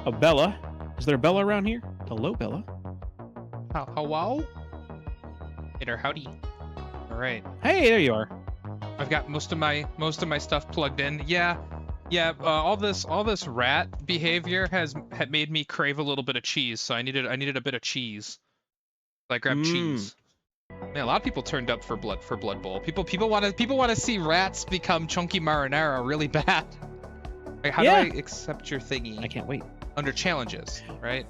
A Bella. Is there a Bella around here? Hello, Bella. Hello? Hey there, howdy. All right. Hey, there you are. I've got most of my stuff plugged in. Yeah. All this rat behavior had made me crave a little bit of cheese, so I needed a bit of cheese. So I grabbed cheese. Man, a lot of people turned up for Blood Bowl. People want to see rats become chunky marinara really bad. Like, how do I accept your thingy? I can't wait. Under challenges, right?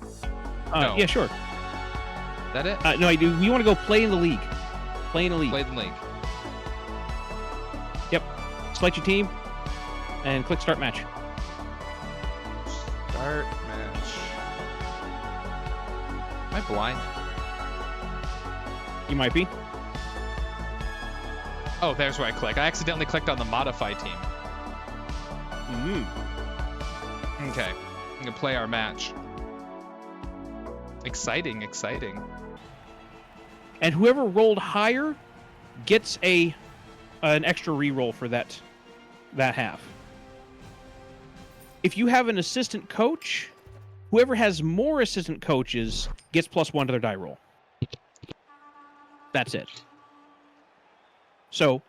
No. Yeah, sure. Is that it? No, I do. We want to go play in the league. Play in the league. Play the league. Yep. Select your team and click start match. Start match. Am I blind? You might be. Oh, there's where I click. I accidentally clicked on the modify team. Okay. I'm gonna play our match. Exciting. And whoever rolled higher gets an extra reroll for that half. If you have an assistant coach, whoever has more assistant coaches gets +1 to their die roll. That's it. So,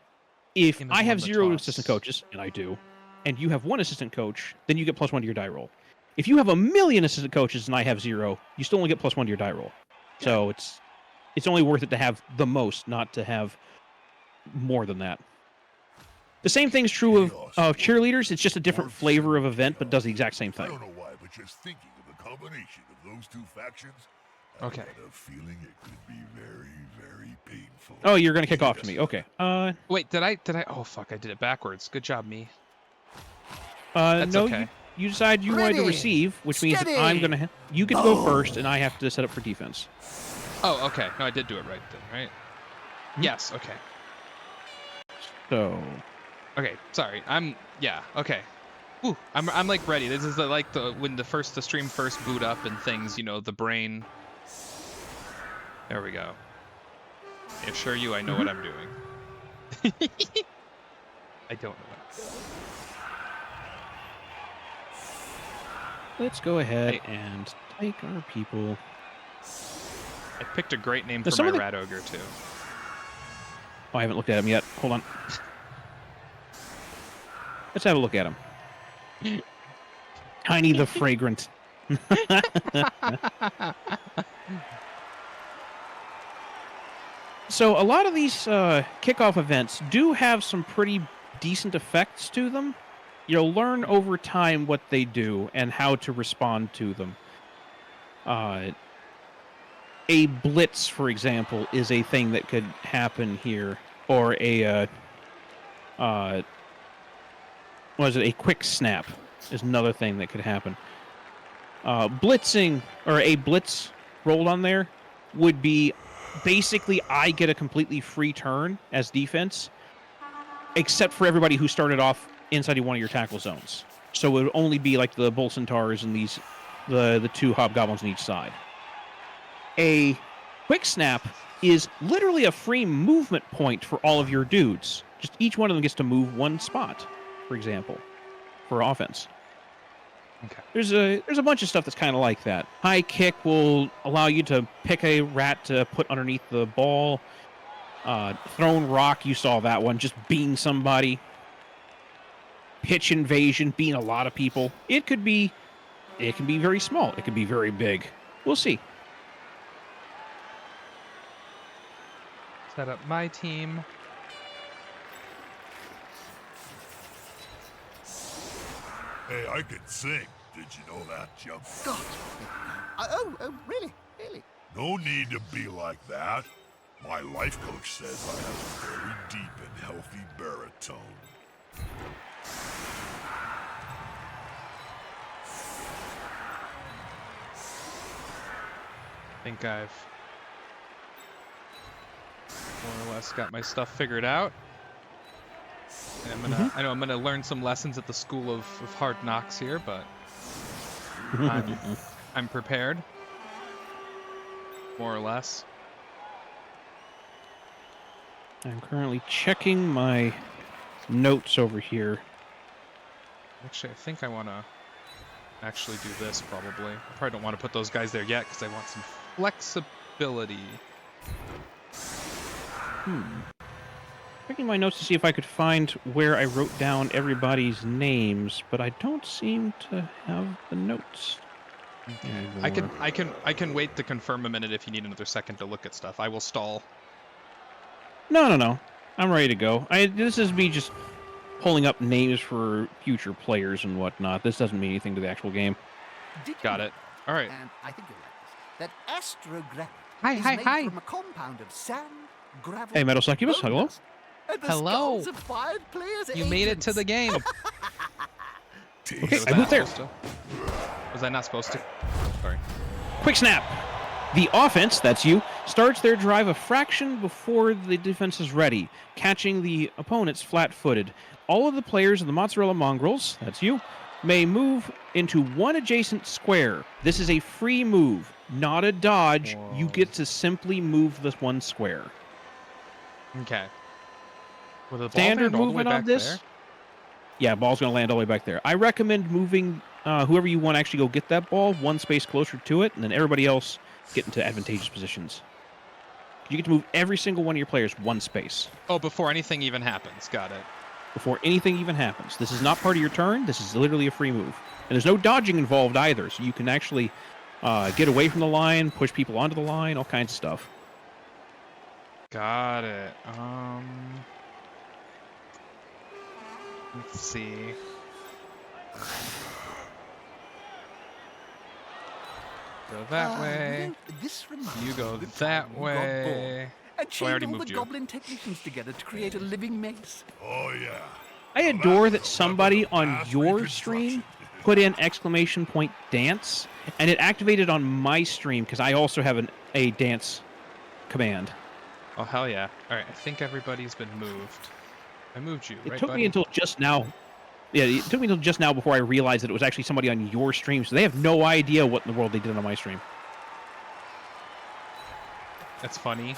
if I have 0 assistant coaches, and I do, and you have 1 assistant coach, then you get +1 to your die roll. If you have 1,000,000 assistant coaches and I have 0, you still only get +1 to your die roll. So it's only worth it to have the most, not to have more than that. The same thing's true of cheerleaders. It's just a different flavor of event, but does the exact same thing. I don't know why, but just thinking of the combination of those two factions, okay. I had a feeling it could be very, very painful. Oh, you're gonna kick off to me. Okay. Wait, did I? Oh fuck! I did it backwards. Good job, me. That's no. Okay. You decide you wanted to receive, which means that I'm gonna. You get to go first, and I have to set up for defense. Oh, okay. No, I did do it right then, right? Yes. Okay. So. Okay. Sorry. Okay. Ooh, I'm like ready. This is like when the stream first boot up and things. You know, the brain. There we go. Assure you, I know what I'm doing. I don't know what. Let's go ahead and take our people. I picked a great name for my rat ogre too. Oh, I haven't looked at him yet. Hold on. Let's have a look at him. Tiny the Fragrant. So a lot of these kickoff events do have some pretty decent effects to them. You'll learn over time what they do and how to respond to them. A blitz, for example, is a thing that could happen here, or a a quick snap is another thing that could happen. Blitzing, or a blitz rolled on there, would be basically I get a completely free turn as defense, except for everybody who started off inside one of your tackle zones. So it would only be like the Bull Centaurs and the 2 Hobgoblins on each side. A quick snap is literally a free movement point for all of your dudes. Just each one of them gets to move 1 spot, for example, for offense. Okay. There's a bunch of stuff that's kind of like that. High kick will allow you to pick a rat to put underneath the ball. Thrown rock, you saw that one, just being somebody. Pitch invasion, being a lot of people. It can be very small. It could be very big. We'll see. Set up my team. Hey, I can sing. Did you know that, Jump? God. Oh, really? Really? No need to be like that. My life coach says I have a very deep and healthy baritone. I think I've more or less got my stuff figured out. And I'm gonna learn some lessons at the School of Hard Knocks here, but I'm prepared, more or less. I'm currently checking my notes over here. Actually, I think I wanna. actually do this probably. I probably don't want to put those guys there yet because I want some flexibility. Checking my notes to see if I could find where I wrote down everybody's names, but I don't seem to have the notes. I anymore. can wait to confirm a minute if you need another second to look at stuff. I will stall. No. I'm ready to go. This is me just pulling up names for future players and whatnot. This doesn't mean anything to the actual game. Did you Got know, it. All right. and I think you'll like this, that astrogranite Hi, is hi, made hi. from a compound of sand, gravel, Hey, Metal Succubus, bone hello? dust, and the Hello. skulls of 5 players' You made it to the game. Okay, Was I moved there. Was I not supposed to? Sorry. Quick snap! The offense, that's you, starts their drive a fraction before the defense is ready, catching the opponents flat-footed. All of the players of the Mozzarella Mongrels, that's you, may move into one adjacent square. This is a free move, not a dodge. Whoa. You get to simply move this one square. Okay. Will the ball Standard land all the way movement on back this? there? Yeah, ball's going to land all the way back there. I recommend moving whoever you want to actually go get that ball one space closer to it, and then everybody else get into advantageous positions. You get to move every single one of your players one space Oh, before anything even happens. Got it. before anything even happens. This is not part of your turn. This is literally a free move. And there's no dodging involved either, so you can actually get away from the line, push people onto the line, all kinds of stuff. Got it. Let's see. Go that way. This reminds You me go of the that time we got bored way. and Oh, I already chained all moved the you. goblin technicians together to create a living mace. Oh, yeah. I adore that somebody on your stream put in exclamation point dance, and it activated on my stream because I also have a dance command. Oh, hell yeah. All right, I think everybody's been moved. I moved you, It right, took buddy? me until just now. Yeah, it took me until just now before I realized that it was actually somebody on your stream, so they have no idea what in the world they did on my stream. That's funny.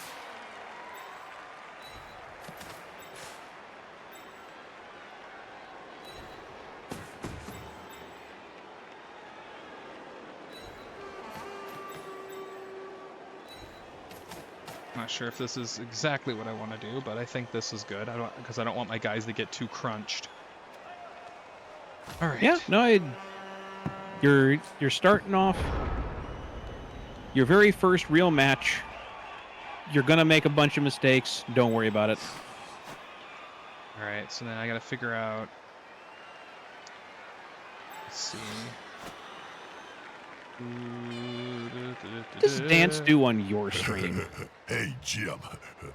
Not sure if this is exactly what I want to do, but I think this is good. I don't want my guys to get too crunched. All right. Yeah, no, you're starting off your very first real match. You're gonna make a bunch of mistakes. Don't worry about it. All right. So then I got to figure out. Let's see. What does dance do on your stream? Hey, Jim.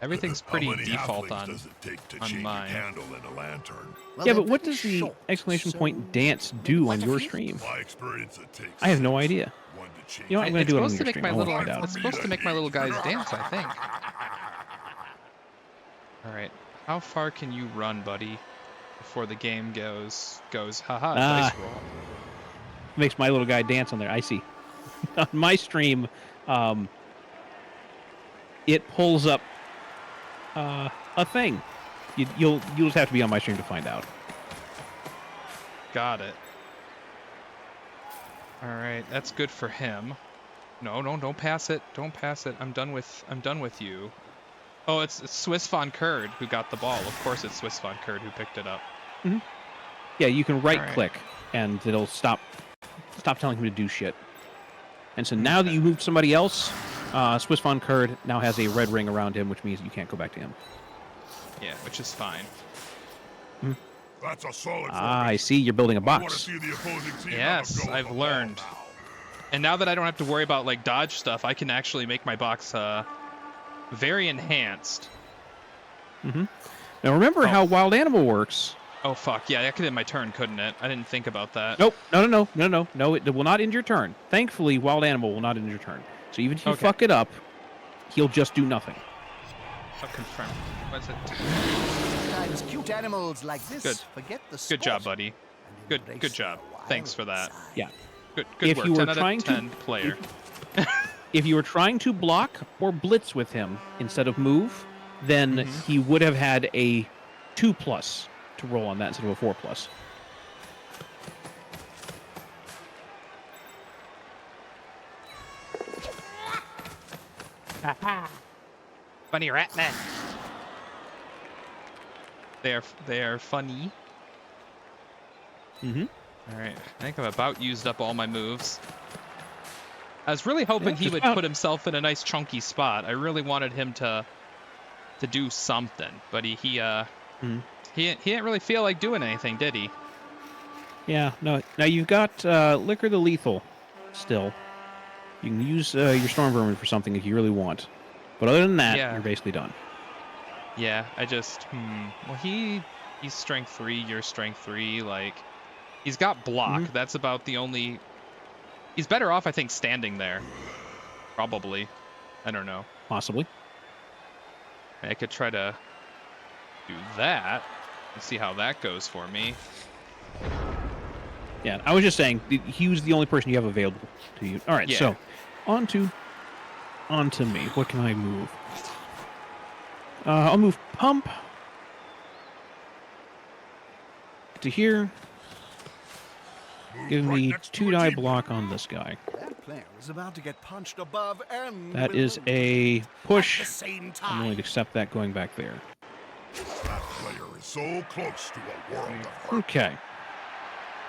Everything's How pretty many default halflings on- does it take to on change mine. a candle in a lantern? Well, Yeah, they're but what very does the short, exclamation point so dance do quite on a your few. stream? My experience, it takes I have no idea. one to change. You know what, I'm gonna It's do it on supposed your to make stream. my I wanna little. find out. It's supposed to make my little guys dance, I think. All right. How far can you run, buddy, before the game goes? Haha, Ah. dice roll. Makes my little guy dance on there. I see. On my stream, it pulls up a thing. You'll just have to be on my stream to find out. Got it. All right, that's good for him. No, don't pass it. Don't pass it. I'm done with you. Oh, it's Swiss von Kurd who got the ball. Of course, it's Swiss von Kurd who picked it up. Yeah, you can right Alright. click and it'll stop telling him to do shit. And so now that you moved somebody else, Swiss von Kurd now has a red ring around him, which means you can't go back to him. Yeah, which is fine. That's a solid Ah, I formation. see. You're building a I want to box. see the opposing team Yes, have a go I've with the learned. ball now. And now that I don't have to worry about like dodge stuff, I can actually make my box very enhanced. Now remember how wild animal works. Oh fuck, yeah, that could end my turn, couldn't it? I didn't think about that. Nope. No. It will not end your turn. Thankfully, wild animal will not end your turn. So even if you Okay. fuck it up, he'll just do nothing. I'll confirm. What's it? Sometimes cute animals like this Good. forget the Good job, sport buddy. and Good embrace job. their Thanks for wild that. side. Yeah. Good If work. you were 10 out of trying to- 10 player. If you were trying to block or blitz with him instead of move, then he would have had a 2+ to roll on that instead of a 4+. Funny rat men. They are funny. Mm-hmm. All right, I think I've about used up all my moves. I was really hoping Yeah, he just would about. put himself in a nice chunky spot. I really wanted him to do something, but he didn't really feel like doing anything, did he? Yeah, no. Now you've got Liquor the Lethal still. You can use your Storm Vermin for something if you really want. But other than that, Yeah. you're basically done. Yeah, I just well he's strength 3, you're strength 3, like he's got block. Mhm. That's about the only he's better off I think standing there. Probably. I don't know. Possibly. I could try to do that and see how that goes for me. Yeah, I was just saying, he was the only person you have available to you. All right, Yeah. so on to me. What can I move? I'll move Pump to here. Move Give right me next to 2 a die demon. block on this guy. That player is about to get punched above and That is below a at the push. same I'm time. willing to accept that going back there. That player is so close to a world of hurt. Okay.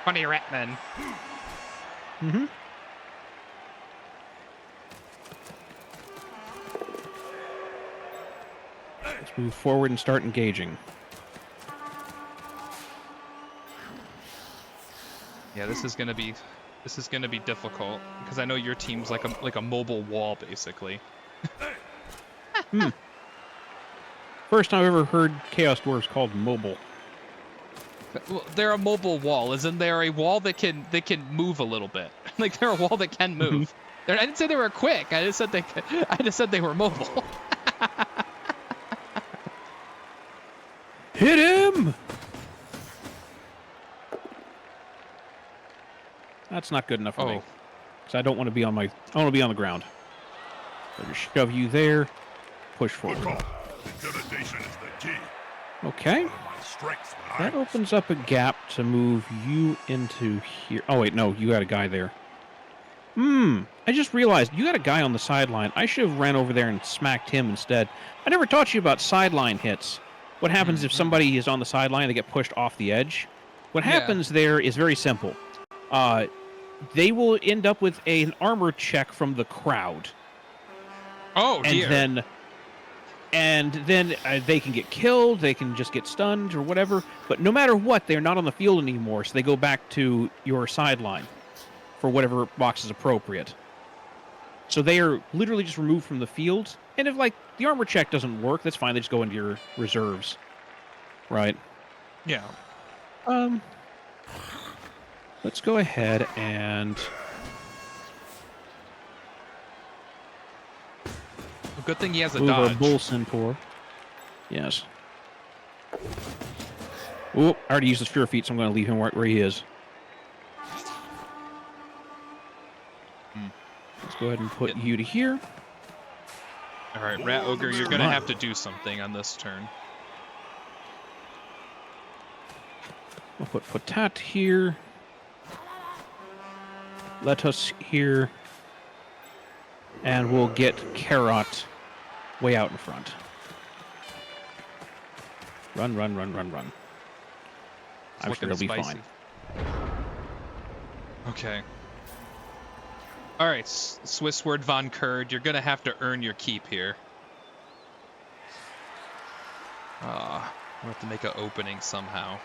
Funny rat men. Mm-hmm. Let's move forward and start engaging. Yeah, this is gonna be difficult because I know your team's like a mobile wall basically. First time I've ever heard Chaos Dwarves called mobile. Well, they're a mobile wall. Isn't there a wall that can move a little bit? Like they're a wall that can move. I didn't say they were quick. I just said they were mobile. Hit him! That's not good enough for me. Oh, Because I don't want to be on my... I want to be on the ground. So just shove you there. Push Good forward. call. Intimidation is the key. Okay. One of my strengths when That I opens up a gap to move you into here. Oh, wait, no. You got a guy there. I just realized you got a guy on the sideline. I should have ran over there and smacked him instead. I never taught you about sideline hits. What happens if somebody is on the sideline and they get pushed off the edge? What Yeah. happens there is very simple. They will end up with an armor check from the crowd. oh dear. And then they can get killed, they can just get stunned or whatever. But no matter what, they're not on the field anymore, so they go back to your sideline for whatever box is appropriate. So they are literally just removed from the field. And if, like, the armor check doesn't work, that's fine. They just go into your reserves. Right? Yeah. Let's go ahead and... Well, good thing he has a move our dodge. Bull Centaur. Yes. Oop, I already used the Sphere Feet, so I'm going to leave him right where he is. Let's go ahead and put you to here. All right, Rat Ogre, you're gonna have to do something on this turn. We'll put Potat here. Let us here. And we'll get Carrot way out in front. Run, run, run, run, run. It's I'm sure looking it'll be spicy. fine. Okay. All right, Swiss word von Kurd, you're gonna have to earn your keep here. We'll have to make an opening somehow.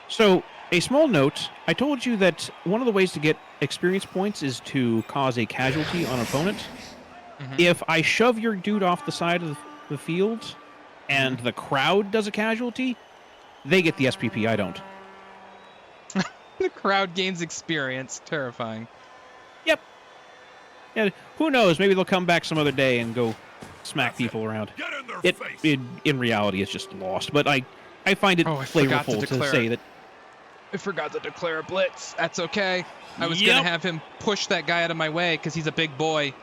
So, a small note. I told you that one of the ways to get experience points is to cause a casualty on an opponent. If I shove your dude off the side of the field and the crowd does a casualty, they get the SPP, I don't. The crowd gains experience. Terrifying. Yep. And who knows, maybe they'll come back some other day and go smack people around. get in their face. In reality, it's just lost. But I find it Oh, I forgot to flavorful to declare say it. that... I forgot to declare a blitz. That's okay. I was Yep. gonna have him push that guy out of my way because he's a big boy.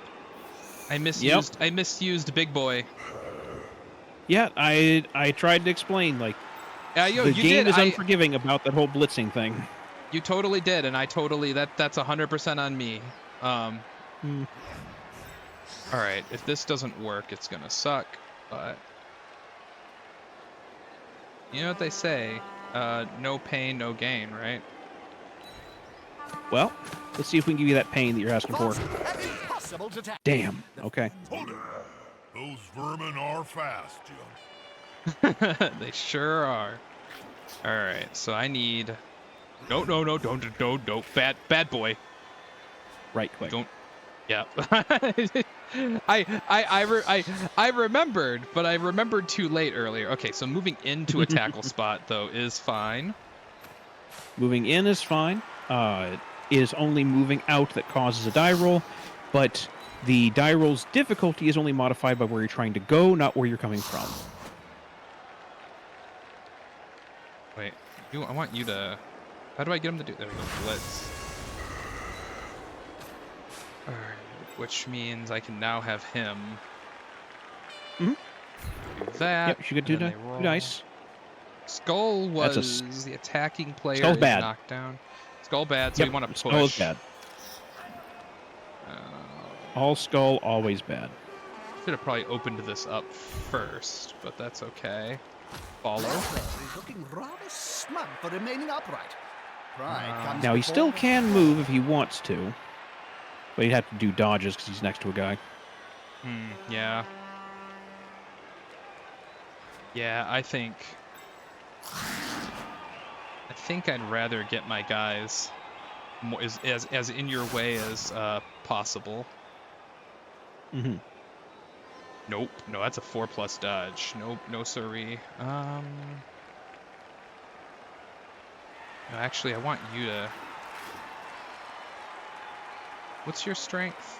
I misused big boy. Yeah, I tried to explain, like, Yeah, you the game did. is unforgiving about that whole blitzing thing. You totally did, and I totally that's 100% on me. Hmm. All right, if this doesn't work, it's gonna suck. But you know what they say? No pain, no gain, right? Well, let's see if we can give you that pain that you're asking for. Fast and impossible to tackle. Damn. Okay. Hold it. Those vermin are fast, Jim. They sure are. All right, so I need. No, don't. Bad boy. Right click. Don't. Yeah. I remembered, but I remembered too late earlier. Okay, so moving into a tackle spot though is fine. Moving in is fine. It is only moving out that causes a die roll, but the die roll's difficulty is only modified by where you're trying to go, not where you're coming from. Wait, I want you to. How do I get him to do? There we go. Blitz. All right, which means I can now have him Mhm. do that. Yep, you could do and then that. they roll. Nice. Skull That's was the attacking player Skull's is bad. knocked down. Skull bad, so Yep, you want to push. Skull is bad. All skull, always bad. Should have probably opened this up first, but that's okay. Follow. That player is looking rather smug for remaining upright. Pride comes Now, he before still the can fall. move if he wants to, but he'd have to do dodges because he's next to a guy. Yeah. Yeah, I think I'd rather get my guys more, as in your way as possible. Mm-hmm. Nope. No, that's a 4+ dodge. Nope. No siree. No, actually, I want you to. What's your strength?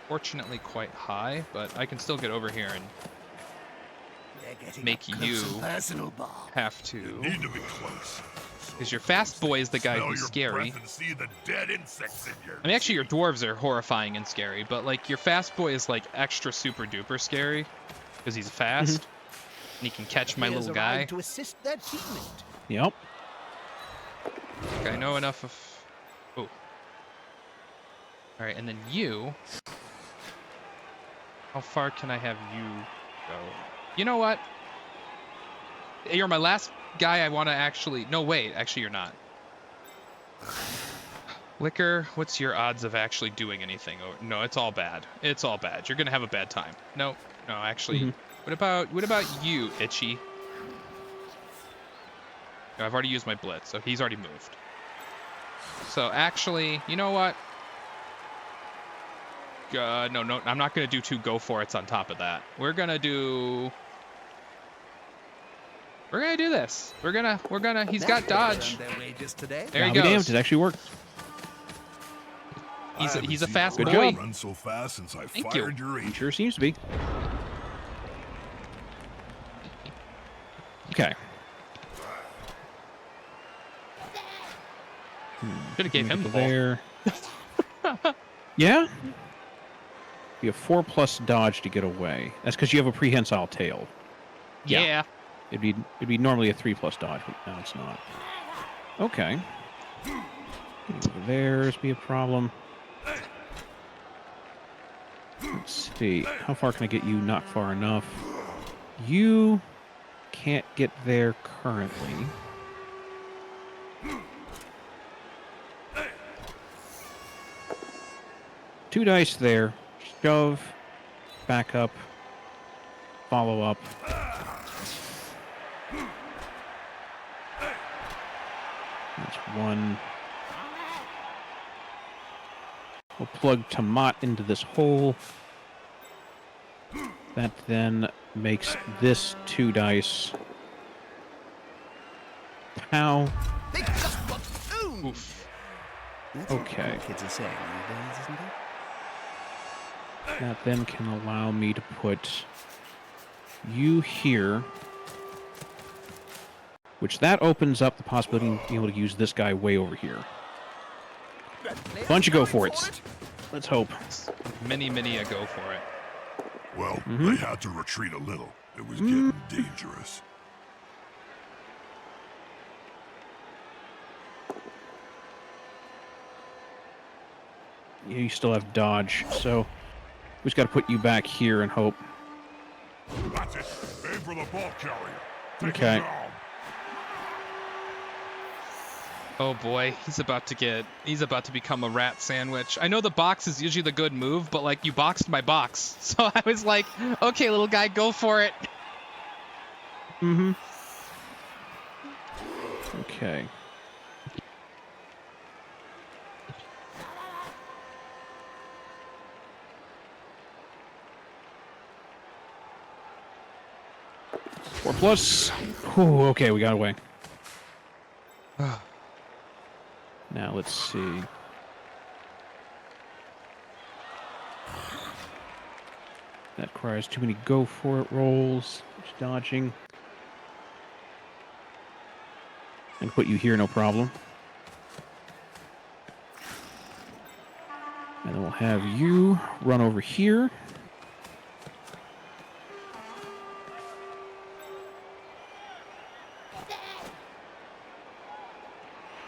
Fortunately, quite high, but I can still get over here and They're getting make up close you and personal, Bob. have to. Need to be close. Because your fast boy is the guy Smell who's your scary. breath and see the dead insects in your I mean, actually, your dwarves are horrifying and scary, but like your fast boy is like extra super duper scary because he's fast and he can catch my Players little guy. arrive to assist their teammate. Yep. Okay, I know enough of. Oh. All right, and then you. How far can I have you go? You know what? You're my last guy I want to actually. No, wait. Actually, you're not. Liquor, what's your odds of actually doing anything? Oh, no, it's all bad. It's all bad. You're gonna have a bad time. No, actually. What about you, Itchy? No, I've already used my blitz, so he's already moved. So actually, you know what? No, I'm not gonna do 2 go for it's on top of that. We're gonna do this. We're gonna. He's got dodge. Their wages today. There he I'll be damned, goes. it actually worked. He's a fast Good boy. job. Run so fast since I Thank you. fired your It agent. sure seems to be. Okay. Should have gave him the ball. There. Yeah? You have 4+ dodge to get away. That's because you have a prehensile tail. Yeah. It'd be normally a 3+ dodge, but now it's not. Okay. There's be a problem. Let's see. How far can I get you? Not far enough. You can't get there currently. Two dice there. Shove. Back up. Follow up. That's 1. We'll plug Tomat into this hole. That then makes this 2 dice. Pow. They just got owned. Oof. That's what Okay. kids are saying these days, isn't it? That then can allow me to put you here. Which that opens up the possibility of being able to use this guy way over here. That player's Bunch of go going for it. Let's hope. Many a go for it. Well, they had to retreat a little. It was getting dangerous. Yeah, you still have dodge, so we just got to put you back here and hope. That's it. Aim for the ball carrier. Take Okay. him down. Oh boy, he's about to become a rat sandwich. I know the box is usually the good move, but like you boxed my box. So I was like, okay, little guy, go for it. Mm-hmm. Okay. Four plus. Ooh, okay, we got away. Now let's see. That requires too many go for it rolls. Just dodging. I can put you here, no problem. And then we'll have you run over here.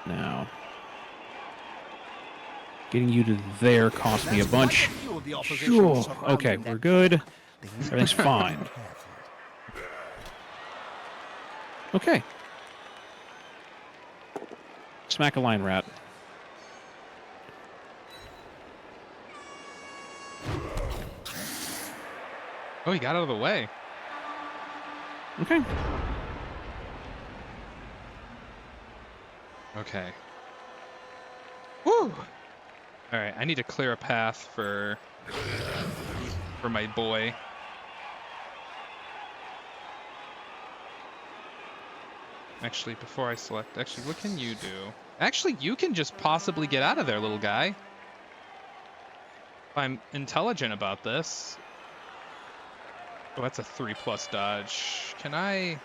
Now, getting you to there cost me a bunch. Sure. Okay, we're good. Everything's fine. Okay. Smack a line rat. Oh, he got out of the way. Okay. Okay. Woo! All right, I need to clear a path for my boy. Actually, before I select, actually, what can you do? Actually, you can just possibly get out of there, little guy. If I'm intelligent about this. Oh, that's a 3+ dodge. Can I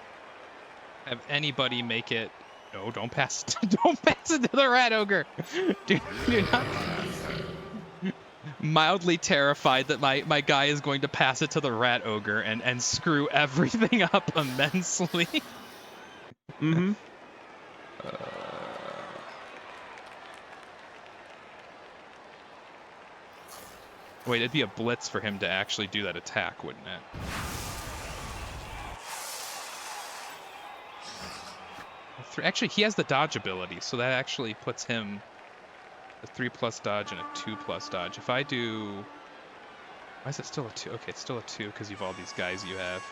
have anybody make it? No, don't pass it. Don't pass it to the rat ogre. Do not. Mildly terrified that my guy is going to pass it to the rat ogre and screw everything up immensely. Mm-hmm. Wait, it'd be a blitz for him to actually do that attack, wouldn't it? Actually, he has the dodge ability, so that actually puts him a 3+ dodge and a 2+ dodge. If I do... Why is it still a 2? Okay, it's still a 2 because you've all these guys you have.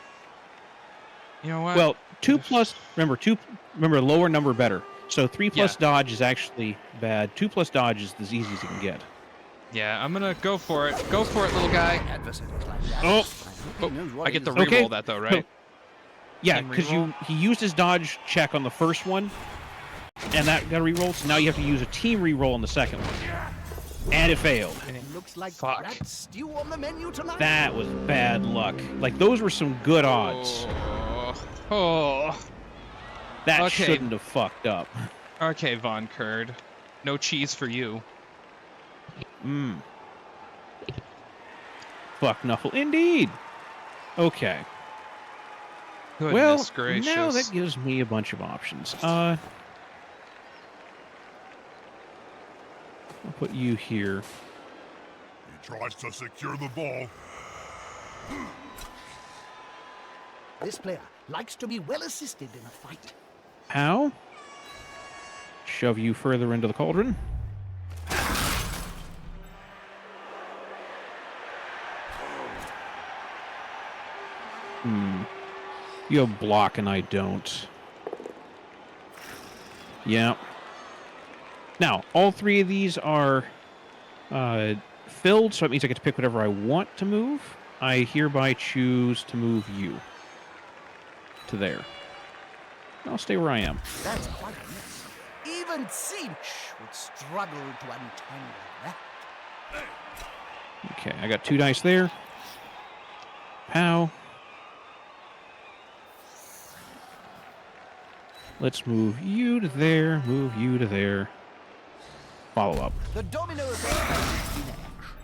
You know what? Well, 2+, remember lower number better. So 3+ dodge is actually bad. 2+ dodge is as easy as you can get. Yeah, I'm gonna go for it. Go for it, little guy. Oh, I get to reroll that though, right? Yeah, Team because reroll? he used his dodge check on the first one, and that got rerolled. So now you have to use a team reroll on the second one, and it failed. Looks like Fuck. rat stew on the menu tonight. That was bad luck. Like those were some good odds. Oh. That Okay. shouldn't have fucked up. Okay, Von Kurd. No cheese for you. Fuck Knuffle. Indeed. Okay. Goodness gracious. Now that gives me a bunch of options. I'll put you here. He tries to secure the ball. This player likes to be well assisted in a fight. How? Shove you further into the cauldron. You have block and I don't. Yeah. Now, all three of these are filled, so it means I get to pick whatever I want to move. I hereby choose to move you to there. I'll stay where I am. That's quite a mess. Even Cinch would struggle to untangle that. Okay, I got 2 dice there. Pow. Let's move you to there, move you to there. Follow up. The domino effect has been in action.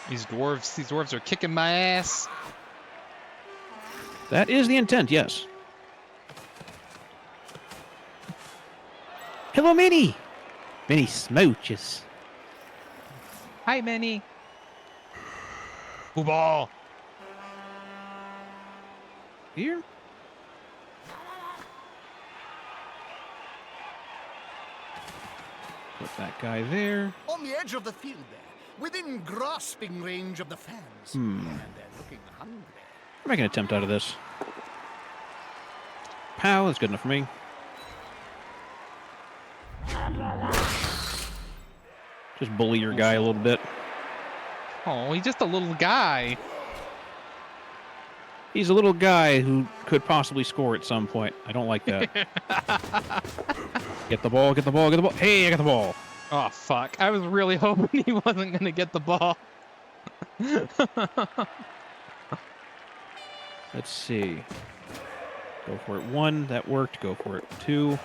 These dwarves are kicking my ass. That is the intent, yes. Hello, Minnie. Minnie smooches. Hi, Minnie. Ooh, ball. Here. Put that guy there. On the edge of the field there, within grasping range of the fans. Hmm. And they're looking hungry. I'll make an attempt out of this. Pow, that's good enough for me. Just bully your guy a little bit. Oh, he's just a little guy. He's a little guy who could possibly score at some point. I don't like that. Get the ball, get the ball, get the ball. Hey, I got the ball. Oh, fuck. I was really hoping he wasn't going to get the ball. Let's see. Go for it. 1, that worked. Go for it. 2,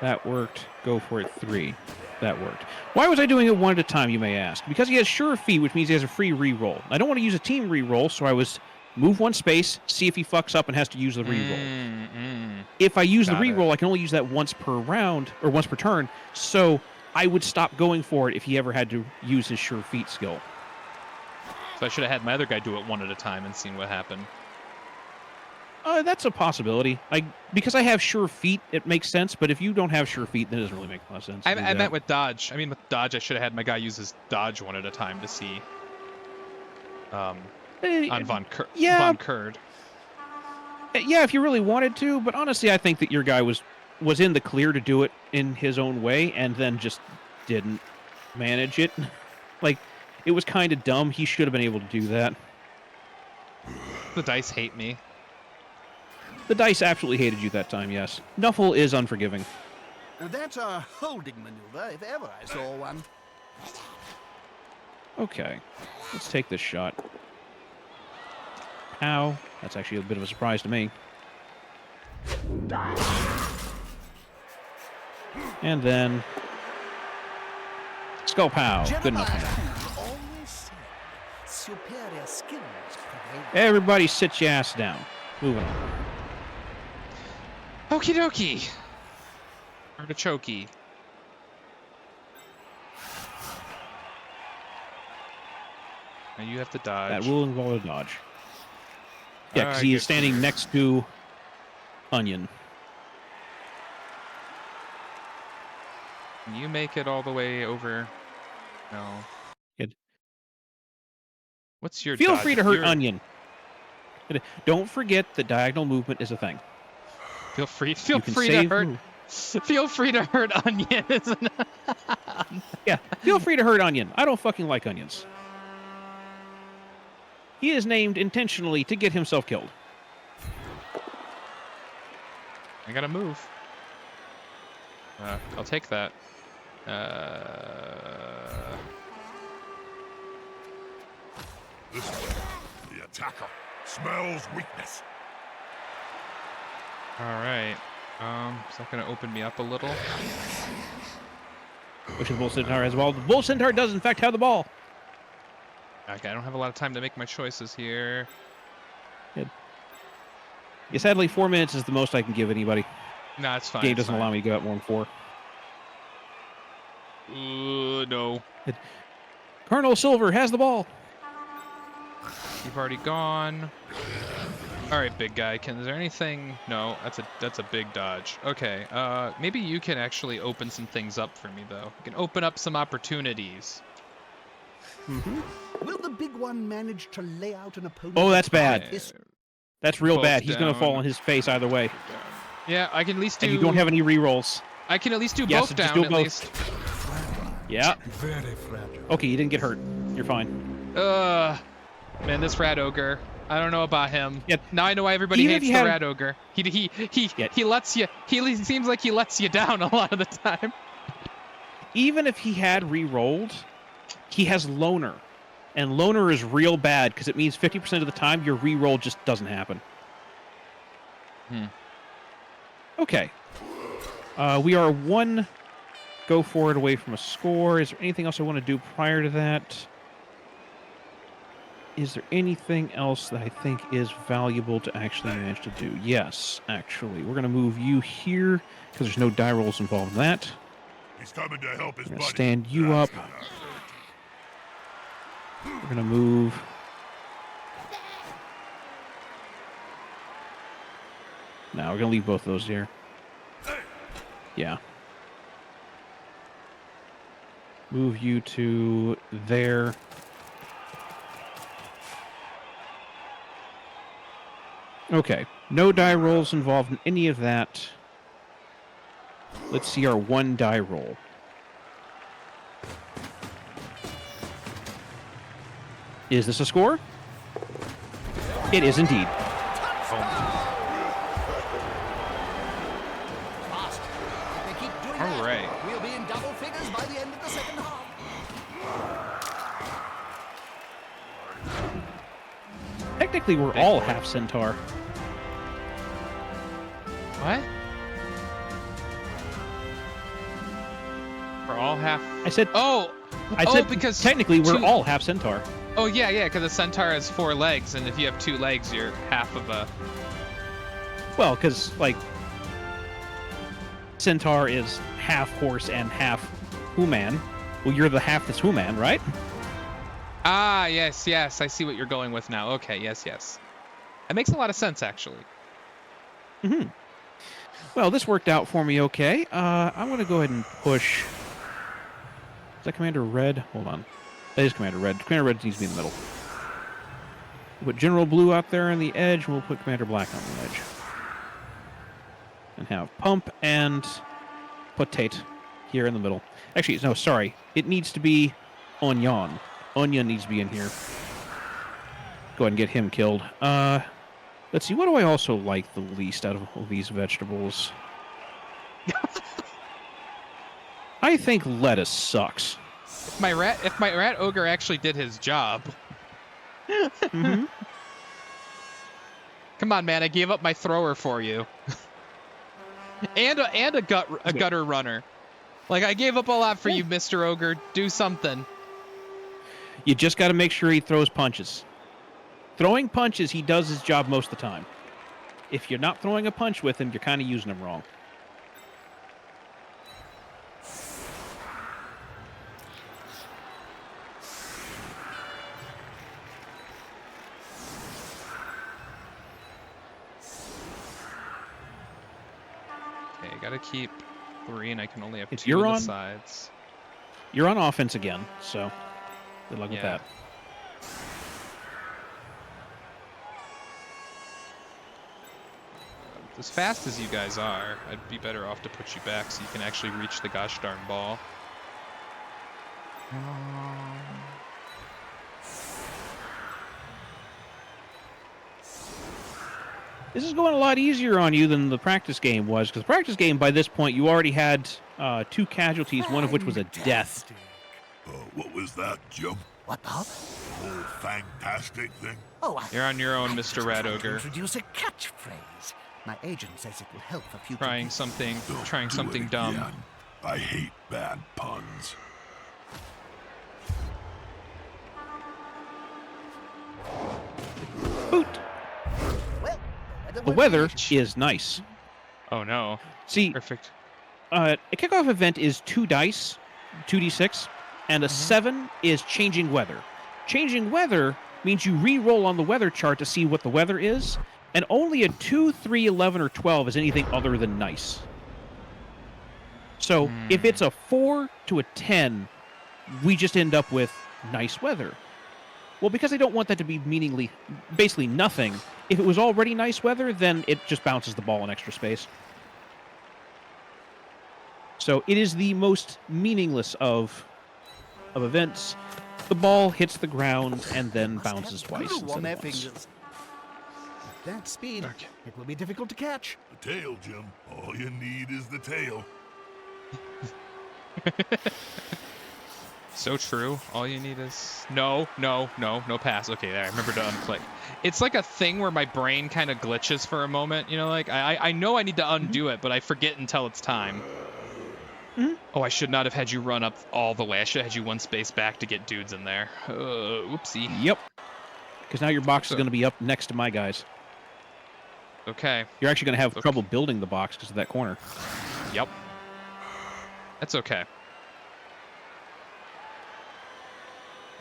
that worked. Go for it. 3, that worked. Why was I doing it one at a time, you may ask? Because he has sure feet, which means he has a free reroll. I don't want to use a team reroll, so I was move 1 space, see if he fucks up and has to use the reroll. If I use the reroll, I can only use that once per round, or once per turn, so I would stop going for it if he ever had to use his sure feet skill. So I should have had my other guy do it one at a time and seen what happened. That's a possibility. Because I have sure feet, it makes sense. But if you don't have sure feet, then it doesn't really make a lot of sense. I meant with dodge. I mean, with dodge, I should have had my guy use his dodge one at a time to see. On Von Kurd. Yeah, if you really wanted to. But honestly, I think that your guy was in the clear to do it in his own way, and then just didn't manage it. Like, it was kind of dumb. He should have been able to do that. The dice hate me. The dice absolutely hated you that time, yes. Nuffle is unforgiving. Now that's a holding maneuver, if ever I saw one. Okay, let's take this shot. Pow. That's actually a bit of a surprise to me. And then... Skull Pow. Good enough for me. Always said superior skills prevail. Everybody sit your ass down. Moving on. Okie dokie. Artichoke. Now you have to dodge. That will involve a dodge. Yeah, because he is standing next to Onion. Can you make it all the way over? No. Good. What's your Feel dodge? free to hurt Onion. Don't forget that diagonal movement is a thing. Feel free to hurt Onion. Yeah, feel free to hurt Onion. I don't fucking like onions. He is named intentionally to get himself killed. I gotta move. I'll take that. This way, the attacker smells weakness. All right. Is that gonna open me up a little? Which is Bull Centaur as well. The Bull Centaur does, in fact, have the ball. Okay, I don't have a lot of time to make my choices here. Good. Yeah, sadly, 4 minutes is the most I can give anybody. Nah, it's fine. The game doesn't allow me to go out more than 4. No. Colonel Silver has the ball. You've already gone. All right, big guy. Is there anything? No, that's a big dodge. Okay. Maybe you can actually open some things up for me, though. You can open up some opportunities. Mm-hmm. Will the big one manage to lay out an opponent? Oh, that's bad. Yeah. That's real Both bad. He's going to fall down. on his face either way. Yeah, I can at least do. And you don't have any rerolls. I can at least do Yes, both just down do at both. least. Yeah. Very fragile. Okay, you didn't get hurt. You're fine. Man, this rat ogre. I don't know about him. Yep. Now I know why everybody Even if hates you the had- rat ogre. He Yeah. lets you. He seems like he lets you down a lot of the time. Even if he had re-rolled, he has Loner. And Loner is real bad because it means 50% of the time your re-roll just doesn't happen. Okay. We are 1 go forward away from a score. Is there anything else I want to do prior to that? Is there anything else that I think is valuable to actually manage to do? Yes, actually. We're going to move you here because there's no die rolls involved in that. He's coming to help his We're going buddy. to stand you That's up. gonna hurt. We're going to move. Now we're going to leave both of those here. Yeah. Move you to there. Okay. No die rolls involved in any of that. Let's see our one die roll. Is this a score? It is indeed. Fast. If they keep doing All that, right. we'll be in double figures by the end of the second half. Technically, we're all half centaur. What? We're all half. I said. Oh, I said because technically we're two- all half centaur. Oh yeah, yeah, because a centaur has 4 legs, and if you have 2 legs, you're half of a. Well, because like centaur is half horse and half human. Well, you're the half that's human, right? Ah, yes, yes, I see what you're going with now. Okay, yes, yes. That makes a lot of sense, actually. Mm-hmm. Well, this worked out for me okay. I'm going to go ahead and push... Is that Commander Red? Hold on. That is Commander Red. Commander Red needs to be in the middle. We'll put General Blue out there on the edge, and we'll put Commander Black on the edge. And have Pump and Potate here in the middle. Actually, no, sorry. It needs to be Onion. Onion needs to be in here. Go ahead and get him killed. Let's see, what do I also like the least out of all these vegetables? I think lettuce sucks. If my rat ogre actually did his job. Mm-hmm. Come on, man, I gave up my thrower for you. and a gutter runner. Like, I gave up a lot for you, Mr. Ogre. Do something. You just got to make sure he throws punches. Throwing punches, he does his job most of the time. If you're not throwing a punch with him, you're kind of using him wrong. Okay, gotta keep 3, and I can only have If 2 you're on the on- sides. You're on offense again, so good luck with Yeah. that. As fast as you guys are, I'd be better off to put you back so you can actually reach the gosh darn ball. This is going a lot easier on you than the practice game was, because the practice game, by this point, you already had 2 casualties, one of which was a death. Fantastic. What was that, Jim? What, Bob? The whole fantastic thing? Oh, You're on your own, I'm Mr. just Rat trying to Ogre. introduce a catchphrase. My agent says it will help for future. Trying use. something Don't do it dumb. again. I hate bad puns. Boot! Well, The weather finished. is nice. Oh no. See, Perfect. a kickoff event is 2 dice, 2d6, and a 7 is changing weather. Changing weather means you re-roll on the weather chart to see what the weather is, and only a 2, 3, 11, or 12 is anything other than nice. So if it's a 4 to a 10, we just end up with nice weather. Well, because I don't want that to be basically nothing, if it was already nice weather, then it just bounces the ball in extra space. So it is the most meaningless of events. The ball hits the ground and then Must bounces have twice glue instead on their of once. fingers. At that speed, Okay. it will be difficult to catch. The tail, Jim. All you need is the tail. So true. All you need is no pass. Okay, there. I remember to unclick. It's like a thing where my brain kind of glitches for a moment. You know, like I know I need to undo it, but I forget until it's time. Oh, I should not have had you run up all the way. I should have had you 1 space back to get dudes in there. Oopsie. Yep. Because now your box is So- going to be up next to my guys. Okay. You're actually going to have Okay. trouble building the box because of that corner. Yep. That's okay.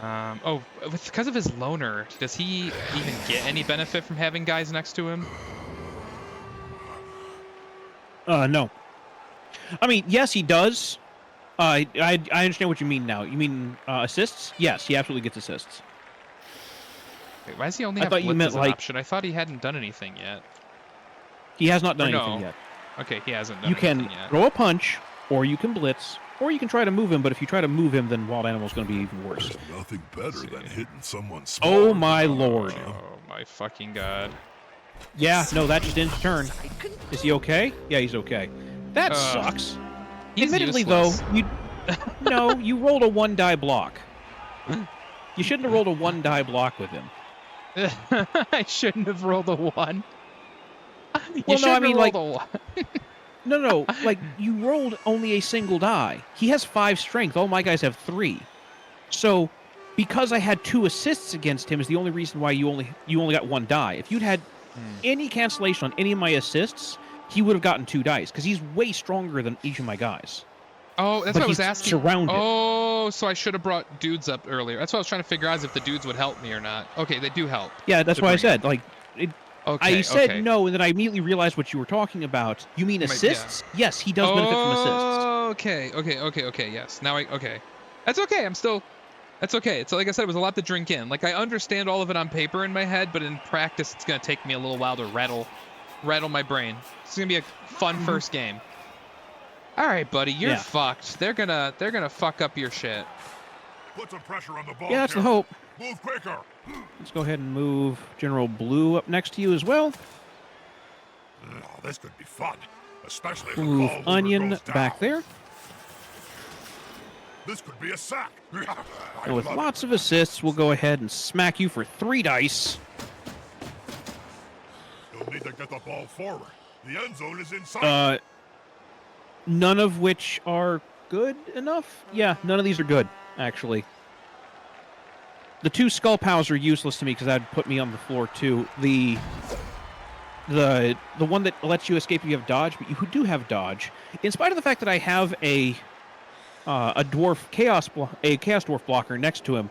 Oh, because of his loner, does he even get any benefit from having guys next to him? No. I mean, yes, he does. I understand what you mean now. You mean assists? Yes, he absolutely gets assists. Wait, why does he only I have thought you blitz meant, as an like- option? I thought he hadn't done anything yet. He has not done Or anything no. yet. Okay, he hasn't done You can anything yet. throw a punch, or you can blitz, or you can try to move him, but if you try to move him, then Wild Animal's going to be even worse. There's nothing better than hitting someone Oh smaller my than lord. Oh my fucking god. Yeah, no, that just ends turn. Is he okay? Yeah, he's okay. That sucks. He's Admittedly, useless. though, you rolled a 1-die block. You shouldn't have rolled a 1-die block with him. I shouldn't have rolled a 1. You Well, no, I shouldn't mean, have like- rolled a 1. No, like, you rolled only a single die. He has 5 strength. All my guys have 3. So, because I had 2 assists against him is the only reason why you only got 1 die. If you'd had any cancellation on any of my assists, he would have gotten 2 dice, because he's way stronger than each of my guys. Oh, that's But what I was he's asking. surrounded. Oh, so I should have brought dudes up earlier. That's what I was trying to figure out, is if the dudes would help me or not. Okay, they do help. Yeah, that's To why I bring said, like, Okay, I said okay. no, and then I immediately realized what you were talking about. You mean Yeah. assists? Yes, he does benefit from assists. Okay. Yes. Now okay. That's okay. That's okay. It's like I said, it was a lot to drink in. Like, I understand all of it on paper in my head, but in practice, it's gonna take me a little while to rattle my brain. It's gonna be a fun first game. All right, buddy, you're Yeah. fucked. They're gonna fuck up your shit. Put some pressure on the ball. Yeah, that's the carrier. hope. Move quicker. Let's go ahead and move General Blue up next to you as well. Oh, this could be fun, especially if We'll the move ball mover Onion goes down. back there. This could be a sack. I And with love it. lots of assists, we'll go ahead and smack you for 3 dice. You'll need to get the ball forward. The end zone is inside. None of which are good enough? Yeah, none of these are good, actually. The 2 Skull Pows are useless to me because that'd put me on the floor too. The one that lets you escape if you have dodge, but you do have dodge. In spite of the fact that I have a chaos dwarf blocker next to him,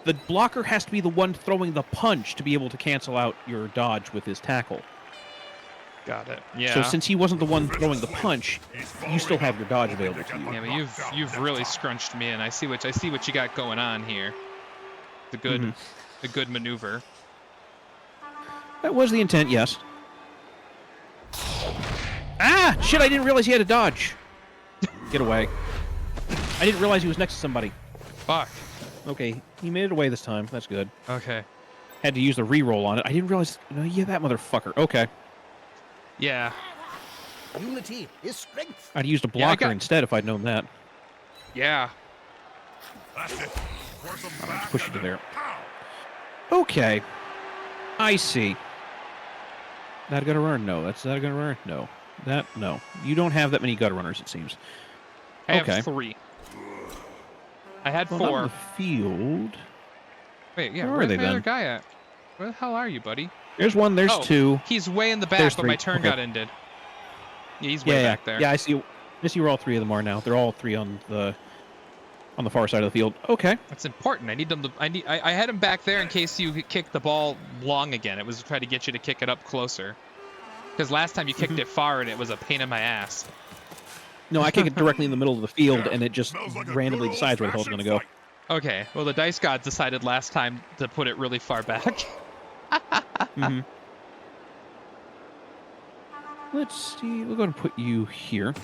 the blocker has to be the one throwing the punch to be able to cancel out your dodge with his tackle. Got it. Yeah. So since he wasn't the one throwing the punch, you still have your dodge available to you. Yeah, but you've really scrunched me in. I see what you got going on here. The good maneuver. That was the intent, yes. Ah! Shit, I didn't realize he had a dodge. Get away. I didn't realize he was next to somebody. Fuck. Okay, he made it away this time. That's good. Okay. Had to use the reroll on it. I didn't realize... No, yeah, that motherfucker. Okay. Yeah. Unity is strength. I'd used a Yeah, I blocker got- instead if I'd known that. Yeah. That's it. Force him Let's back push and you then there. pow. Okay. I see. That gutter runner? No. That's that gutter runner? No. That? No. You don't have that many gutter runners, it seems. I Okay. have 3. I had Well, not 4. in the field. Wait, yeah. Where are Where's they my other then? guy at? Where the hell are you, buddy? There's one. There's Oh, 2. He's way in the back, There's but my 3. turn Okay. got ended. Yeah, he's way Yeah, back there. yeah. I see. I see where all 3 of them are now. They're all 3 on the far side of the field. Okay. That's important. I need them to. I had him back there in case you kick the ball long again. It was to try to get you to kick it up closer. Because last time you kicked it far and it was a pain in my ass. No, I kick it directly in the middle of the field, Yeah, and it just smells like a randomly good decides where the hell it's going to go. old-fashioned Okay. Well, the dice gods decided last time to put it really far back. hmm Let's see. We'll go and put you here. Ooh,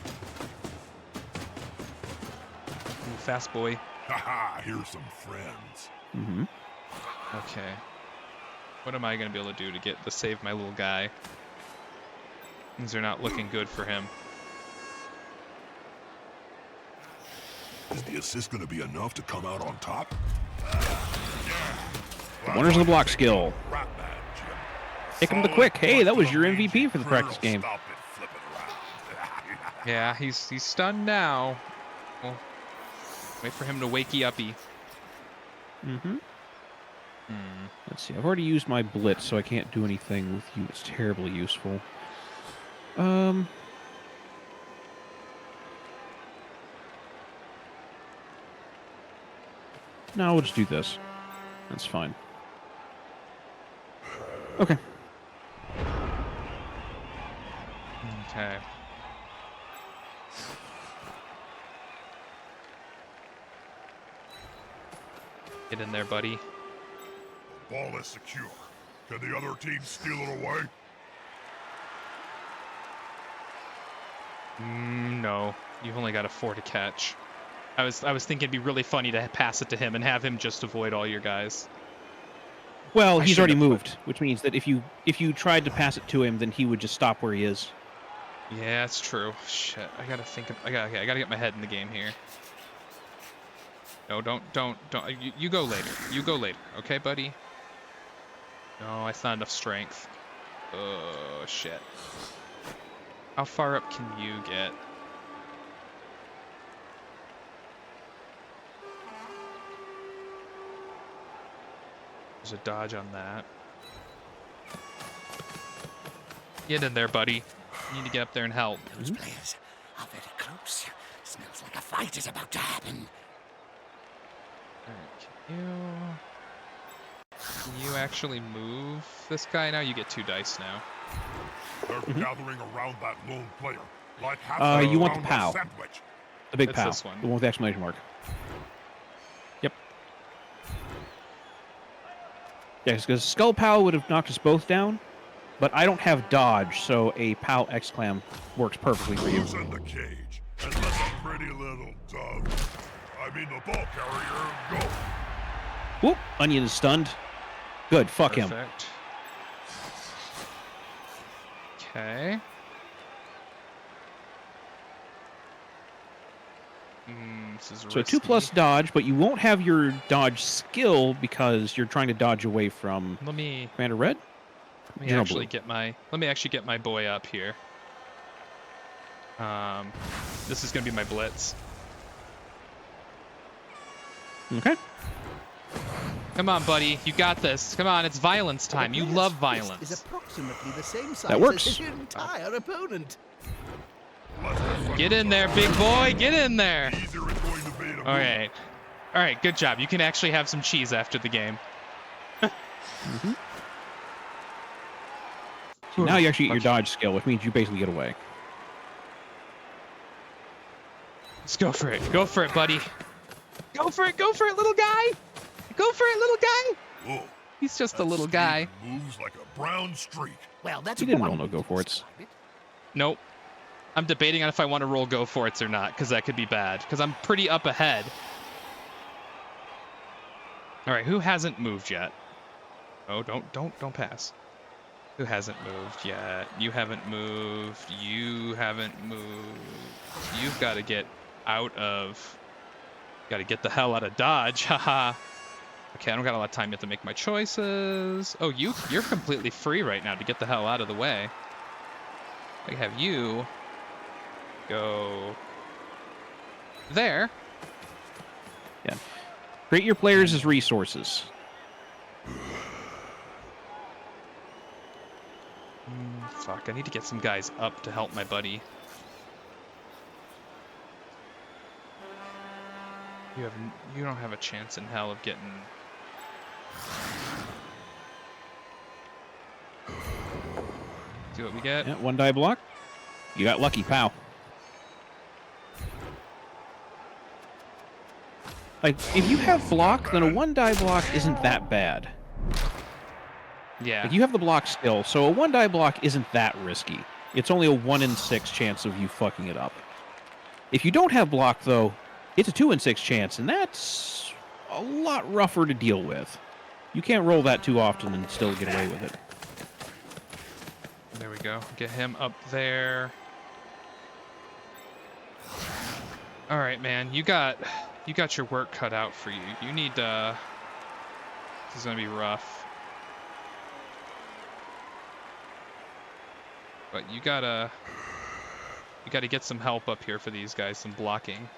fast boy. Haha, here's some friends. hmm Okay. What am I gonna be able to do to save my little guy? Things are not looking good for him. Is the assist going to be enough to come out on top? The wonders of the block skill. Rat man, Jim. Kick him to Solid quick. Hey, punch that to was the your mangy MVP for the critter. practice game. Stop it, flip it around. Yeah, he's stunned now. Well, wait for him to wakey uppy. hmm Let's see. I've already used my blitz, so I can't do anything with you. It's terribly useful. No, we'll just do this. That's fine. Okay. Okay. Get in there, buddy. Ball is secure. Can the other team steal it away? No. You've only got a 4 to catch. I was thinking it'd be really funny to pass it to him and have him just avoid all your guys. Well, I he's shouldn't already have moved, which means that if you tried to pass it to him, then he would just stop where he is. Yeah, that's true. Shit, I gotta think. I gotta get my head in the game here. No, don't. You go later. You go later, okay, buddy? No, that's not enough strength. Oh shit. How far up can you get? There's a dodge on that. Get in there, buddy. You need to get up there and help. Those players are very close. Smells like a fight is about to happen. Alright, can you actually move this guy now? You get 2 dice now. They're gathering around that lone player. Like half You want the around a POW. sandwich. The big It's POW. this one. The one with the exclamation mark. Yep. Yeah, because Skull POW would have knocked us both down, but I don't have dodge, so a POW exclam works perfectly for you. Who's in the cage? And let the pretty little dove, I mean the ball carrier, go. Whoop! Onion is stunned. Good, fuck him. Perfect. Okay. This is So 2+ dodge, but you won't have your dodge skill because you're trying to dodge away from Let me Commander Red. General actually Blue. get my boy up here. This is gonna be my blitz. Okay. Come on, buddy. You got this. Come on, it's violence time. You player's love fist violence. Is approximately the same size That works. as his entire opponent. Get in there, big boy. Get in there. Easier is going to be to All right. All right, good job. You can actually have some cheese after the game. Now you actually get your dodge skill, which means you basically get away. Let's go for it. Go for it, buddy. Go for it. Go for it, little guy. Go for it, little guy. Whoa, He's just a that little Steve guy. moves like a brown streak. Well, that's He didn't one roll no way to go-for-it's. describe it. Nope. I'm debating on if I want to roll go for it or not, because that could be bad. Because I'm pretty up ahead. All right, who hasn't moved yet? Oh, don't pass. Who hasn't moved yet? You haven't moved. You haven't moved. You've got to get out of. Got to get the hell out of Dodge. Haha. Okay, I don't got a lot of time yet to make my choices. Oh, you're completely free right now to get the hell out of the way. I have you go there. Yeah. Create your players as resources. Fuck, I need to get some guys up to help my buddy. You don't have a chance in hell of getting. See what we get? Yeah, 1 die block. You got lucky, pow. Like, if you have block, then a 1 die block isn't that bad. Yeah. Like, you have the block skill, so a 1 die block isn't that risky. It's only a 1 in 6 chance of you fucking it up. If you don't have block, though, it's a 2 in 6 chance, and that's a lot rougher to deal with. You can't roll that too often and still get away with it. There we go. Get him up there. All right, man. You got your work cut out for you. You need this is gonna be rough. But you gotta get some help up here for these guys, some blocking.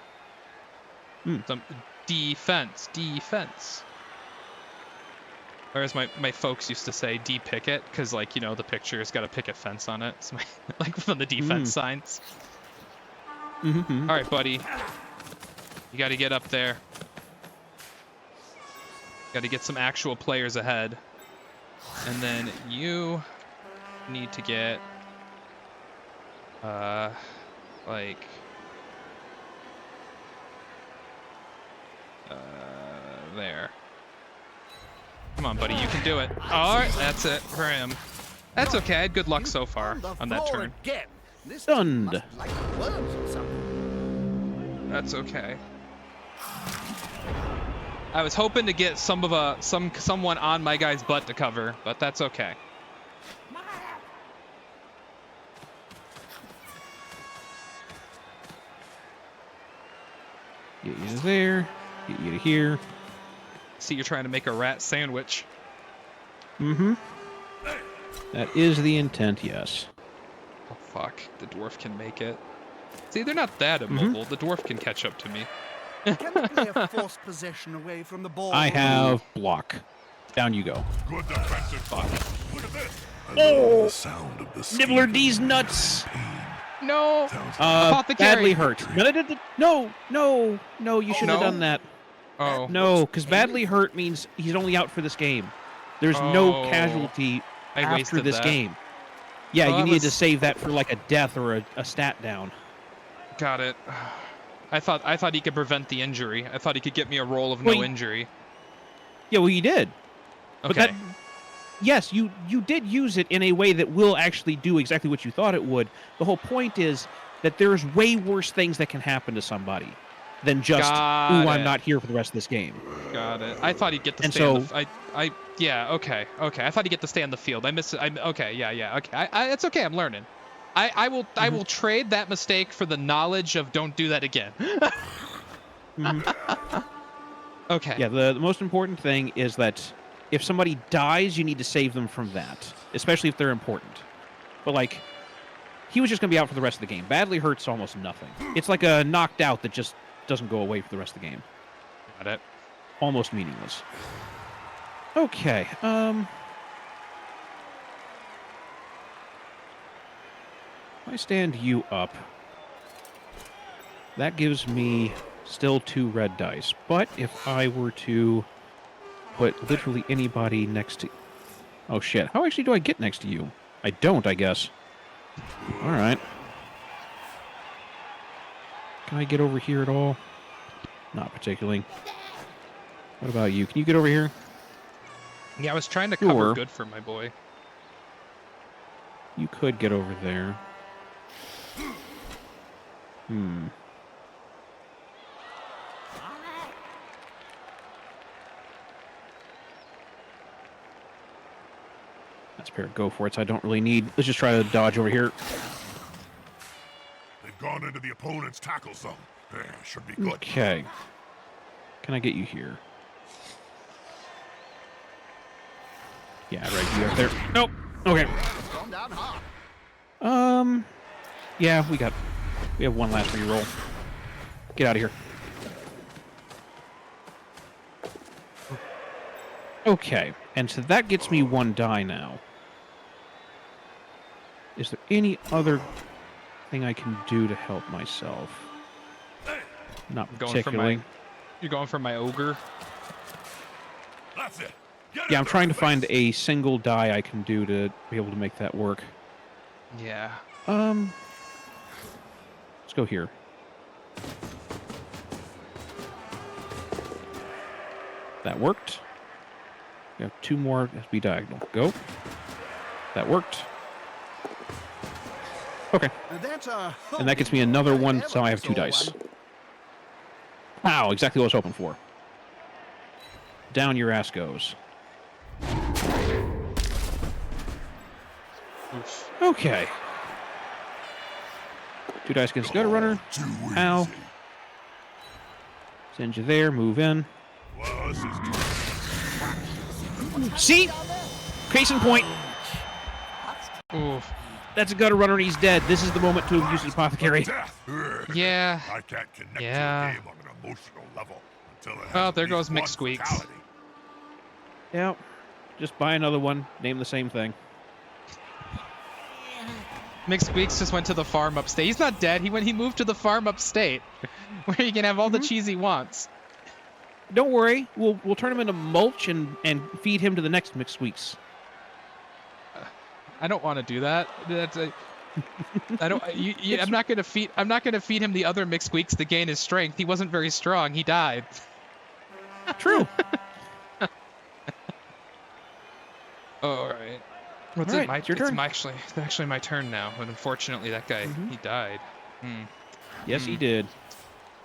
Some defense. Or as my folks used to say, de-picket, because like, you know, the picture's got a picket fence on it. It's like from the defense signs. Mm-hmm. All right, buddy. You got to get up there. Got to get some actual players ahead. And then you need to get, like, there. Come on, buddy, you can do it. All right, that's it for him. That's okay. I had good luck so far on that turn. Again. This Stunned. must like worms or something. That's okay. I was hoping to get someone on my guy's butt to cover, but that's okay. Get you to there. Get you to here. See, you're trying to make a rat sandwich. Mm-hmm. That is the intent, yes. Oh, fuck. The dwarf can make it. See, they're not that immobile. The dwarf can catch up to me. Can the player force possession away from the ball? I have block. Down you go. Good defensive fuck. Look at this. Oh! The sound of the Nibbler squeak D's of nuts. pain. No! Sounds Apothecary. Badly hurt. No, you shouldn't have No? done that. Oh. No, because badly hurt means he's only out for this game. There's no Oh. casualty I after wasted this that. game. Yeah, Well, you that needed to was- save that for like a death or a stat down. Got it. I thought he could prevent the injury. I thought he could get me a roll of Well, no he- injury. Yeah, well, you did. But Okay. yes, you did use it in a way that will actually do exactly what you thought it would. The whole point is that there's way worse things that can happen to somebody than just, Got ooh, I'm it. not here for the rest of this game. Got it. I thought he'd get to And stay on so- the yeah, okay. I thought he'd get to stay on the field. I missed it. Okay, yeah, okay. It's okay, I'm learning. I will trade that mistake for the knowledge of don't do that again. Okay. Yeah, the most important thing is that if somebody dies, you need to save them from that, especially if they're important. But, like, he was just going to be out for the rest of the game. Badly hurt's almost nothing. It's like a knocked out that just doesn't go away for the rest of the game. Got it. Almost meaningless. Okay, if I stand you up, that gives me still 2 red dice. But if I were to put literally anybody next to... Oh, shit. How actually do I get next to you? I don't, I guess. All right. Can I get over here at all? Not particularly. What about you? Can you get over here? Yeah, I was trying to cover Sure. good for my boy. You could get over there. That's fair. Go for it. So I don't really need... Let's just try to dodge over here. They've gone into the opponent's tackle zone. Should be good. Okay. Can I get you here? Yeah, right. You right there. Nope. Okay. Gone down hard. Yeah, we have one last reroll. Get out of here. Okay, and so that gets me 1 die now. Is there any other thing I can do to help myself? Not Going particularly. You're going for my ogre? That's it. Get Yeah, in I'm there, trying to face. find a single die I can do to be able to make that work. Yeah. Let's go here. That worked. We have 2 more. Has to be diagonal. Go. That worked. Okay. That's a And that gets me another 1, so I have 2 dice. Wow, exactly what I was hoping for. Down your ass goes. Oof. Okay. 2 dice against Gutter Runner. Too Ow. easy. Send you there. Move in. Well, this is See? Case in point. Oof. That's a Gutter Runner and he's dead. This is the moment to have used his Apothecary. death. Yeah. I can't connect Yeah. to the game on an emotional level until it has Well, at there least goes one McSqueaks. fatality. Yeah. Just buy another one. Name the same thing. McSqueaks just went to the farm upstate. He's not dead. He moved to the farm upstate, where he can have all the cheese he wants. Don't worry. We'll turn him into mulch and feed him to the next McSqueaks. I don't want to do that. I don't. I'm not gonna feed. I'm not gonna feed him the other McSqueaks to gain his strength. He wasn't very strong. He died. True. All right. What's All it? right, it's your turn. It's actually my turn now. But unfortunately, that guy he died. Yes, he did.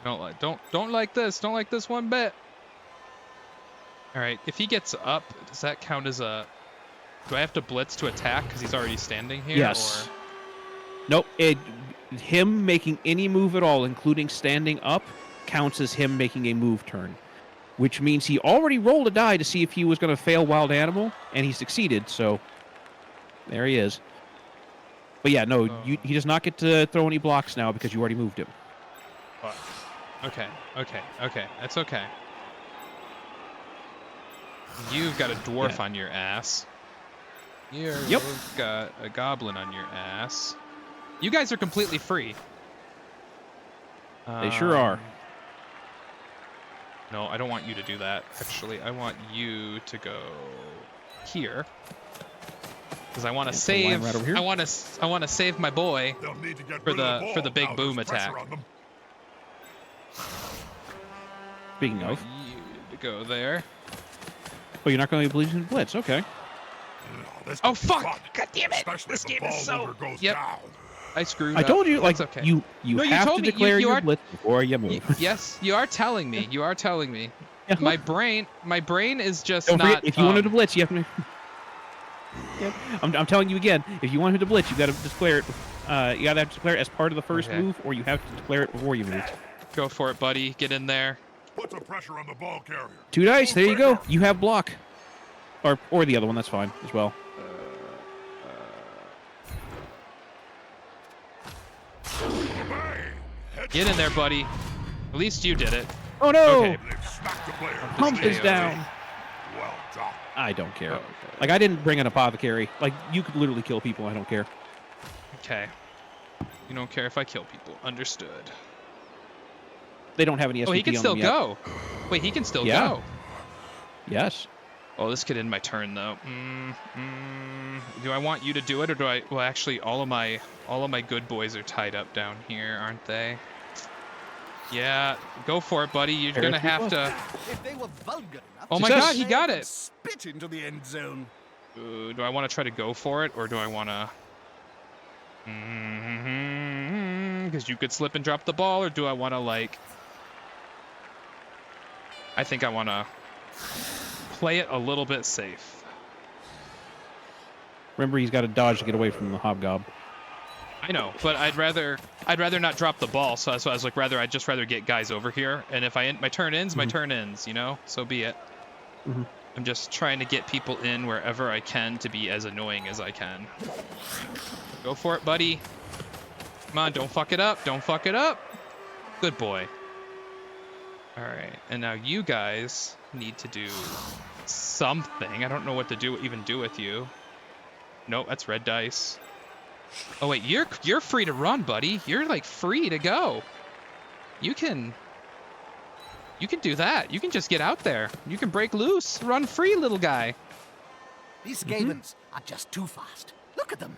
Don't like this. Don't like this one bit. All right. If he gets up, does that count as a? Do I have to blitz to attack because he's already standing here? Yes. Or? Nope. Him making any move at all, including standing up, counts as him making a move turn, which means he already rolled a die to see if he was going to fail wild animal, and he succeeded. So there he is. But yeah, no, he does not get to throw any blocks now because you already moved him. Okay. That's okay. You've got a dwarf on your ass. You've got a goblin on your ass. You guys are completely free. They sure are. No, I don't want you to do that. Actually, I want you to go here because I want to save. Right over here. I want to save my boy They'll need to get for rid of the ball. big Now boom there's pressure attack. on them. Speaking I of, want you to go there. oh, you're not going to be bleeding blitz. Okay. This Oh could be fuck! fun, God damn it! especially This if the game is ball so. mover goes Yep. down. I screwed I up. told you, like, That's okay. you No, you have told to me. declare You your are- blitz before you move. Yes, you are telling me. You are telling me. Yeah. My brain is just Don't not. forget, if you want him to blitz, you have to. Yep. I'm telling you again. If you want him to blitz, you got to declare it. You got to declare it as part of the first Okay. move, or you have to declare it before you move. Go for it, buddy. Get in there. Put some pressure on the ball carrier. 2 dice. There you go. You have block, or the other one. That's fine as well. Bang! Get in there, buddy. At least you did it. Oh no! Okay. They've smacked the player. Pump is Okay. down. Well done. I don't care. Okay. Like, I didn't bring an apothecary. Like, you could literally kill people. I don't care. Okay. You don't care if I kill people. Understood. They don't have any SVP Oh, he can on still them yet. go. Wait, he can still Yeah. go. Yes. Oh, this could end my turn though. Do I want you to do it, or do I? Well, actually, all of my good boys are tied up down here, aren't they? Yeah, go for it, buddy. You're gonna have to. If they were vulgar enough, Oh my Success. God, he got they'd it. Spit into the end zone. Do I want to try to go for it, or do I want to? Because you could slip and drop the ball, or do I want to like? I think I want to play it a little bit safe. Remember, he's got to dodge to get away from the hobgob. I know, but I'd rather not drop the ball. So I was like, I'd just rather get guys over here. And if my turn ends, my turn ends. You know, so be it. Mhm. I'm just trying to get people in wherever I can to be as annoying as I can. Go for it, buddy. Come on, don't fuck it up. Don't fuck it up. Good boy. All right, and now you guys need to do something. I don't know what to even do with you. Nope, that's red dice. Oh wait, you're free to run, buddy. You're like free to go. You can do that. You can just get out there. You can break loose, run free, little guy. These Skavens are just too fast. Look at them.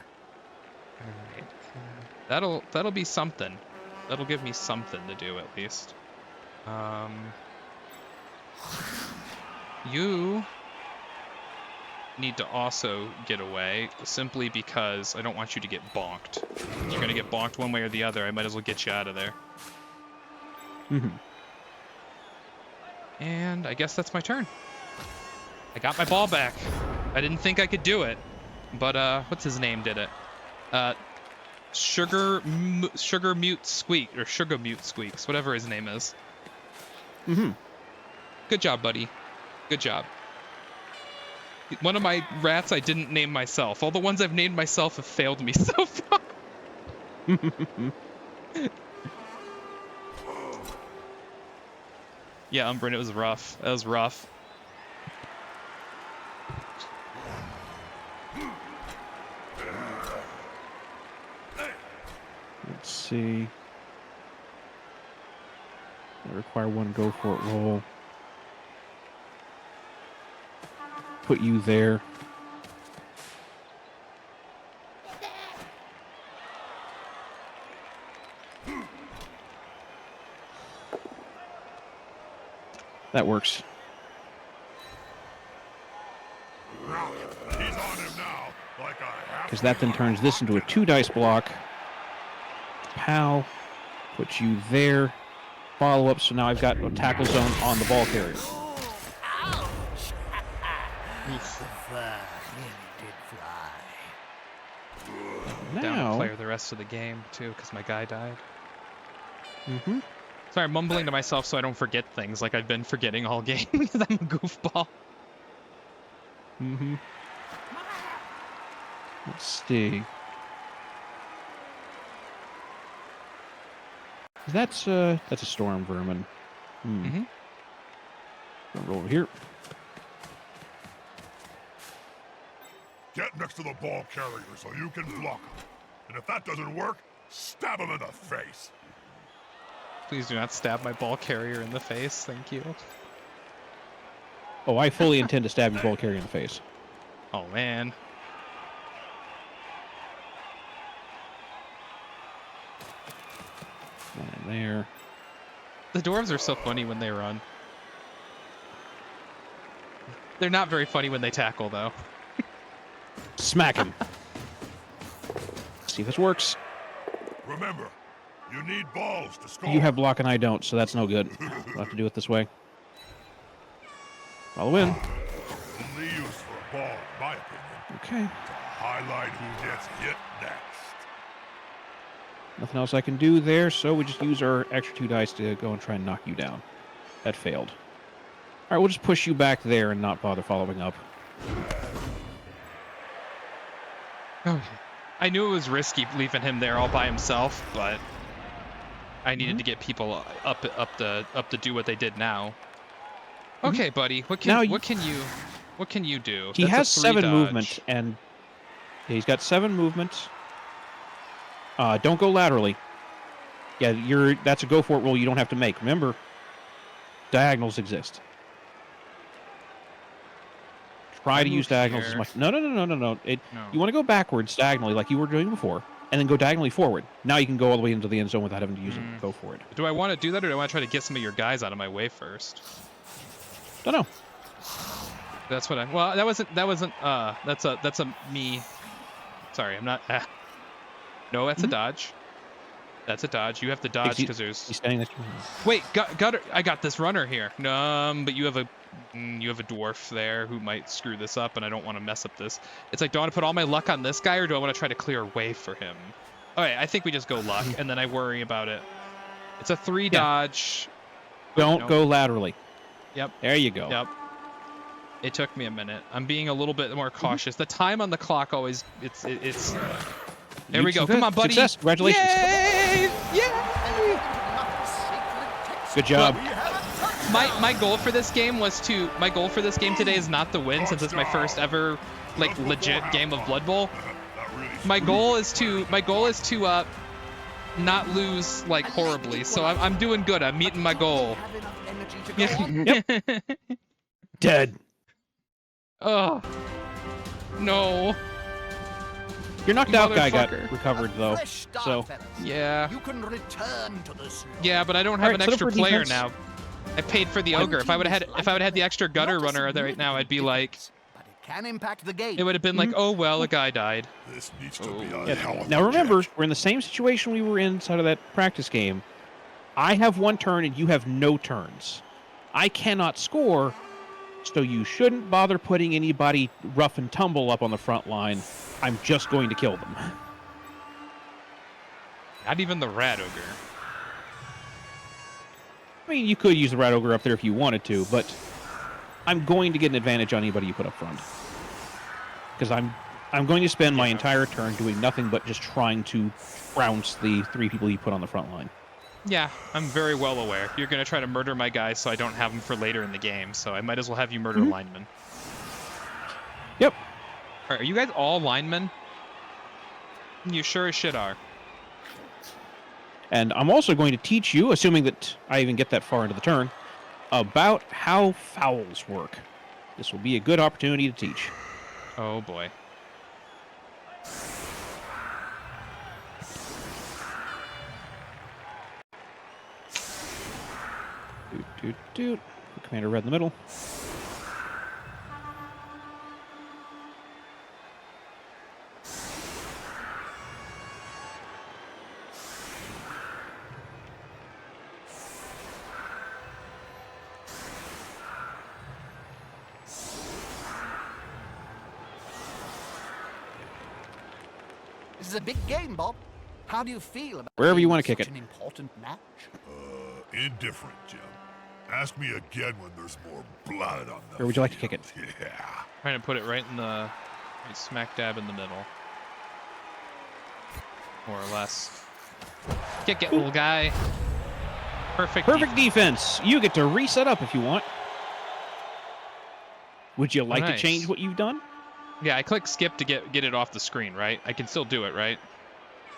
All right. That'll be something. That'll give me something to do at least. You need to also get away simply because I don't want you to get bonked. You're gonna get bonked one way or the other. I might as well get you out of there. And I guess that's my turn. I got my ball back. I didn't think I could do it, but what's his name did it? Sugar Mute Squeaks, whatever his name is. Good job, buddy. Good job. One of my rats I didn't name myself. All the ones I've named myself have failed me so far. Yeah, Umbrin, it was rough. That was rough. see. I require one go for it roll. Put you there. That works. He's on him now, like a half. Because that then turns this into a 2-dice block. Pow. Put you there. Follow up, so now I've got a tackle zone on the ball carrier. Ouch! The fur really did fly. Down to Now, player the rest of the game too, because my guy died. mm-hmm. Sorry, I'm mumbling to myself so I don't forget things like I've been forgetting all game because I'm a goofball. Mm-hmm. Let's see. That's a storm vermin. Mm-hmm. Roll over here. Get next to the ball carrier so you can block him. And if that doesn't work, stab him in the face. Please do not stab my ball carrier in the face. Thank you. Oh, I fully intend to stab your ball carrier in the face. Oh, man. One there. The dwarves are so funny when they run. They're not very funny when they tackle, though. Smack him. See if this works. Remember, you need balls to score. You have block and I don't, so that's no good. We'll have to do it this way. Follow in. Only used for a ball, in my opinion. Okay. To highlight who gets hit next. Nothing else I can do there, so we just use our extra 2 dice to go and try and knock you down. That failed. All right, we'll just push you back there and not bother following up. Okay. I knew it was risky leaving him there all by himself, but I needed to get people up to do what they did now. Okay, buddy. What can you do? He That's a has 3 7 dodge. movement, and yeah, he's got 7 movement. Don't go laterally. Yeah, that's a go for it roll you don't have to make. Remember, diagonals exist. Try to use diagonals as much. No. No. You want to go backwards diagonally like you were doing before, and then go diagonally forward. Now you can go all the way into the end zone without having to use it. Go for it. Do I want to do that, or do I want to try to get some of your guys out of my way first? Don't know. That's what I. Well, that's a me. Sorry, I'm not. No, that's a dodge. That's a dodge. You have to dodge because there's. He's standing next to me. Wait, I got this runner here. But you have a dwarf there who might screw this up, and I don't want to mess up this. It's like, do I want to put all my luck on this guy, or do I want to try to clear a way for him? Okay, I think we just go luck, and then I worry about it. It's a 3 dodge. Don't go laterally. Yep. There you go. Yep. It took me a minute. I'm being a little bit more cautious. The time on the clock always it's. There we go. Come on, buddy. Success. Congratulations. Yay! Yay! Good job. My goal for this game today is not to win, since it's my first ever like legit game of Blood Bowl. My goal is to not lose like horribly. So I'm doing good. I'm meeting my goal. Yep. Dead. Oh no. Your knocked out guy got motherfucker. recovered though. So Yeah. You can return to the snow. Yeah, but I don't have Alright, an set up extra for player defense. now. I paid for the ogre. If I would have had the extra gutter runner there right now, I'd be like, But it can impact the game. it would have been like, oh well, a guy died. This needs to be a yeah. hell of Now a remember, catch. we're in the same situation we were inside of that practice game. I have 1 turn and you have no turns. I cannot score, so you shouldn't bother putting anybody rough and tumble up on the front line. I'm just going to kill them. Not even the rat ogre. I mean, you could use the Rat Ogre up there if you wanted to, but I'm going to get an advantage on anybody you put up front. Because I'm going to spend my entire turn doing nothing but just trying to trounce the 3 people you put on the front line. Yeah, I'm very well aware. You're gonna try to murder my guys so I don't have them for later in the game. So I might as well have you murder linemen. Yep. All right, are you guys all linemen? You sure as shit are. And I'm also going to teach you, assuming that I even get that far into the turn, about how fouls work. This will be a good opportunity to teach. Oh boy. Doot, doot, doot. Commander red in the middle. This is a big game, Bob. How do you feel about Wherever you being wanna kick such it. an important match? Indifferent, Jim. Ask me again when there's more blood on the Where would you like to kick it? field. Yeah. Trying to put it right in the right smack dab in the middle. More or less. Kick it, little guy. Perfect. Perfect defense. You get to reset up if you want. Would you like to Nice. change what you've done? Yeah, I click skip to get it off the screen, right? I can still do it, right?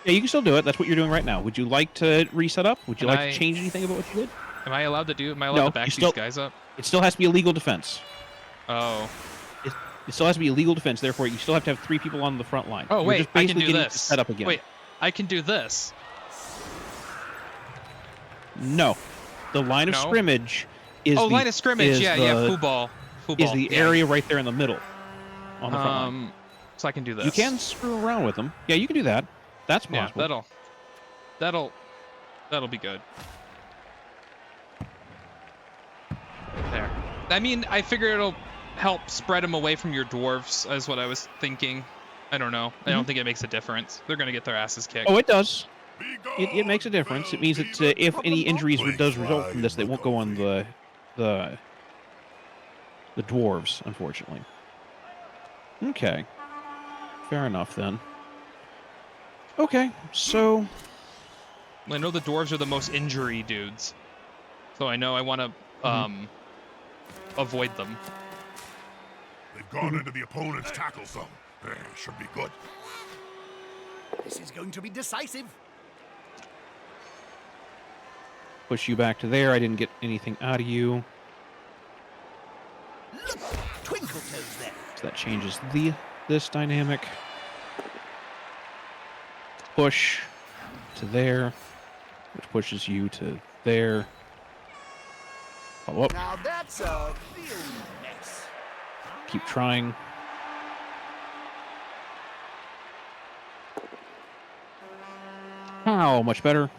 Yeah, you can still do it. That's what you're doing right now. Would you like to reset up? Would you Can like I- to change anything about what you did? Am I allowed to do? Am I allowed No, to back you these still- guys up? It still has to be a legal defense. Oh. It still has to be a legal defense. Therefore, you still have to have 3 people on the front line. Oh You're wait, just I can basically do getting this. to set up again. Wait, I can do this. No, the line of No? scrimmage is Oh, the, line of scrimmage. is Yeah, the, yeah. Football. is the yeah. area right there in the middle on the front line. So I can do this. You can screw around with them. Yeah, you can do that. That's Yeah, possible. that'll be good. There. I mean, I figure it'll help spread them away from your dwarves, is what I was thinking. I don't know. I don't think it makes a difference. They're gonna get their asses kicked. Oh, it does. Be It makes a gone, difference. It means that Velveeta. if any injuries Please does result fly from this, they and won't look go on over the dwarves, unfortunately. Okay. Fair enough then. Okay, so I know the dwarves are the most injury dudes, so I know I want to avoid them. They've gone into the opponent's tackle zone. Should be good. This is going to be decisive. push you back to there. I didn't get anything out of you. Look, Twinkle Toes there. So that changes this dynamic. Push to there, which pushes you to there. Follow up. Now that's a real mess. Keep trying. How much better?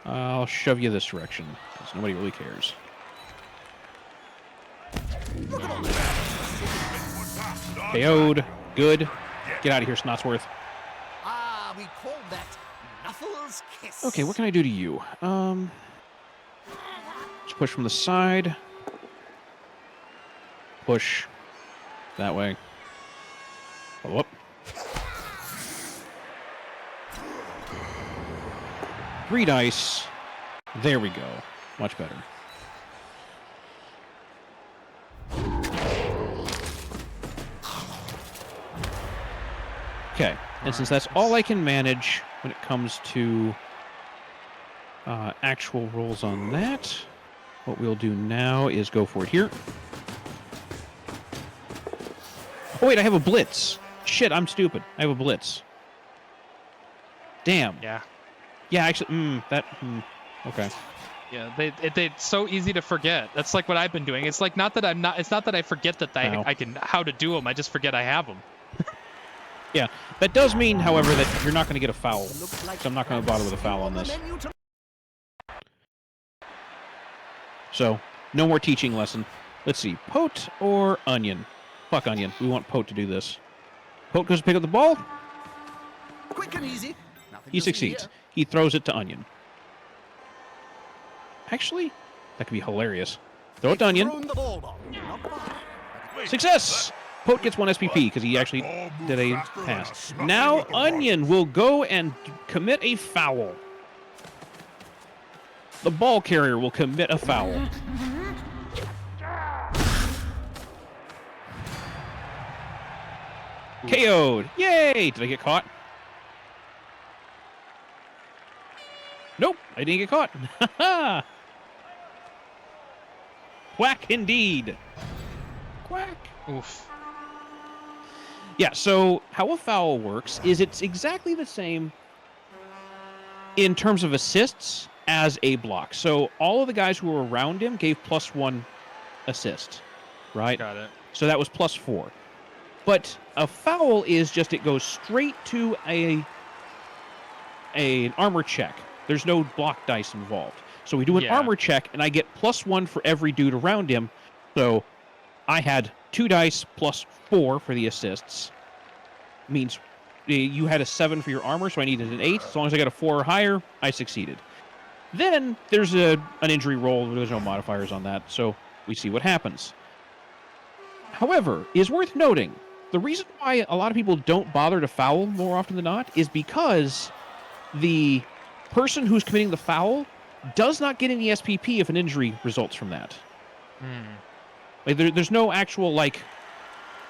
I'll shove you this direction, because nobody really cares. KO'd. Good. Get out of here, Snotsworth. Ah, we call that Knuffles Kiss. Okay, what can I do to you? Just push from the side. Push that way. Follow up. 3 dice. There we go. Much better. Okay, and since that's all I can manage when it comes to actual rolls on that, what we'll do now is go for it here. Oh wait, I have a blitz. Shit, I'm stupid. I have a blitz. Damn. Yeah. Yeah, actually, okay. Yeah, it's so easy to forget. That's like what I've been doing. It's like not that it's not that I forget that Ow. I can how to do them. I just forget I have them. Yeah, that does mean, however, that you're not going to get a foul. Looks like So I'm not going to bother with a foul on the this. menu to- So, no more teaching lesson. Let's see, Pote or Onion? Fuck Onion. We want Pote to do this. Pote goes to pick up the ball. Quick and easy. Nothing He to see succeeds. here. He throws it to Onion. Actually, that could be hilarious. Throw it to They've Onion. thrown the ball on. Not far. Success! Pote gets 1 SPP because he actually did a pass. Now Onion will go and commit a foul. The ball carrier will commit a foul. KO'd. Yay! Did I get caught? Nope, I didn't get caught. Quack indeed. Quack. Oof. Yeah, so how a foul works is it's exactly the same in terms of assists as a block. So all of the guys who were around him gave +1 assist, right? Got it. So that was +4. But a foul is just it goes straight to an armor check. There's no block dice involved. So we do an Yeah. armor check, and I get +1 for every dude around him. So I had 2 dice +4 for the assists. Means you had a 7 for your armor, so I needed an 8. As long as I got a 4 or higher, I succeeded. Then there's an injury roll. There's no modifiers on that, so we see what happens. However, it is worth noting, the reason why a lot of people don't bother to foul more often than not is because the person who's committing the foul does not get any SPP if an injury results from that. Like there's no actual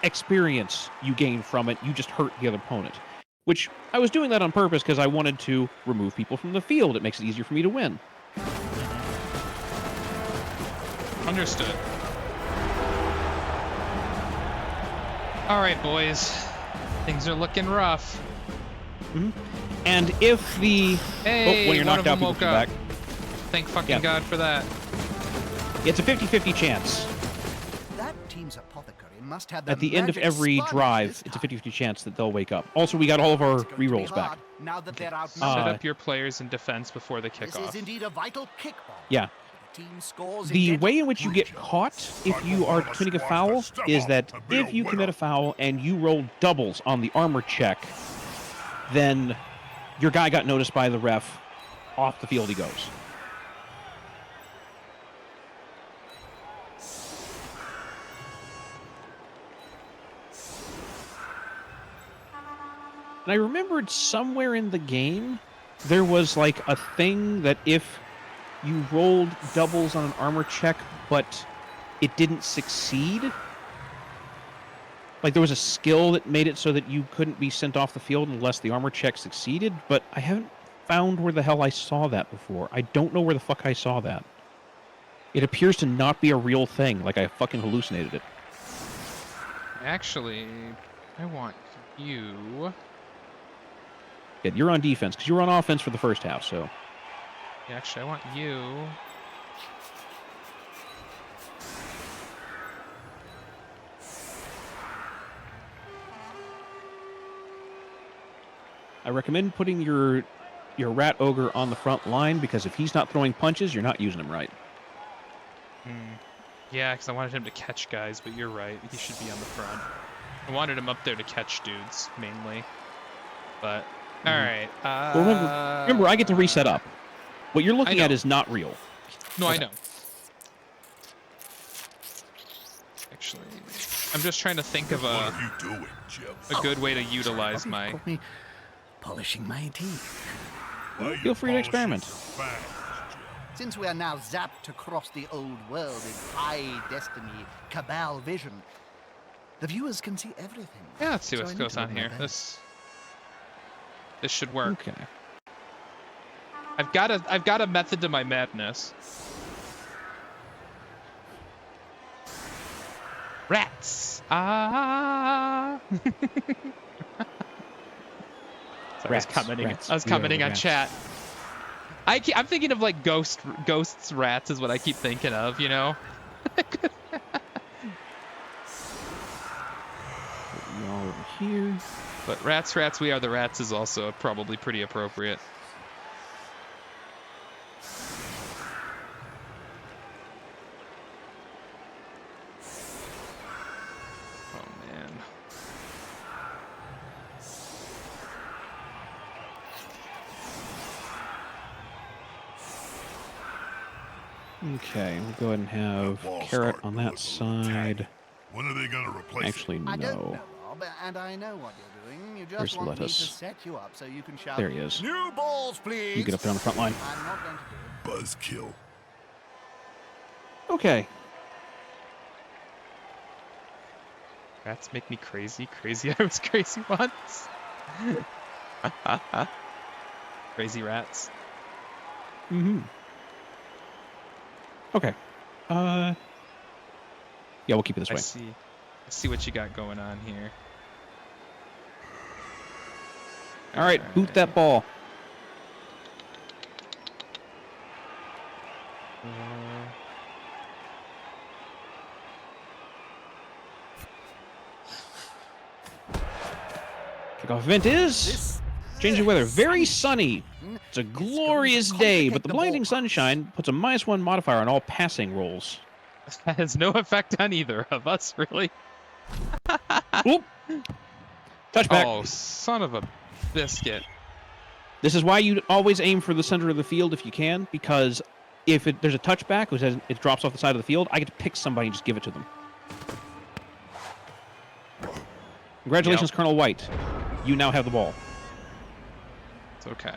experience you gain from it. You just hurt the other opponent. Which I was doing that on purpose because I wanted to remove people from the field. It makes it easier for me to win. Understood. All right, boys. Things are looking rough. And if the Hey, when you're one knocked of out, them people woke come up. back. Thank fucking Yeah. God for that. It's a 50-50 chance. That team's apothecary must have the At the end of magic every sponge drive, this it's a time. 50-50 chance that they'll wake up. Also, we got all of our It's going to be rerolls back. hard now that they're Set outnumbered. up your players in defense before the This kickoff. is indeed a vital kickball. Yeah. The team scores The again. way in which you get caught if you are committing a foul is that if you commit a foul and you roll doubles on the armor check, then your guy got noticed by the ref. Off the field he goes. And I remembered somewhere in the game there was like a thing that if you rolled doubles on an armor check, but it didn't succeed, like there was a skill that made it so that you couldn't be sent off the field unless the armor check succeeded, but I haven't found where the hell I saw that before. I don't know where the fuck I saw that. It appears to not be a real thing, like I fucking hallucinated it. Actually, I want you. Yeah, you're on defense, because you were on offense for the first half, so... Yeah, actually, I want you. I recommend putting your rat ogre on the front line, because if he's not throwing punches, you're not using him right. Yeah, because I wanted him to catch guys, but you're right. He should be on the front. I wanted him up there to catch dudes, mainly. But, alright. Well, remember, I get to reset up. What you're looking I at know. is not real. No, I Okay. know. Actually, I'm just trying to think of What a are you doing, Jim? good way to utilize You've my... got me polishing my teeth. Why are Feel you free to experiment. polishing your fangs, Since we are now zapped across the old world in high destiny cabal vision, the viewers can see everything. Yeah, let's see So what I need goes to on look my here. best. This should work. Okay. I've got a method to my madness. Rats. Ah. So Rats, I was rats. I was We are commenting the on rats. chat. I'm thinking of like ghosts, rats is what I keep thinking of, you know. Put you all over here. But rats, we are the rats is also probably pretty appropriate. Oh man. Okay, we'll go ahead and have Ball carrot starting on to that look a little side. tatty. When are they gonna replace Actually, I don't know, no. Rob, and I know what you're doing. You Where's just want me to lettuce? set you up so you can shout, There he is. "New balls, please!" You get up there on the front line. I'm not going to do it. Buzzkill? Okay. Rats make me crazy. Crazy. I was crazy once. Crazy rats. Mm-hmm. Okay. Yeah, we'll keep it this I way. see. I see what you got going on here. All right, boot that ball. Kickoff event is This changing weather. Very sunny. sunshine It's a is going to glorious day, but complicate the the blinding ball pass. sunshine puts a -1 modifier on all passing rolls. That has no effect on either of us, really. Oop! Touchback. Oh, son of a biscuit. This is why you always aim for the center of the field if you can, because if there's a touchback, it drops off the side of the field, I get to pick somebody and just give it to them. Congratulations, Yep. Colonel White. You now have the ball. It's okay.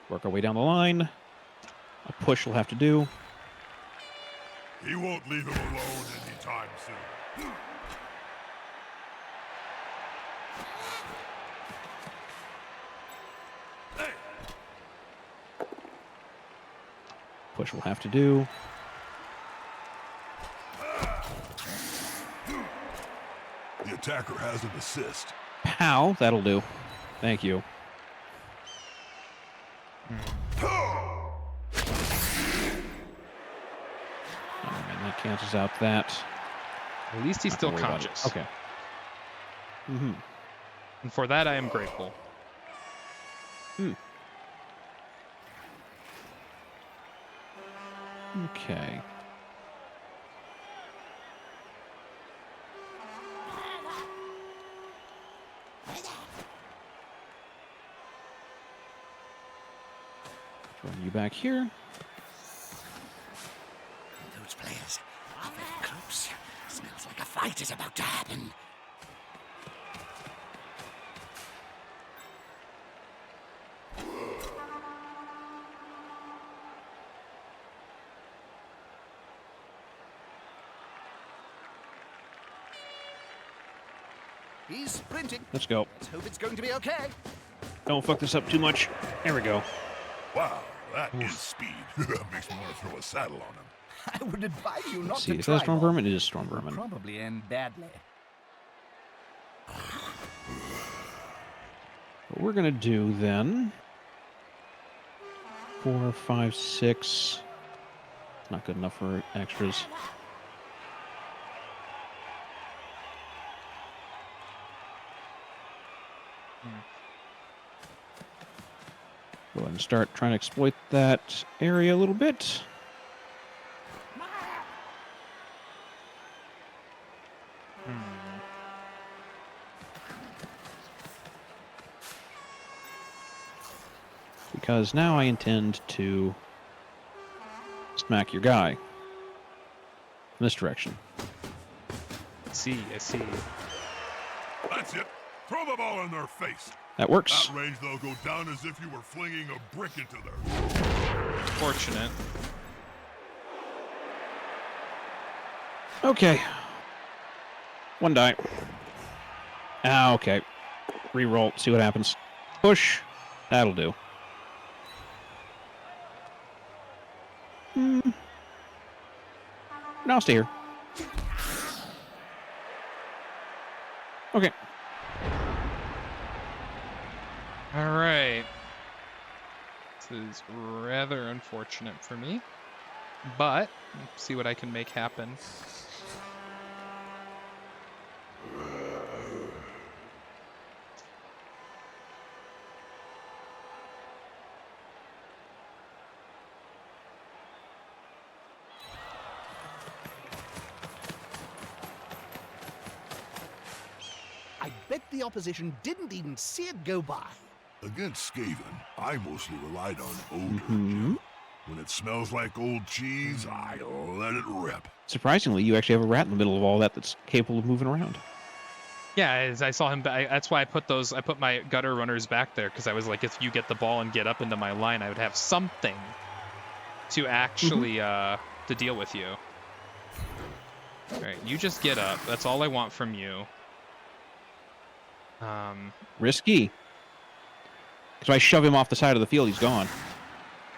Work our way down the line. A push will have to do. He won't leave him alone anytime soon. Push will have to do. The attacker has an assist. Pow, that'll do. Thank you. Oh, man, that cancels out that. At least he's Not still gonna worry about it. conscious. Okay. Mm-hmm. And for that, I am grateful. Okay. Throw you back here. Those players are very close. Smells like a fight is about to happen. He's sprinting. Let's go. Let's hope it's going to be okay. Don't fuck this up too much. There we go. Wow, that is speed. That makes me want to throw a saddle on him. I would advise you not Let's see. to Is try. that a storm Bob. vermin? It is storm vermin. Probably end badly. What we're gonna do then? 4, 5, 6. Not good enough for extras. Go ahead and start trying to exploit that area a little bit. Because now I intend to smack your guy in this direction. I see. That's it. Throw the ball in their face. That works. That range, they'll go down as if you were flinging a brick into their... Fortunate. Okay. One die. Ah, okay. Reroll, see what happens. Push. That'll do. Now I'll stay here. Okay. All right. This is rather unfortunate for me, but let's see what I can make happen. I bet the opposition didn't even see it go by. Against Skaven, I mostly relied on odor, Jim. When it smells like old cheese, I let it rip. Surprisingly, you actually have a rat in the middle of all that that's capable of moving around. Yeah, as I saw him. That's why I put my gutter runners back there, because I was like, if you get the ball and get up into my line, I would have something to actually to deal with you. All right, you just get up. That's all I want from you. Risky. Because if I shove him off the side of the field, he's gone.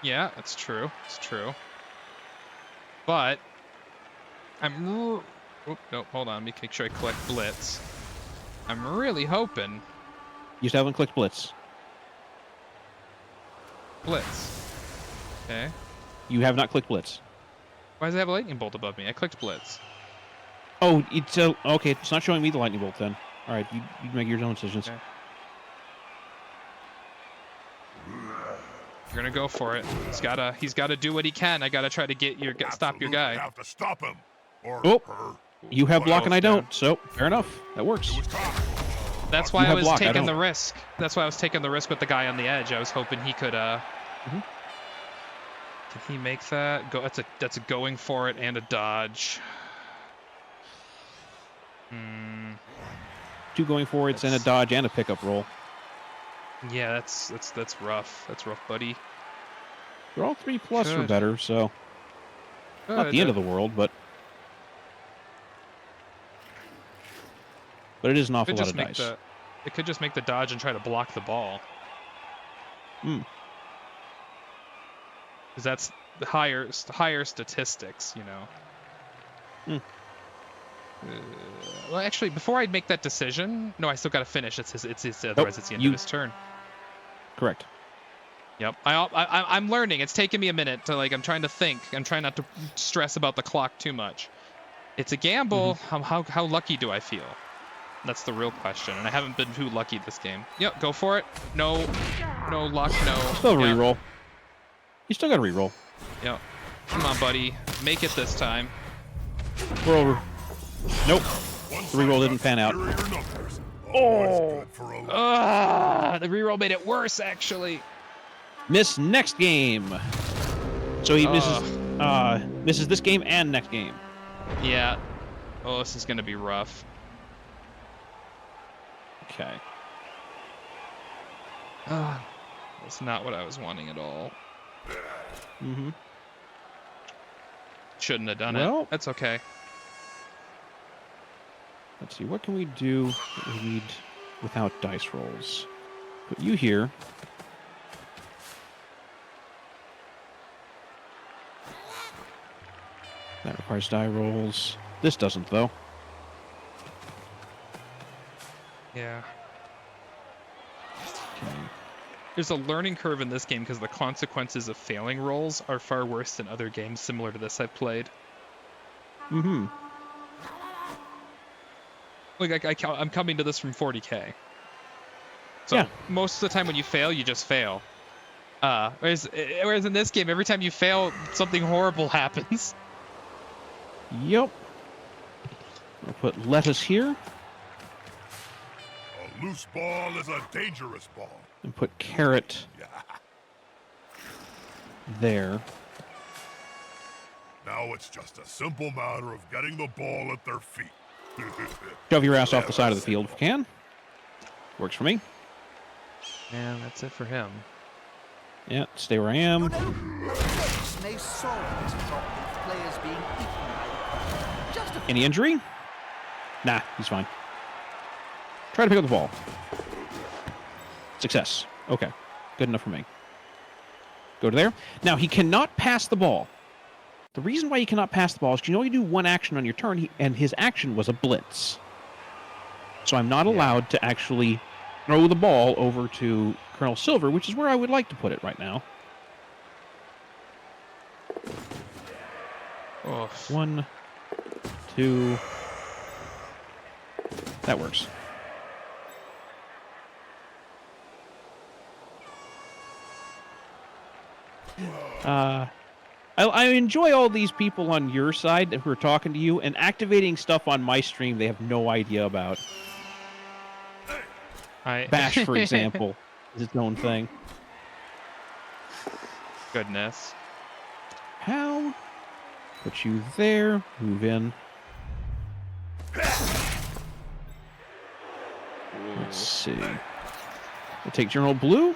Yeah, that's true. It's true. But I'm. Oop, nope, hold on. Let me make sure I click blitz. I'm really hoping. You still haven't clicked blitz. Blitz. Okay. You have not clicked blitz. Why does it have a lightning bolt above me? I clicked blitz. Oh, it's okay. It's not showing me the lightning bolt then. All right, you make your own decisions. Okay. You're gonna go for it. He's gotta do what he can. I gotta try to get your stop your Absolutely guy. have to stop him. Or Oh. her. You have block and I down. don't, so fair enough. That works. It was time. That's You why I have was block, I taking the don't. risk. That's why I was taking the risk with the guy on the edge. I was hoping he could. Mhm. Did he make that? Go. That's a going for it and a dodge. Hmm. 2 going forwards and a That's- dodge and a pickup roll. Yeah, that's rough. That's rough, buddy. They're all 3+ or Good. better, so not the end of the world, but it is an awful lot of dice. It could just make the dodge and try to block the ball. Hmm. Because that's the higher statistics, you know. Hmm. Well, actually, before I make that decision, no, I still got to finish. It's otherwise it's the end of his turn. Correct. Yep. I'm learning. It's taking me a minute to I'm trying to think. I'm trying not to stress about the clock too much. It's a gamble. How lucky do I feel? That's the real question, and I haven't been too lucky this game. Yep, go for it. No luck, no. Still a Yeah. reroll. You still got to reroll. Yep. Come on, buddy. Make it this time. We're over. Nope. Once The reroll I've didn't got pan out. superior numbers, always good for a The reroll made it worse, actually. Miss next game. So he misses this game and next game. Yeah. Oh, this is gonna be rough. Okay. That's not what I was wanting at all. Mm-hmm. Shouldn't have done Well- it. That's okay. Let's see. What can we do that we need without dice rolls? Put you here. That requires die rolls. This doesn't, though. Yeah. Okay. There's a learning curve in this game because the consequences of failing rolls are far worse than other games similar to this I've played. Mm-hmm. I'm coming to this from 40K. So Yeah. most of the time when you fail, you just fail. Whereas in this game, every time you fail, something horrible happens. Yep. I'll put lettuce here A loose ball is a dangerous ball. and put carrot Yeah. there. Now it's just a simple matter of getting the ball at their feet. Shove your ass off the side of the field if you can. Works for me. Man, that's it for him. Yeah, stay where I am. Mistakes may solve this problem of players being eaten by the crowd. Just a Any injury? Nah, he's fine. Try to pick up the ball. Success. Okay. Good enough for me. Go to there. Now, he cannot pass the ball. The reason why he cannot pass the ball is because you only do one action on your turn, and his action was a blitz. So I'm not allowed to actually throw the ball over to Colonel Silver, which is where I would like to put it right now. Oh, 1, 2. That works. I enjoy all these people on your side who are talking to you and activating stuff on my stream they have no idea about. Bash, for example, is its own thing. Goodness. How? Put you there. Move in. Let's see. We'll take General Blue.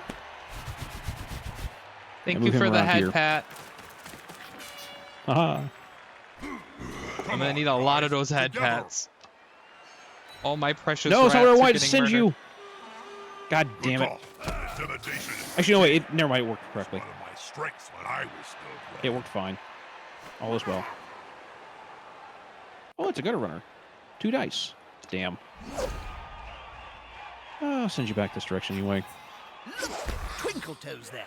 Thank move you him for the around head here. pat. Haha. I'm gonna need a lot of those head Together. pats. All my precious No, it's not rats where I are wanted to getting send murdered. you. God Good damn it. call. Intimidation is Actually, no, wait. Never mind. It worked correctly. one of my strengths when I was still It playing. worked fine. All is well. Oh, it's a gutter runner. 2 dice. Damn. I'll send you back this direction anyway. Look, Twinkle Toes there.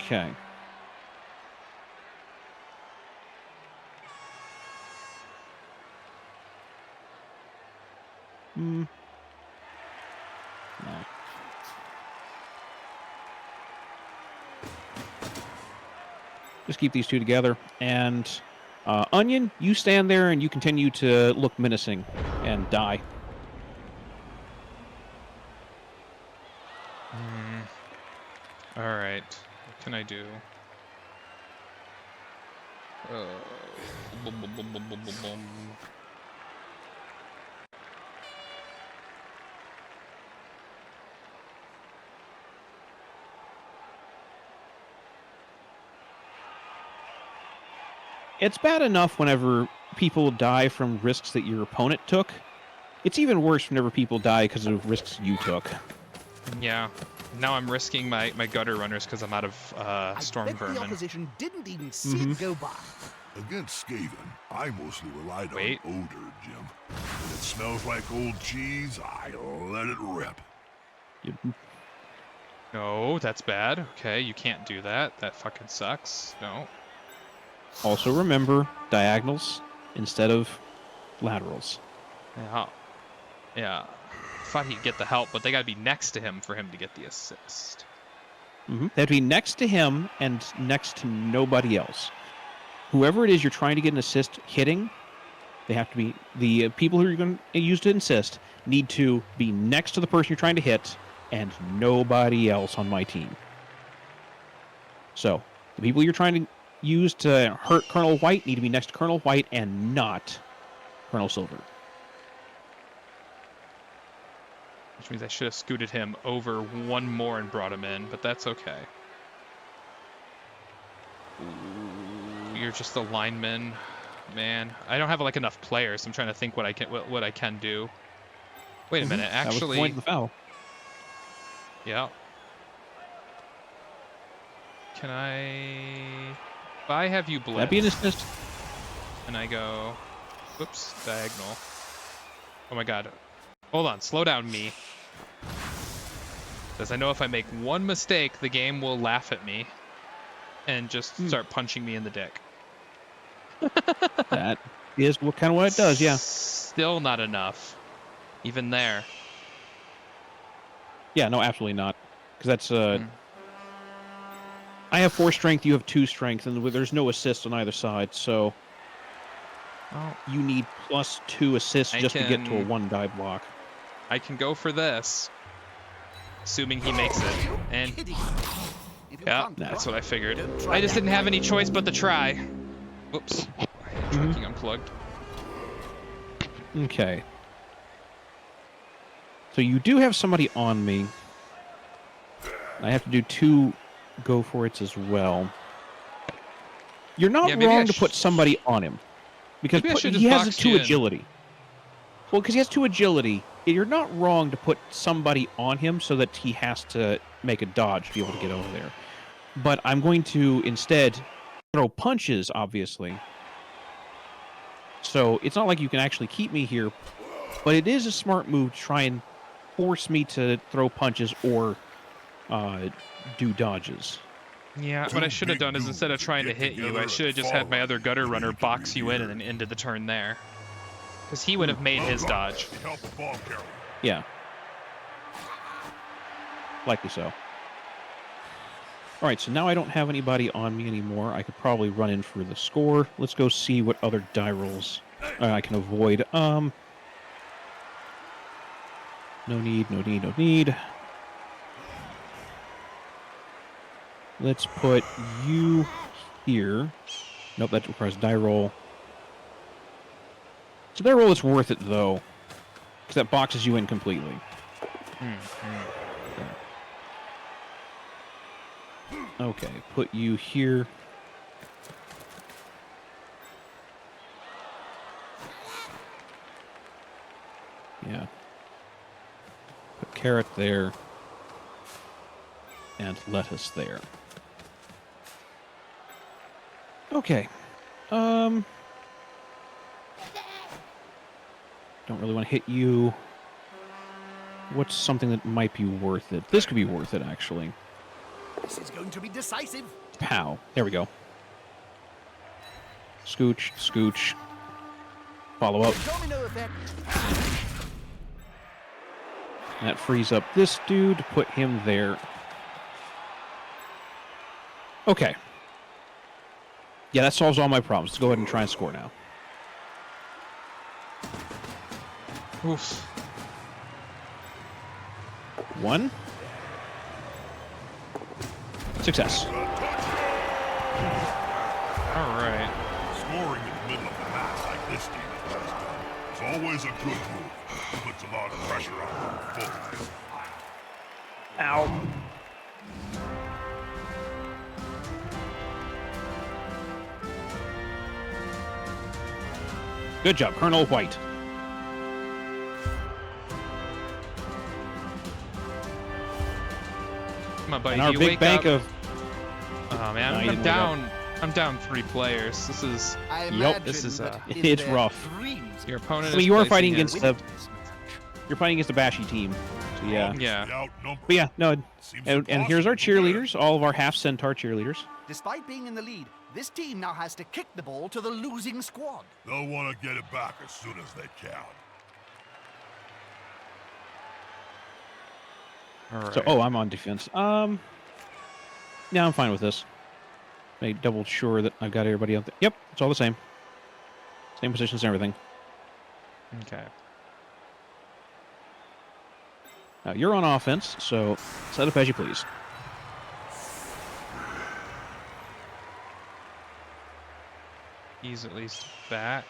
Okay. Hmm. No. Just keep these two together. And Onion, you stand there and you continue to look menacing and die. All right. What can I do? Boom, boom, boom, boom, boom, boom, boom. It's bad enough whenever people die from risks that your opponent took. It's even worse whenever people die because of risks you took. Yeah. Now I'm risking my gutter runners because I'm out of storm I bet the vermin. opposition didn't even see it go by. Against Skaven, I mostly relied Wait. on odor, Jim. When it smells like old cheese, I let it rip. No, that's bad. Okay, you can't do that. That fucking sucks. No. Also remember diagonals instead of laterals. Yeah. Yeah. Thought he'd get the help, but they gotta be next to him for him to get the assist. They have to be next to him and next to nobody else. Whoever it is you're trying to get an assist hitting, they have to be the people who you're going to use to assist need to be next to the person you're trying to hit and nobody else on my team. So the people you're trying to use to hurt Colonel White need to be next to Colonel White and not Colonel Silver. Which means I should have scooted him over one more and brought him in, but that's okay. Ooh, you're just a lineman, man. I don't have like enough players. I'm trying to think what I can do. Wait a minute, That was the actually, point of the foul. yeah. Can I? If I have you blitz, That'd be an assist. and I go, whoops, diagonal. Oh my god. Hold on, slow down, me. Because I know if I make one mistake, the game will laugh at me and just start punching me in the dick. That is kind of what it does, yeah. Still not enough. Even there. Yeah, no, absolutely not. Because that's I have 4 strength, you have 2 strength, and there's no assist on either side, so Oh, you need +2 assists I just to get to a can- 1 die block. I can go for this. Assuming he makes it. And Kidding. If you yeah, can't that's block, what I figured. don't try I just that. didn't have any choice but to try. Whoops. Tracking unplugged. Okay. So you do have somebody on me. I have to do 2 go for it's as well. You're not Yeah, maybe wrong I to put somebody on him. Because Maybe I should he just has a box 2 you in. agility. Well, because he has 2 agility, you're not wrong to put somebody on him so that he has to make a dodge to be able to get over there. But I'm going to instead throw punches, obviously. So it's not like you can actually keep me here, but it is a smart move to try and force me to throw punches or do dodges. Yeah, what I should have done is instead of trying to hit you, I should have just had my other gutter runner box you in and then ended the turn there. Because he would have made his dodge. Help a ball carrier. Yeah. Likely so. Alright, so now I don't have anybody on me anymore. I could probably run in for the score. Let's go see what other die rolls I can avoid. No need, no need, no need. Let's put you here. Nope, that requires die roll. So die roll is worth it, though. Because that boxes you in completely. Okay, put you here. Yeah. Put carrot there. And lettuce there. Okay. Don't really want to hit you. What's something that might be worth it? This could be worth it, actually. This is going to be decisive. Pow. There we go. Scooch, scooch. Follow up. Domino effect. That frees up this dude. Put him there. Okay. Yeah, that solves all my problems. Let's go ahead and try and score now. Oof. 1. Success. All right. Scoring in the middle of the match like this team has just done is always a good move. It puts a lot of pressure on both. Ow. Good job, Colonel White. Come on, buddy. And our you big wake bank up. of... Oh man, No, you I'm didn't wake down. I'm down 3 players. This is I Yep, imagine this is, that in it's their rough. dreams, your opponent. I mean, is you are placing fighting it- against you're fighting against a bashy team. So yeah. Yeah. Outnumbered. But yeah, no. Seems And here's our impossible to win. cheerleaders, all of our half centaur cheerleaders. Despite being in the lead, this team now has to kick the ball to the losing squad. They'll want to get it back as soon as they can. All right. So, oh, I'm on defense. Yeah, I'm fine with this. Make double sure that I've got everybody out there. Yep, it's all the same. Same positions and everything. Okay. Now, you're on offense, so set up as you please. He's at least back.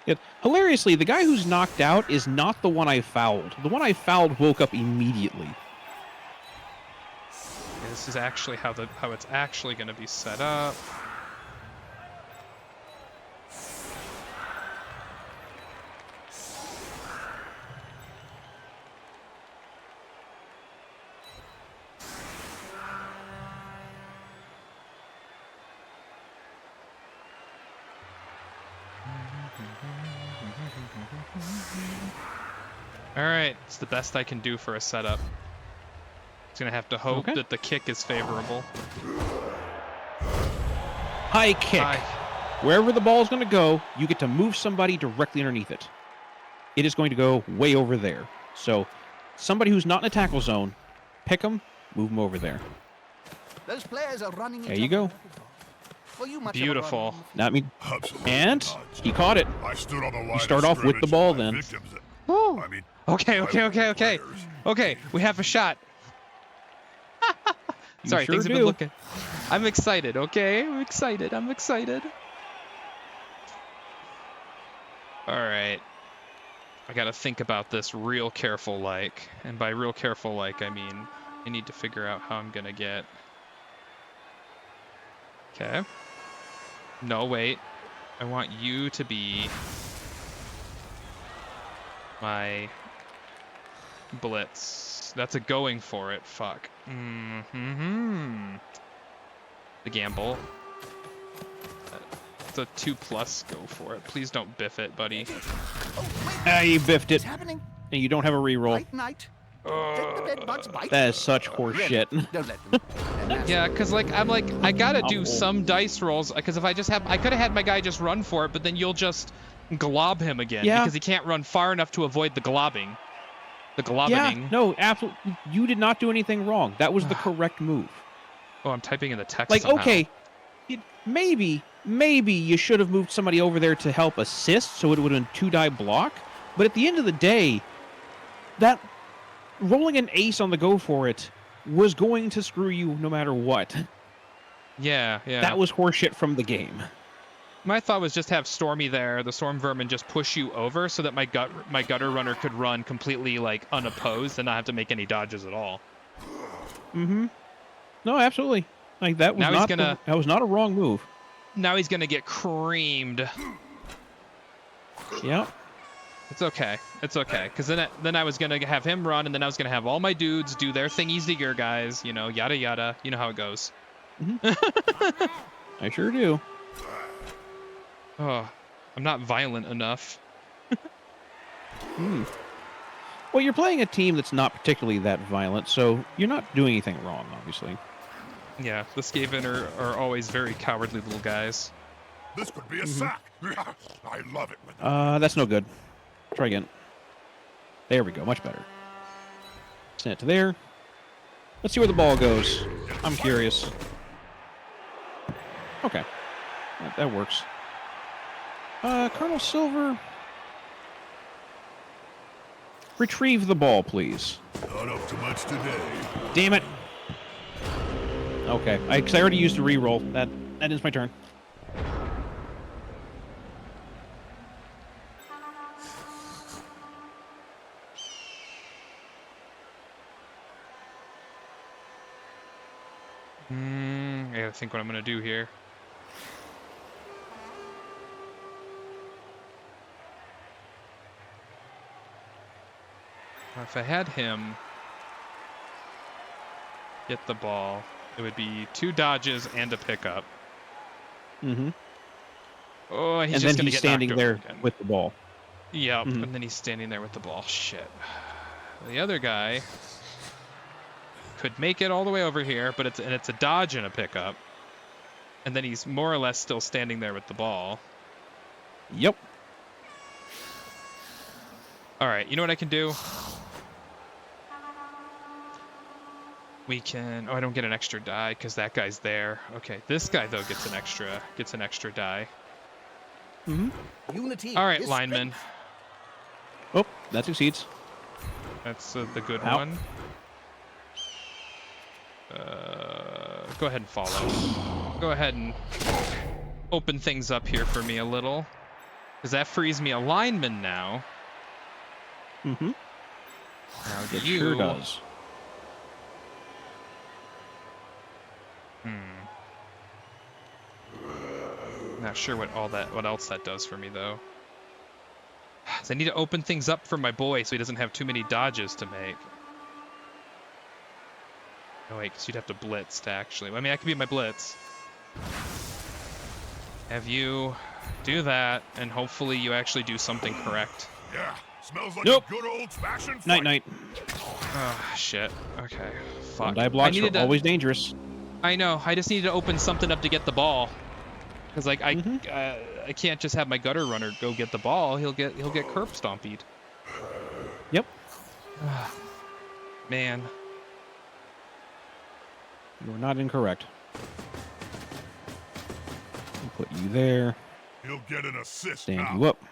Yet, hilariously, the guy who's knocked out is not the one I fouled. The one I fouled woke up immediately. This is actually how it's actually going to be set up. All right, it's the best I can do for a setup. It's gonna have to hope Okay. that the kick is favorable. High kick. Hi. Wherever the ball is going to go, you get to move somebody directly underneath it. It is going to go way over there. So, somebody who's not in a tackle zone, pick them, move them over there. Those players are running. There each you other go. like a dog. Well, you much of a Beautiful. runner. Not me. Absolutely And not. he caught it. I stood on the line start of off with the scrimmage ball and my then. victims- Woo. I mean, Okay, my okay. players. Okay, we have a shot. You Sorry, sure things have do. been looking. I'm excited, okay? I'm excited. All right. I got to think about this real careful like. And by real careful like, I mean I need to figure out how I'm going to get. Okay. No, wait. I want you to be my blitz. That's a going for it. Fuck. Mm-hmm. The gamble. It's a 2+. Go for it. Please don't biff it, buddy. Oh, wait. Ah, you biffed it. It's happening. And you don't have a reroll. Night, night. Take the bed bugs bite. That is such horse Really, shit. Don't let them. And that's- Yeah, cause like I'm like I gotta do Oh. some dice rolls. Cause if I just have, I could have had my guy just run for it, but then you'll just glob him again Yeah. because he can't run far enough to avoid the globbing. The Yeah, globbening. no, absolutely. You did not do anything wrong. That was the correct move. Oh, I'm typing in the text. Like, somehow. okay, maybe you should have moved somebody over there to help assist, so it would have been 2-die block. But at the end of the day, that rolling an ace on the go for it was going to screw you no matter what. Yeah. That was horseshit from the game. My thought was just have Stormy there, the Storm Vermin just push you over so that my gutter runner could run completely like unopposed and not have to make any dodges at all. Mm-hmm. No, absolutely. Like that was Now he's not gonna- that was not a wrong move. Now he's gonna get creamed. Yep. It's okay. It's okay. Because then I was going to have him run, and then I was going to have all my dudes do their thingies to your guys, you know, yada yada. You know how it goes. I sure do. Oh, I'm not violent enough. Hmm. Well, you're playing a team that's not particularly that violent, so you're not doing anything wrong, obviously. Yeah, the Skaven are always very cowardly little guys. This could be a sack. I love it when That's no good. Try again. There we go. Much better. Send it to there. Let's see where the ball goes. I'm curious. Okay. That works. Colonel Silver. Retrieve the ball, please. not up to much today. Damn it. Okay. Because I already used the reroll. That ends my turn. I gotta think what I'm gonna do here. If I had him get the ball, it would be 2 dodges and a pickup. Mm-hmm. Oh, he's And just then gonna he's get standing knocked over there again. with the ball. Yep, and then he's standing there with the ball. Shit. The other guy could make it all the way over here, but it's a dodge and a pickup. And then he's more or less still standing there with the ball. Yep. All right, you know what I can do? We can. Oh, I don't get an extra die because that guy's there. Okay, this guy though gets an extra die. Unity. All right, is lineman. strength. Oh, that succeeds. That's the good Ow. one. Go ahead and follow. Go ahead and open things up here for me a little, because that frees me a lineman now. Mm-hmm. Now do It you? sure does. Not sure what else that does for me though. So I need to open things up for my boy so he doesn't have too many dodges to make. Oh wait, because you'd have to blitz to actually. I mean, I could be my blitz. Have you do that, and hopefully you actually do something correct. Yeah, smells like Nope. a good old-fashioned Night, fight. night. Oh shit. Okay. Fuck. Die I blocks needed are to. always dangerous. I know. I just needed to open something up to get the ball. Because like I can't just have my gutter runner go get the ball. He'll get curb stompied. Yep. Man. You're not incorrect. I'll put you there. He'll get an assist Stand now. you up.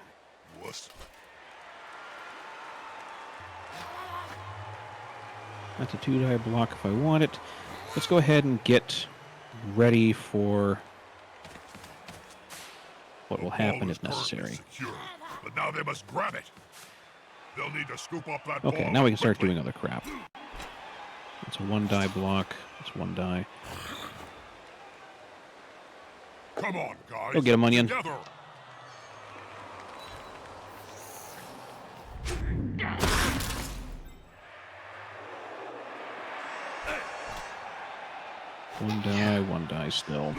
Wuss. That's a 2-die block if I want it. Let's go ahead and get ready for what will The happen ball is if necessary. currently secure, but now they must grab it. They'll need to scoop up that Okay, ball now we can start quickly. doing other crap. It's a 1-die block. It's 1 die. Come on, guys. Go get him, Onion. Together. One die, 1 die still.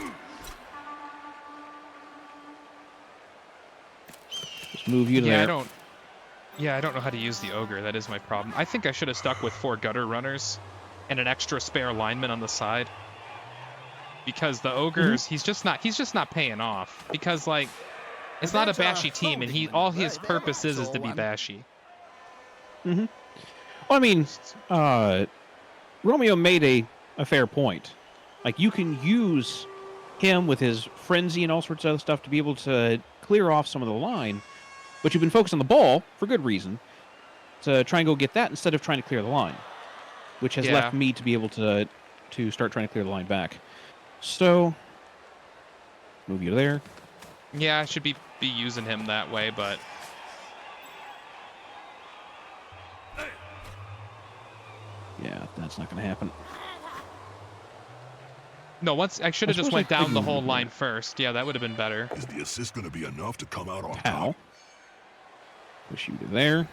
Just move you to there. I don't know how to use the ogre. That is my problem. I think I should have stuck with 4 gutter runners and an extra spare lineman on the side. Because the ogres, he's just not paying off. Because like it's not a bashy team, and all his purpose is to be bashy. Well, I mean, Romeo made a fair point. Like, you can use him with his frenzy and all sorts of other stuff to be able to clear off some of the line, but you've been focused on the ball, for good reason, to try and go get that instead of trying to clear the line, which has left me to be able to start trying to clear the line back. So, move you there. Yeah, I should be using him that way, but Yeah, that's not going to happen. no. Once I should have just suppose I went down could the move whole here. line first. Yeah, that would have been better. Is the assist going to be enough to come out on How? top? Push you to there.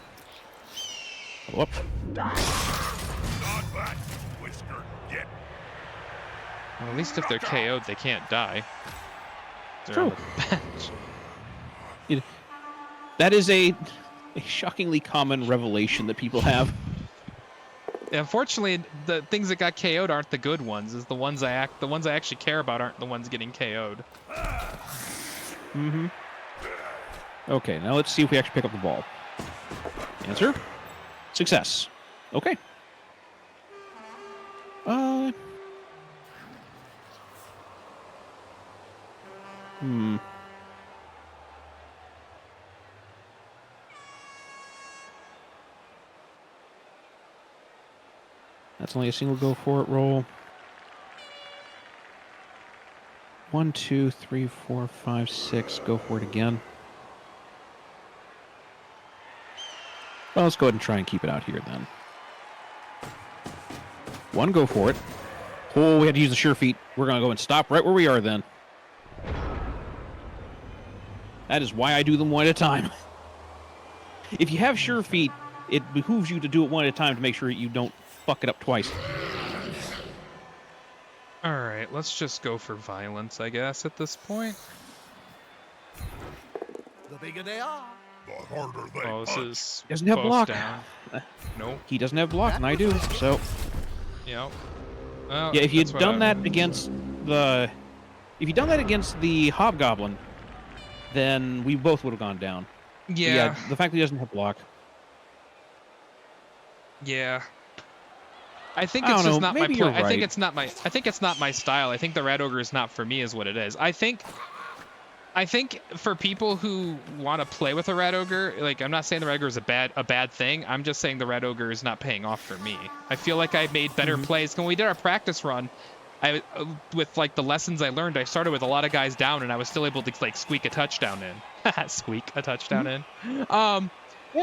Go up. Not that, Whisker. Get. Well, at least if they're KO'd, they can't die. They're True. on the bench. That is a shockingly common revelation that people have. Yeah, unfortunately, the things that got KO'd aren't the good ones. Is the ones I actually care about aren't the ones getting KO'd. Mm-hmm. Okay, now let's see if we actually pick up the ball. Answer: success. Okay. That's only a single go for it roll. 1, 2, 3, 4, 5, 6. Go for it again. Well, let's go ahead and try and keep it out here then. 1, go for it. Oh, we had to use the sure feet. We're going to go and stop right where we are then. That is why I do them one at a time. If you have sure feet, it behooves you to do it one at a time to make sure you don't fuck it up twice. All right, let's just go for violence, I guess, at this point. The bigger they are. The harder they Oh, this punch. is He doesn't have both block. down. Nope. He doesn't have block, and I do. So Yep. Well, yeah, if you'd that's what done I- that against the hobgoblin, then we both would have gone down. But Yeah. the fact that he doesn't have block. Yeah. I think I it's don't just know, not my maybe play. you're I think right. it's not my. I think it's not my style. I think the Rat Ogre is not for me, is what it is. I think for people who want to play with a Rat Ogre, like I'm not saying the Rat Ogre is a bad thing. I'm just saying the Rat Ogre is not paying off for me. I feel like I made better plays. When we did our practice run, with like the lessons I learned, I started with a lot of guys down, and I was still able to like squeak a touchdown in. Squeak a touchdown in. Yeah.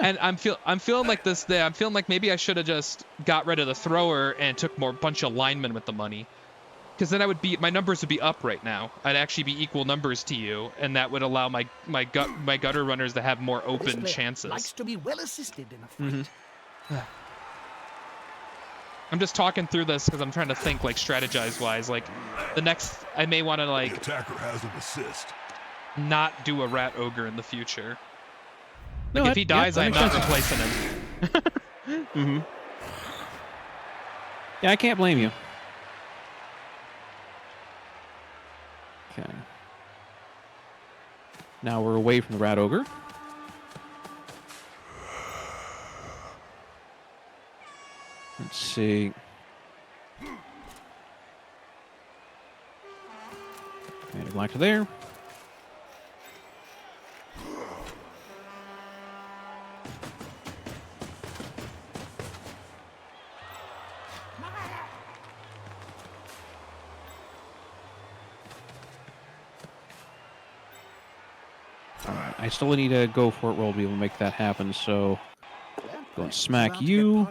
And I'm feeling like this. I'm feeling like maybe I should have just got rid of the thrower and took more bunch of linemen with the money, because then my numbers would be up right now. I'd actually be equal numbers to you, and that would allow my gutter runners to have more This open player chances. likes to be well assisted in a fight. I'm just talking through this because I'm trying to think like strategize wise. Like the next, I may want to The like attacker has an assist. not do a Rat Ogre in the future. No, Like if he dies, that I'm makes not sense. replacing him. Mm-hmm. Yeah, I can't blame you. Okay. Now we're away from the Rat Ogre. Let's see. Add a black to there. Alright, I still need a go for it roll to be able to make that happen, so go and smack you.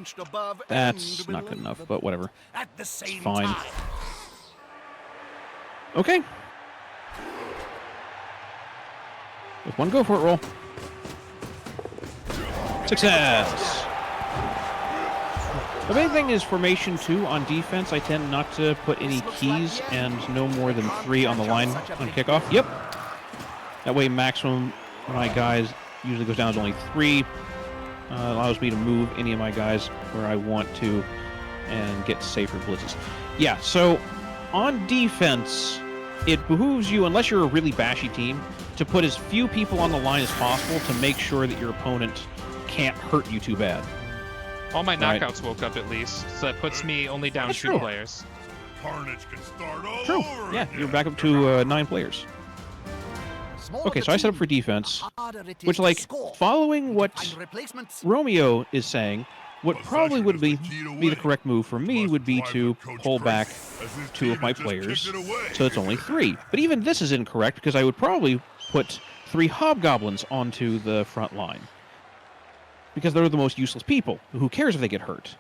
That's not good enough, but whatever. At the same fine. time. Okay. With 1 go for it roll. Success! The main thing is formation 2 on defense. I tend not to put any keys and no more than 3 on the line on kickoff. Yep. That way maximum of my guys usually goes down to only 3. Allows me to move any of my guys where I want to and get safer blitzes. Yeah, so on defense, it behooves you, unless you're a really bashy team, to put as few people on the line as possible to make sure that your opponent can't hurt you too bad. All my Right. knockouts woke up at least, so that puts me only down That's 2 true. players. Carnage can start all True. over Yeah, again. you're back up to 9 players. Okay, so I set up for defense, which, like, following what Romeo is saying, what probably would be the correct move for me would be to pull back 2 of my players, so it's only 3. But even this is incorrect, because I would probably put 3 hobgoblins onto the front line, because they're the most useless people. Who cares if they get hurt?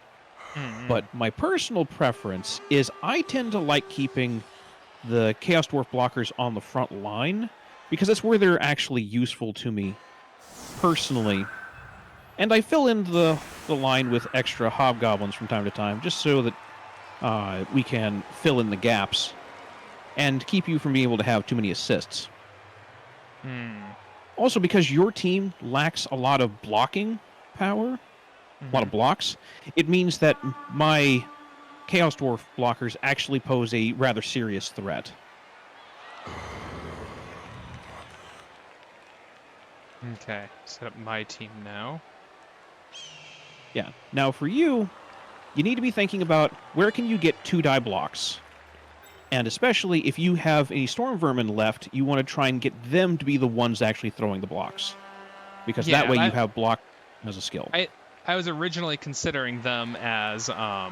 But my personal preference is I tend to like keeping the Chaos Dwarf blockers on the front line, because that's where they're actually useful to me personally, And I fill in the line with extra hobgoblins from time to time, just so that we can fill in the gaps and keep you from being able to have too many assists. Also, because your team lacks a lot of blocking power, a lot of blocks, it means that my Chaos Dwarf blockers actually pose a rather serious threat. Okay, set up my team now. Yeah. Now, for you, you need to be thinking about where can you get 2-die blocks. And especially if you have any Storm Vermin left, you want to try and get them to be the ones actually throwing the blocks. Because that way you have block as a skill. I was originally considering them as I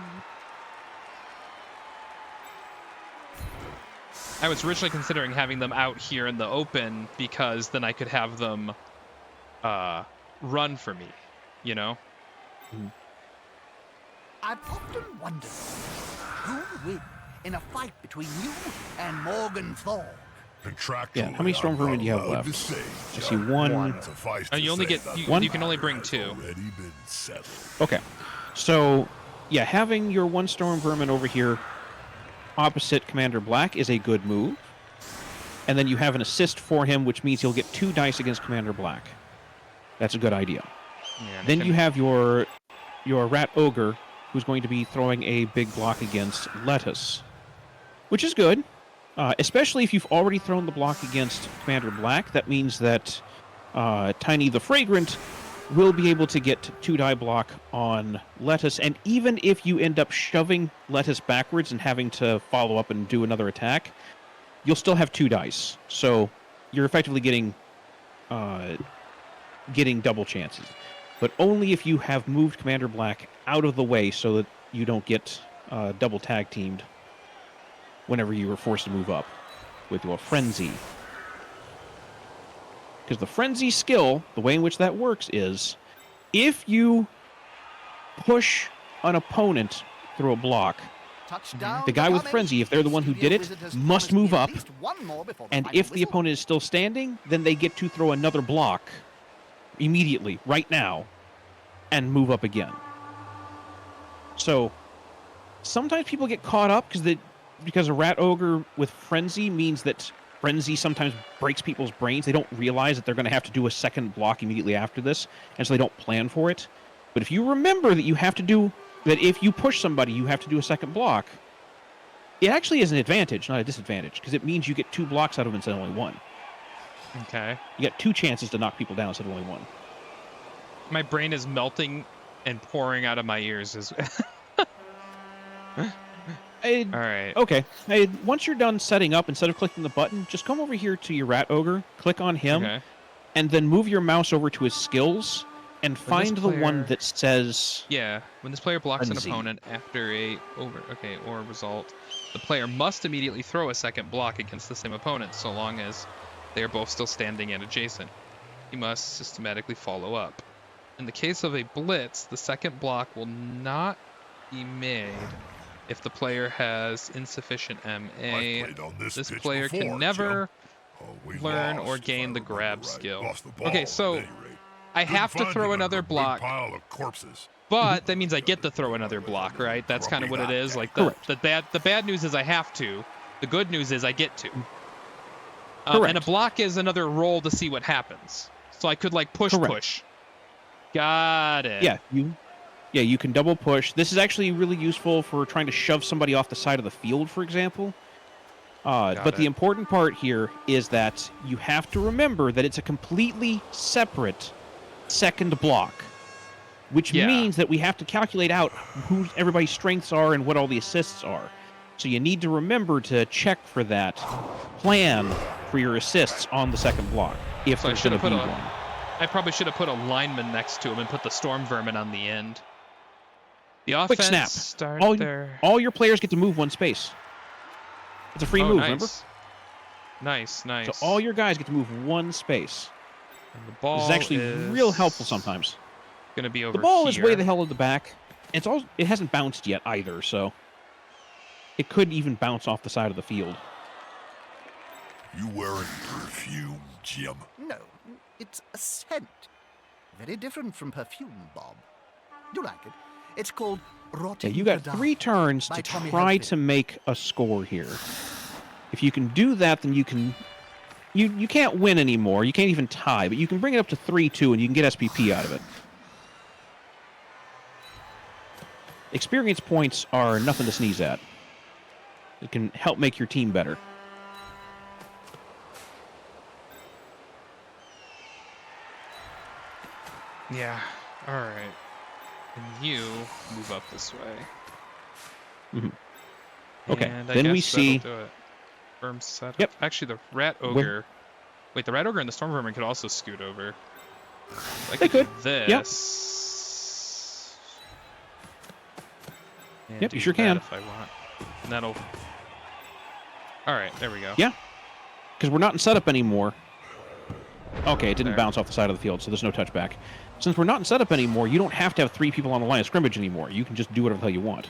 was originally considering having them out here in the open because then I could have them run for me, you know? I've often wondered who would win in a fight between you and Morgan Thorne. Yeah, how many Storm Vermin do you have left? I see one. You only get one. You can only bring 2. Okay, so yeah, having your 1 Storm Vermin over here opposite Commander Black is a good move. And then you have an assist for him, which means he'll get 2 dice against Commander Black. That's a good idea. Yeah, then you have your Rat Ogre, who's going to be throwing a big block against Lettuce, which is good. Especially if you've already thrown the block against Commander Black. That means that Tiny the Fragrant will be able to get 2-die block on Lettuce, and even if you end up shoving Lettuce backwards and having to follow up and do another attack, you'll still have 2 dice. So you're effectively getting double chances. But only if you have moved Commander Black out of the way so that you don't get double tag teamed whenever you were forced to move up with your Frenzy. Because the Frenzy skill, the way in which that works is, if you push an opponent through a block, the guy with Frenzy, if they're the one who did it, must move up, and if the opponent is still standing, then they get to throw another block immediately, right now, and move up again. So, sometimes people get caught up because a Rat Ogre with Frenzy means that Frenzy sometimes breaks people's brains. They don't realize that they're going to have to do a second block immediately after this, and so they don't plan for it. But if you remember that if you push somebody, you have to do a second block, it actually is an advantage, not a disadvantage, because it means you get 2 blocks out of it instead of only 1. Okay. You get 2 chances to knock people down instead of only 1. My brain is melting and pouring out of my ears. All right. Okay. Once you're done setting up, instead of clicking the button, just come over here to your Rat Ogre, click on him, and then move your mouse over to his skills, and find the one that says... Yeah, when this player blocks Frenzy. an opponent after or result, the player must immediately throw a second block against the same opponent, so long as they are both still standing and adjacent. He must systematically follow up. In the case of a blitz, the second block will not be made if the player has insufficient MA. This player can never learn or gain the grab skill. Okay, so I have to throw another block, but that means I get to throw another block, right? That's kind of what it is. Like the bad news is I have to. The good news is I get to. And a block is another roll to see what happens. So I could like push. Got it. Yeah, you can double push. This is actually really useful for trying to shove somebody off the side of the field, for example. But the important part here is that you have to remember that it's a completely separate second block, which means that we have to calculate out who everybody's strengths are and what all the assists are. So you need to remember to check for that, plan for your assists on the second block, if there's going to be one. I probably should have put a lineman next to him and put the Storm Vermin on the end. The offense Quick snap. Start there. All your players get to move 1 space. It's a free move, remember? Nice. So all your guys get to move 1 space. And the ball is actually real helpful sometimes. Gonna be over The ball here. is way the hell in the back. It hasn't bounced yet either, so it could even bounce off the side of the field. You wearing perfume, Jim? No, it's a scent. Very different from perfume, Bob. You like it? It's called Yeah, Rotting you got Godiva 3 turns by to Tommy try Hilfiger. to make a score here. If you can do that, then you can... You can't win anymore. You can't even tie, but you can bring it up to 3-2, and you can get SPP out of it. Experience points are nothing to sneeze at. It can help make your team better. Yeah. All right. And you move up this way. Mhm. Okay, And I then guess we see... that'll do it. Firm setup. Yep. Actually, the rat ogre. Wait, the rat ogre and the storm vermin could also scoot over. I They could could. do Yep. this. And Yep, you do sure that can. if I want. And that'll. All right, there we go. Yeah, because we're not in setup anymore. Okay, it didn't There. bounce off the side of the field, so there's no touchback. Since we're not in setup anymore, you don't have to have 3 people on the line of scrimmage anymore. You can just do whatever the hell you want.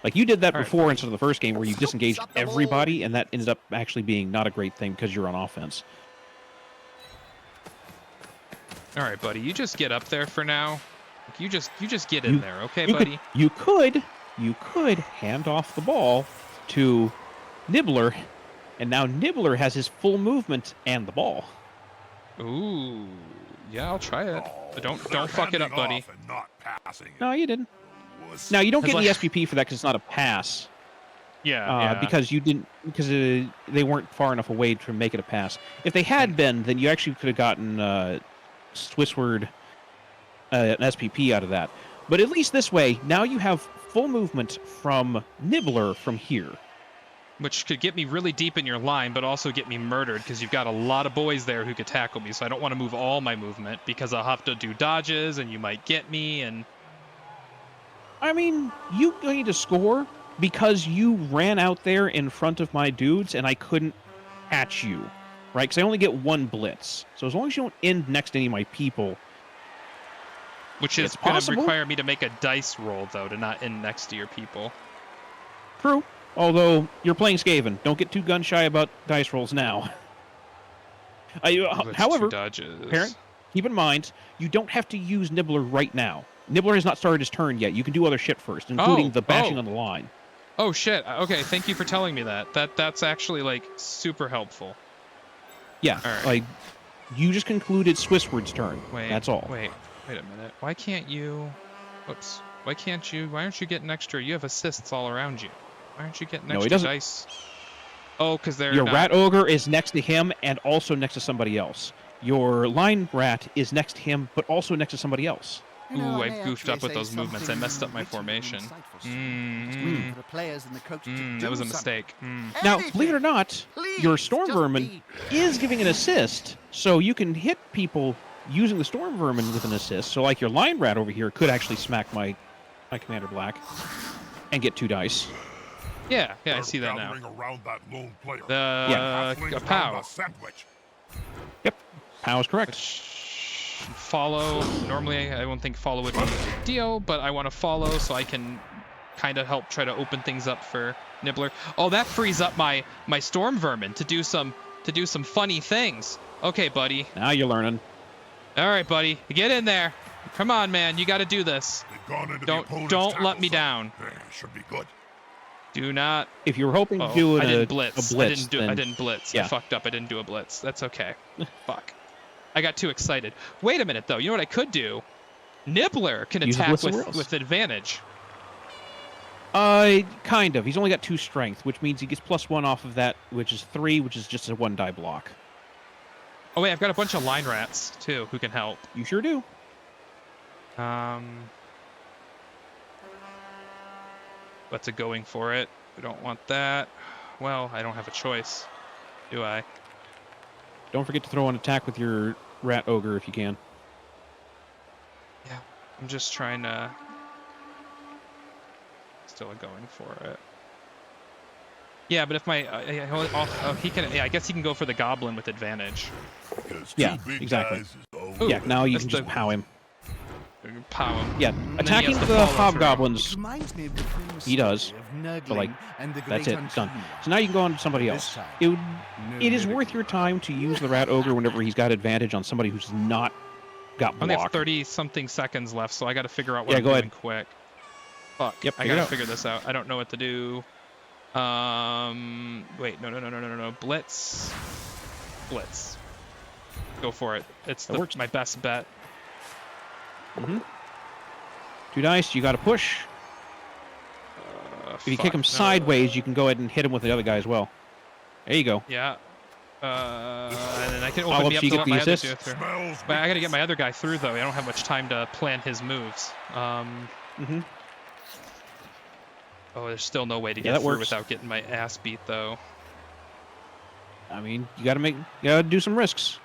Like, you did that All right, before buddy. instead of the first game where you disengaged Stop the ball. everybody, and that ended up actually being not a great thing because you're on offense. All right, buddy. You just get up there for now. You just get in You- there, okay, you buddy? you could hand off the ball to Nibbler, and now Nibbler has his full movement and the ball. Ooh. Yeah, I'll try it. But don't They're fuck it up, handing buddy. off and not passing it. No, you didn't. Wuss. Now, you don't That's get any like- SPP for that because it's not a pass. Yeah. Because you didn't, because they weren't far enough away to make it a pass. If they had been, then you actually could have gotten Swissword an SPP out of that. But at least this way, now you have full movement from Nibbler from here. Which could get me really deep in your line, but also get me murdered because you've got a lot of boys there who could tackle me. So I don't want to move all my movement because I'll have to do dodges and you might get me. And I mean, you need to score because you ran out there in front of my dudes and I couldn't catch you, right? Because I only get 1 blitz. So as long as you don't end next to any of my people, which is It's going to possible. require me to make a dice roll though to not end next to your people. true. Although you're playing Skaven, don't get too gun shy about dice rolls now. With However, two dodges. parent, keep in mind you don't have to use Nibbler right now. Nibbler has not started his turn yet. You can do other shit first, including the bashing on the line. Oh shit. Okay, thank you for telling me that. That's actually like super helpful. Yeah, All right. like you just concluded Swissword's turn. Wait. That's all. Wait a minute. Why can't you? Whoops. Why aren't you getting extra? You have assists all around you. Why aren't you getting No, he extra doesn't. dice? Oh, because they're Your not... rat ogre is next to him and also next to somebody else. Your line rat is next to him, but also next to somebody else. You know, Ooh, I I may goofed up actually with say those movements. I messed up my something witty and formation. insightful soon. Just waiting for the players and the coach to that do was a something. mistake. Now, believe it or not, your Please, storm just vermin be- is giving an assist, so you can hit people using the storm vermin with an assist. So, like your line rat over here could actually smack my commander black and get 2 dice. Yeah, I They're see that now. gathering around that lone player. The Halflings a round pow. a sandwich. Yep, POW is correct. Which follow. Normally, I won't think follow would be a big deal, but I want to follow so I can kind of help try to open things up for Nibbler. Oh, that frees up my storm vermin to do some funny things. Okay, buddy. Now you're learning. All right, buddy. Get in there. Come on, man. You got to do this. They've gone into the Don't opponent's let tackle me zone. down. Should be good. Do not. If you were hoping to Oh, do I a didn't blitz. blitz, I then didn't blitz. yeah. I fucked up. I didn't do a blitz. That's okay. Fuck. I got too excited. Wait a minute, though. You know what I could do? Nibbler can Use a attack blitz somewhere else. with advantage. Kind of. He's only got 2 strength, which means he gets +1 off of that, which is 3, which is just a 1 die block. Oh wait, I've got a bunch of line rats too who can help. You sure do. What's it going for it? We don't want that. Well, I don't have a choice, do I? Don't forget to throw an attack with your rat ogre if you can. Yeah, I'm just trying to. Still going for it. Yeah, but if my he can. Yeah, I guess he can go for the goblin with advantage. Because Yeah, two big exactly. guys is all Ooh, Yeah, now you that's can just the- POW him. Pow him. Yeah, then he attacking has to the follow through. hobgoblins. It reminds me of the famous He does, story of Nurgling but, like, and the that's great it. It's done. Unclean. So now you can go on to somebody This else. time, It is worth your time to use the rat ogre whenever he's got advantage on somebody who's not got I only have blocked. 30-something seconds left, so I got to figure out what Yeah, I'm go doing ahead. quick. Fuck. Yep, I figure it gotta out. figure this out. I don't know what to do. Wait, no. Blitz. Go for it. It's That works. my best bet. Mm-hmm. 2 dice. You got to push. If you kick him sideways, you can go ahead and hit him with the other guy as well. There you go. Yeah. And then I can Follow open up me so up you to get let the my other assist. dude through. Smells But I gotta get my other guy through though. I don't have much time to plan his moves. Mm-hmm. Oh, there's still no way to Yeah, get that through works. without getting my ass beat though. I mean, you gotta do some risks.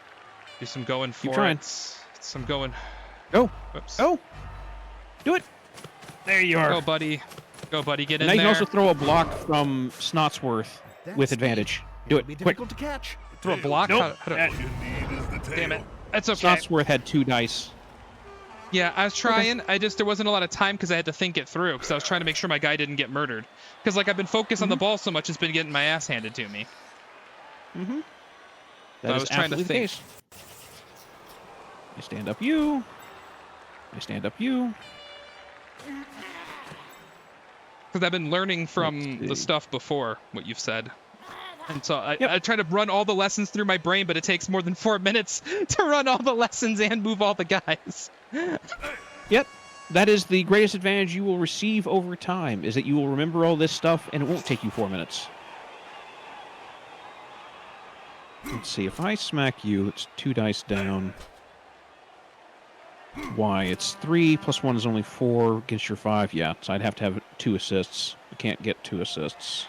Do some going Keep for trying. it. Some going. Go. Whoops. Go. Do it. There you are. Go, buddy. Go, buddy. Get in Now you there. can also throw a block from Snotsworth with advantage. Do It'll it be quick. difficult to catch. Throw a block. Nope. How do... All you need is the tail. Damn it. That's okay. Snotsworth had 2 dice. Yeah, I was trying. There wasn't a lot of time because I had to think it through because I was trying to make sure my guy didn't get murdered. Because like I've been focused on the ball so much, it's been getting my ass handed to me. Mm-hmm. I was trying to absolutely the think. case. I stand up you. I stand up you. Because I've been learning Let's from the see. stuff before what you've said. And so Yep. I try to run all the lessons through my brain, but it takes more than 4 minutes to run all the lessons and move all the guys. Yep. That is the greatest advantage you will receive over time, is that you will remember all this stuff and it won't take you 4 minutes. Let's see, if I smack you, it's 2 dice down. Why? It's 3 plus 1 is only 4 against your 5. Yeah, so I'd have to have 2 assists. I can't get 2 assists.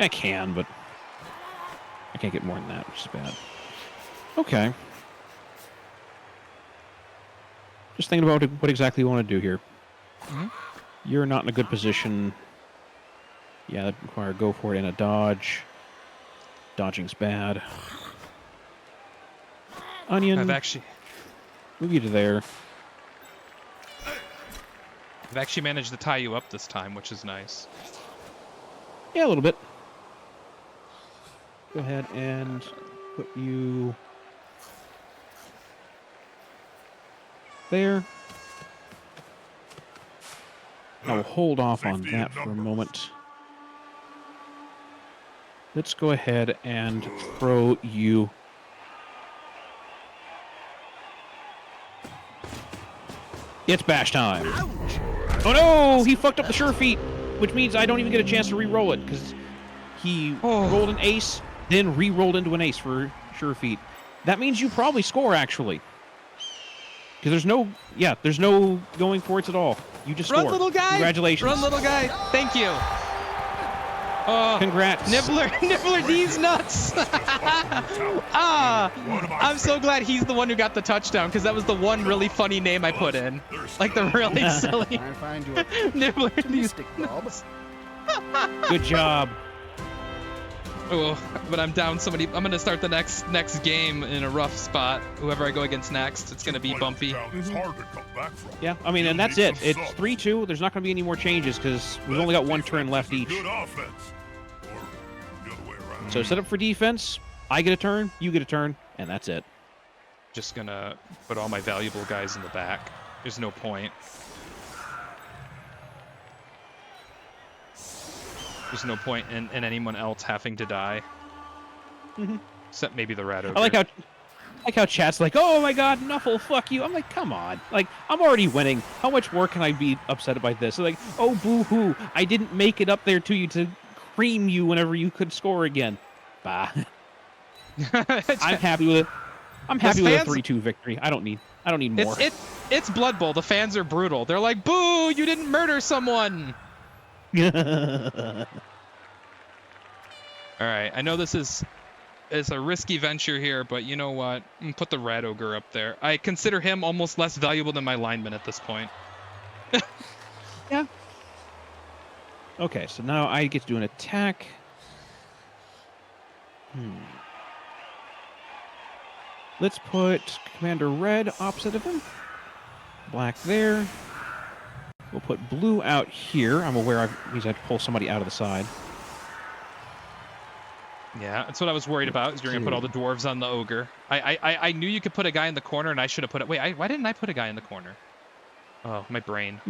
I can, but I can't get more than that, which is bad. Okay. Just thinking about what exactly you want to do here. Mhm. You're not in a good position. Yeah, that require go for it and a dodge. Dodging's bad. Onion, I've actually move you to there. managed to tie you up this time, which is nice. Yeah, a little bit. Go ahead and put you there. I will hold off on Safety that in for a numbers. moment. Let's go ahead and throw you. It's bash time. Oh no! He fucked up the sure feat, which means I don't even get a chance to re-roll it because he rolled an ace, then re-rolled into an ace for sure feat. That means you probably score actually, because there's no going for it at all. You just Run, score. little guy! Congratulations. Run, little guy! Thank you! Oh, Congrats. Nibbler D's nuts! I'm so glad he's the one who got the touchdown, because that was the one really funny name I put in. Like the really silly I find you Nibbler D's. optimistic, Bob. Good job. Oh, but I'm down so many. I'm gonna start the next game in a rough spot. Whoever I go against next, it's gonna be bumpy. It's hard to come back from. Yeah, I mean, and You'll that's need it. some It's subs. 3-2. There's not going to be any more changes because we've only got one turn left each. Good offense. Or the other way around. So set up for defense. I get a turn, you get a turn, and that's it. Just gonna put all my valuable guys in the back. There's no point. There's no point in anyone else having to die. Except maybe the rat ogre. I like how chat's like, oh my god, Nuffle, fuck you. I'm like, come on. Like, I'm already winning. How much more can I be upset by this? They're like, oh, boo-hoo. I didn't make it up there to you to cream you whenever you could score again. Bah. I'm happy with it. I'm happy with a fans- 3-2 victory. I don't need more. It's Blood Bowl. The fans are brutal. They're like, boo, you didn't murder someone. All right, I know this is a risky venture here, but you know what? I'm gonna put the rat ogre up there. I consider him almost less valuable than my lineman at this point. Yeah. Okay, so now I get to do an attack. Let's put Commander Red opposite of him. Black there. We'll put blue out here. I'm aware he's had to pull somebody out of the side. Yeah, that's what I was worried about. Is you're gonna put all the dwarves on the ogre. I knew you could put a guy in the corner, and I should have put it. Wait, why didn't I put a guy in the corner? Oh, my brain.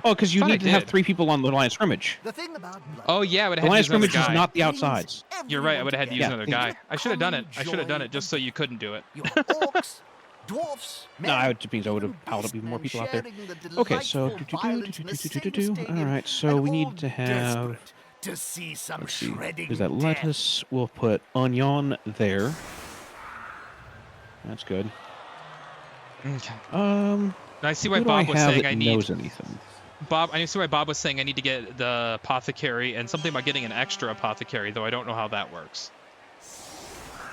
Oh, because you Thought I need to have did. 3 people on the line of scrimmage. The thing about blood Oh yeah, I would The have line had of to use another scrimmage is guy. not the brings outsides. You're right. I everyone would have had to use Yeah, another think- guy. I should have done it. common I should have done joy it just of so you couldn't do it. You have orcs, dwarfs, No, men, it means I would have even piled up even more beastmen people out there. sharing the Okay, so delightful violence in the same stadium, all right, so and we all need to have. desperate to see some Let's see. shredding There's that death. lettuce. We'll put onion there. That's good. Okay. I I see why who do I Bob was have saying that I need. knows anything? I see why Bob was saying I need to get the apothecary and something about getting an extra apothecary, though I don't know how that works.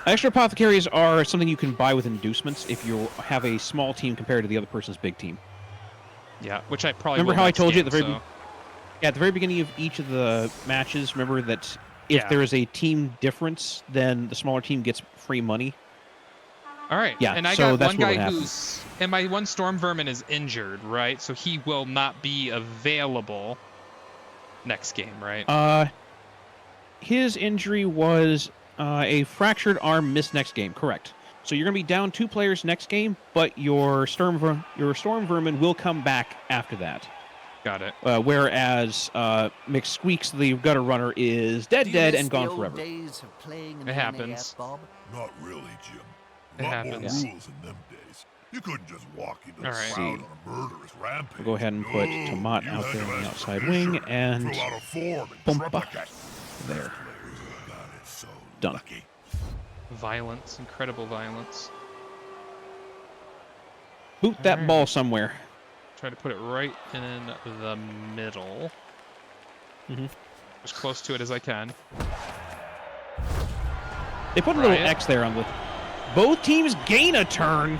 Extra apothecaries are something you can buy with inducements if you have a small team compared to the other person's big team. Yeah, which I probably Remember will how I next told you at game, the very Yeah, at the very beginning of each of the matches, remember that if Yeah. there is a team difference, then the smaller team gets free money. All right. Yeah, And I so got that's one what would guy happen. who's and my one storm vermin is injured, right? So he will not be available next game, right? His injury was a fractured arm missed next game, correct. So you're going to be down 2 players next game, but your storm vermin will come back after that. Got it. Whereas McSqueaks, the gutter runner, is Do you dead miss and the gone old forever. days of playing in It the happens. NAF, Bob? Not really, Jim. It A lot happens. more rules in them days. You couldn't just walk into the All right. crowd on a murderous rampage. We'll go ahead and put No, Tomat you out had there to on the ask outside permission, wing, and fill out a form and Bumpa. triplicate. There. Players who got it so Done. lucky. Violence, incredible violence. Boot that Alright. ball somewhere. Try to put it right in the middle. Mhm. As close to it as I can. They put a little Riot. X there on the... Both teams gain a turn.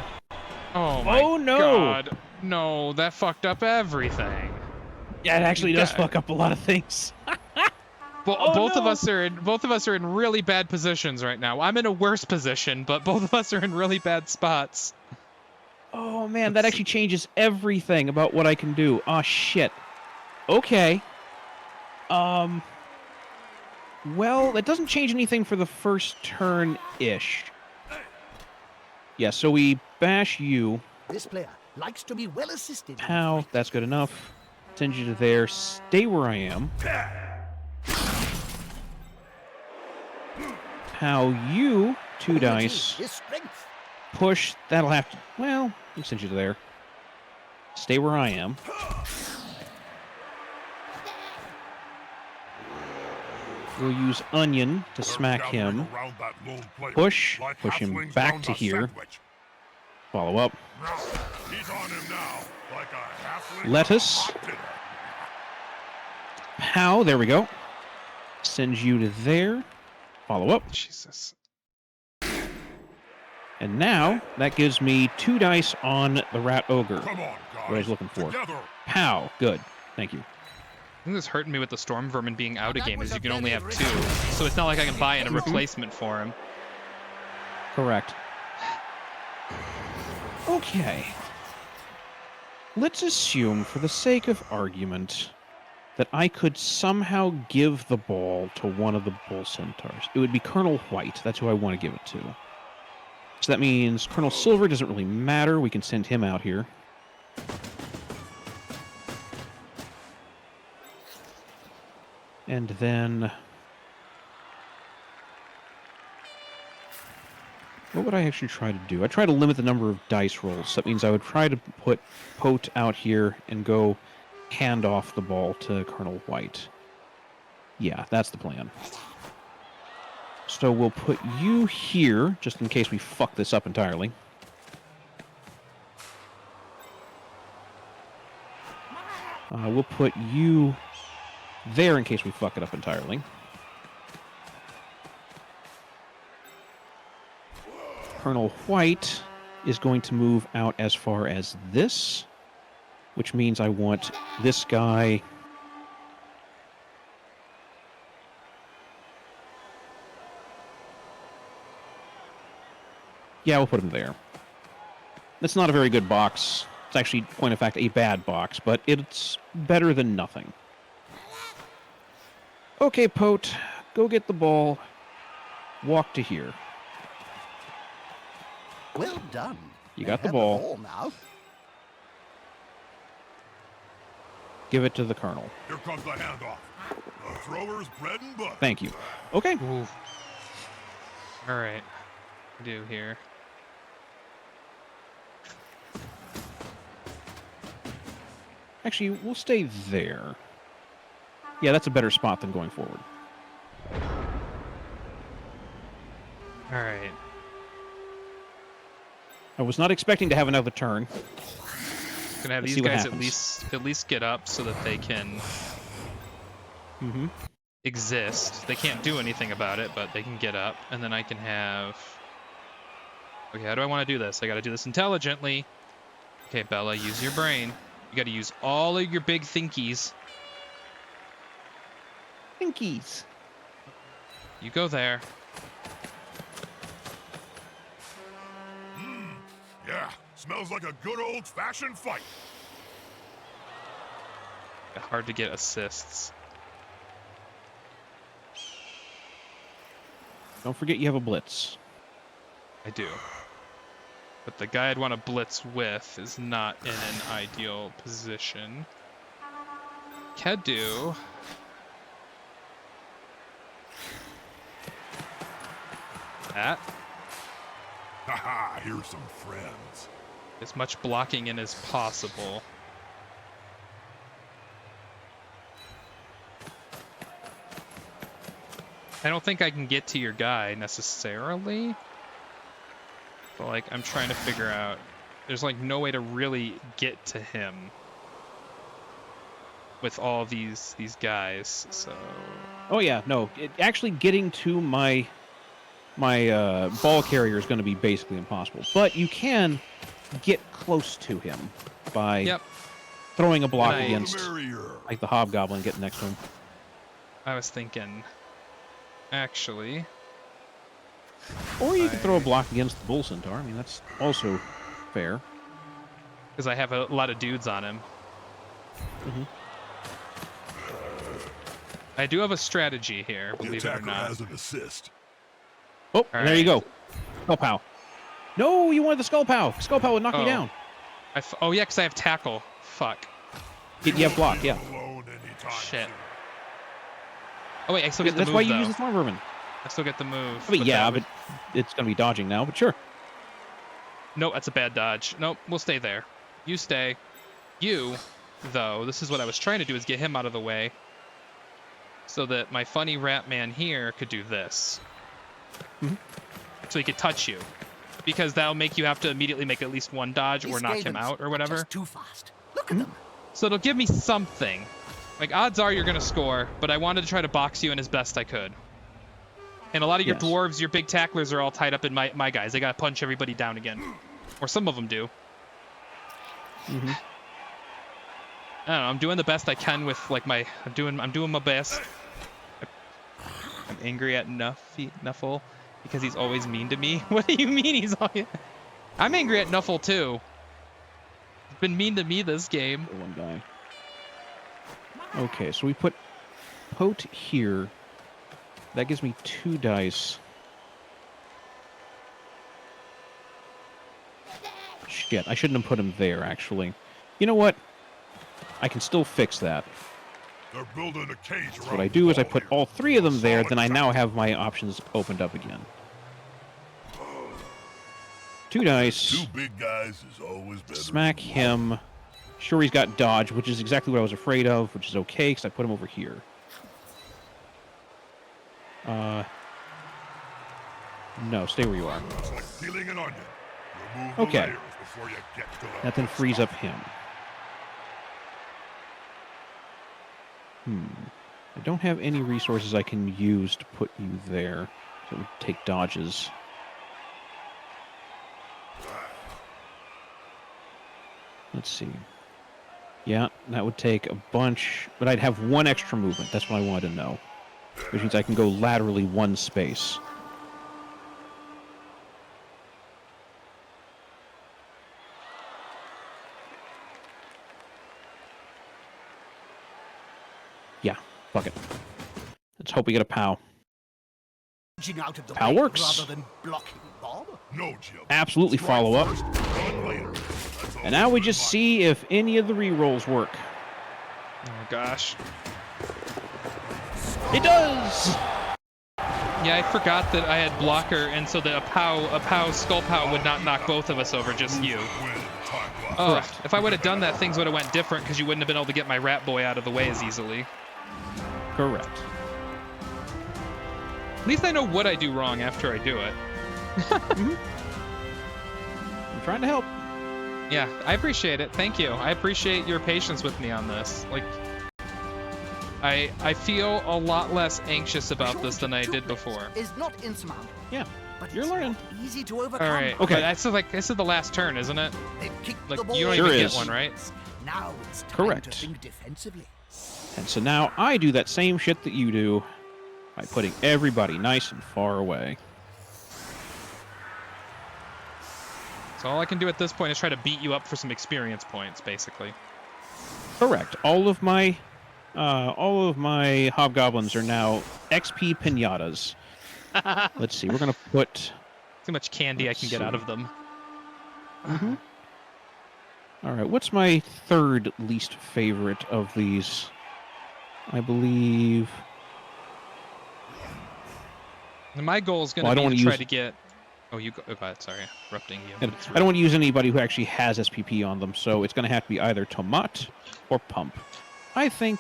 Oh my Oh, no. god. No, that fucked up everything. Yeah, it actually You does got- fuck up a lot of things. Well, both of no. us are in really bad positions right now. I'm in a worse position, but both of us are in really bad spots. Oh, man, that Let's actually changes everything about what I can do. Oh, shit. Okay. Well, that doesn't change anything for the first turn-ish. Yeah, so we bash you. This player likes to be well assisted. Pow, that's good enough. Send you to there. Stay where I am. Pow, you. 2 dice. His strength. Push. That'll have to... Well, I'll send you to there. Stay where I am. We'll use Onion to They're smack gathering him. around that lone player, Push. like Push him halflings back round to a here. sandwich. Follow up. Now, he's on him now, like a halfling Lettuce. hot dinner. Pow, there we go. Send you to there. Follow up. Jesus. And now, that gives me 2 dice on the Rat Ogre. Come on, guys. What I was looking for. Together. Pow. Good. Thank you. I think that's hurting me with the storm vermin being out a That game was is a you can only very have 2. So it's not like I can buy in a replacement for him. Correct. Okay. Let's assume, for the sake of argument, that I could somehow give the ball to one of the Bull Centaurs. It would be Colonel White. That's who I want to give it to. So that means Colonel Silver doesn't really matter. We can send him out here. And then... what would I actually try to do? I try to limit the number of dice rolls. That means I would try to put Pote out here and go hand off the ball to Colonel White. Yeah, that's the plan. So we'll put you here, just in case we fuck this up entirely. We'll put you there in case we fuck it up entirely. Colonel White is going to move out as far as this, which means I want this guy... Yeah, we'll put him there. That's not a very good box. It's actually, point of fact, a bad box, but it's better than nothing. Okay, Pote, go get the ball. walk to here. Well done. You They got the have ball. now. Give it to the colonel. Here comes the handoff. The thrower's bread and butter. Thank you. Okay. Ooh. All right. Do here. Actually, we'll stay there. Yeah, that's a better spot than going forward. All right. I was not expecting to have another turn. Gonna have Let's these see what guys happens. at least get up so that they can Mm-hmm. exist. They can't do anything about it, but they can get up, and then I can have. Okay, how do I want to do this? I got to do this intelligently. Okay, Bella, use your brain. You got to use all of your big thinkies. Pinkies. You go there. Yeah, smells like a good old-fashioned fight. Hard to get assists. Don't forget you have a blitz. I do. But the guy I'd want to blitz with is not in an ideal position. Kedu. That. Haha, here's some friends. As much blocking in as possible. I don't think I can get to your guy necessarily. But like I'm trying to figure out there's like no way to really get to him with all these guys. So Oh yeah, no. Actually getting to my ball carrier is going to be basically impossible. But you can get close to him by yep, throwing a block And I- against, Merrier. like the hobgoblin getting next to him. I was thinking actually Or you can throw a block against the bull centaur. I mean, that's also fair. because I have a lot of dudes on him. Mhm. I do have a strategy here, The believe it or attacker not. has an assist. Oh, All there you right. go. Skull pow. No, you wanted the skull pow. Skull pow would knock me Oh. down. Oh yeah, because I have tackle. Fuck. You have block, yeah. Alone anytime Shit. soon. Oh wait, I still get the That's move why you though. use the storm vermin. I still get the move. I mean, but yeah, that but would- it's going to be dodging now, but sure. Nope, that's a bad dodge. Nope, we'll stay there. You stay. You, though, this is what I was trying to do, is get him out of the way so that my funny rat man here could do this. Mhm. So he could touch you. Because that'll make you have to immediately make at least one dodge or These knock him Skavens out or are whatever. Just too fast. Look at them. So it'll give me something. Like, odds are you're going to score, but I wanted to try to box you in as best I could. And a lot of your Yes. dwarves, your big tacklers are all tied up in my guys. They got to punch everybody down again. Or some of them do. Hmm. I don't know, I'm doing the best I can with like I'm doing my best. I'm angry at Nuffle because he's always mean to me. What do you mean he's always... I'm angry at Nuffle too. He's been mean to me this game. One guy. Okay, so we put Pote here. That gives me 2 dice. Shit, I shouldn't have put him there, actually. You know what? I can still fix that. They're building a cage around What I the do is I wall put here. all 3 of them there, Solid then I now shot. have my options opened up again. 2 dice. 2 big guys is always better. Smack than him. Sure, he's got dodge, which is exactly what I was afraid of, which is okay, because I put him over here. No, stay where you are. It's like peeling an onion. Remove Okay. the layers before you get to the That then good frees stuff. up him. I don't have any resources I can use to put you there. So it would take dodges. Let's see. Yeah, that would take a bunch, but I'd have 1 extra movement. That's what I wanted to know. Which means I can go laterally 1 space. Yeah, fuck it. Let's hope we get a POW. Out of the How way works. rather than blocking Bob. No, Jim. Absolutely Strike follow up. first, run later. That's And now we always just been see if any of the re-rolls work. Oh gosh. It does! Yeah, I forgot that I had blocker, and so that a POW skull POW would not knock both of us over, just you. my win. Time left. Ugh, if I would have done that, things would have went different because you wouldn't have been able to get my rat boy out of the way as easily. Correct. At least I know what I do wrong after I do it. I'm trying to help. Yeah, I appreciate it. Thank you. I appreciate your patience with me on this. Like, I feel a lot less anxious about this than I did before. Is not insurmountable, Yeah, but you're it's learning. not easy to overcome. All right. Okay. But this is the last turn, isn't it? They've kicked Like, the ball. you don't Sure even is. get one, right? Now it's time Correct. to think defensively. And so now I do that same shit that you do by putting everybody nice and far away. So all I can do at this point is try to beat you up for some experience points, basically. Correct. All of my hobgoblins are now XP pinatas. Let's see. We're gonna put. Too much candy Let's I can get see. out of them. All right. What's my third least favorite of these? I believe. And my goal is going Well, I to don't be wanna to try use- to get... Oh, you go ahead. Sorry, interrupting you. I don't want to use anybody who actually has SPP on them, so it's going to have to be either Tomat or Pump. I think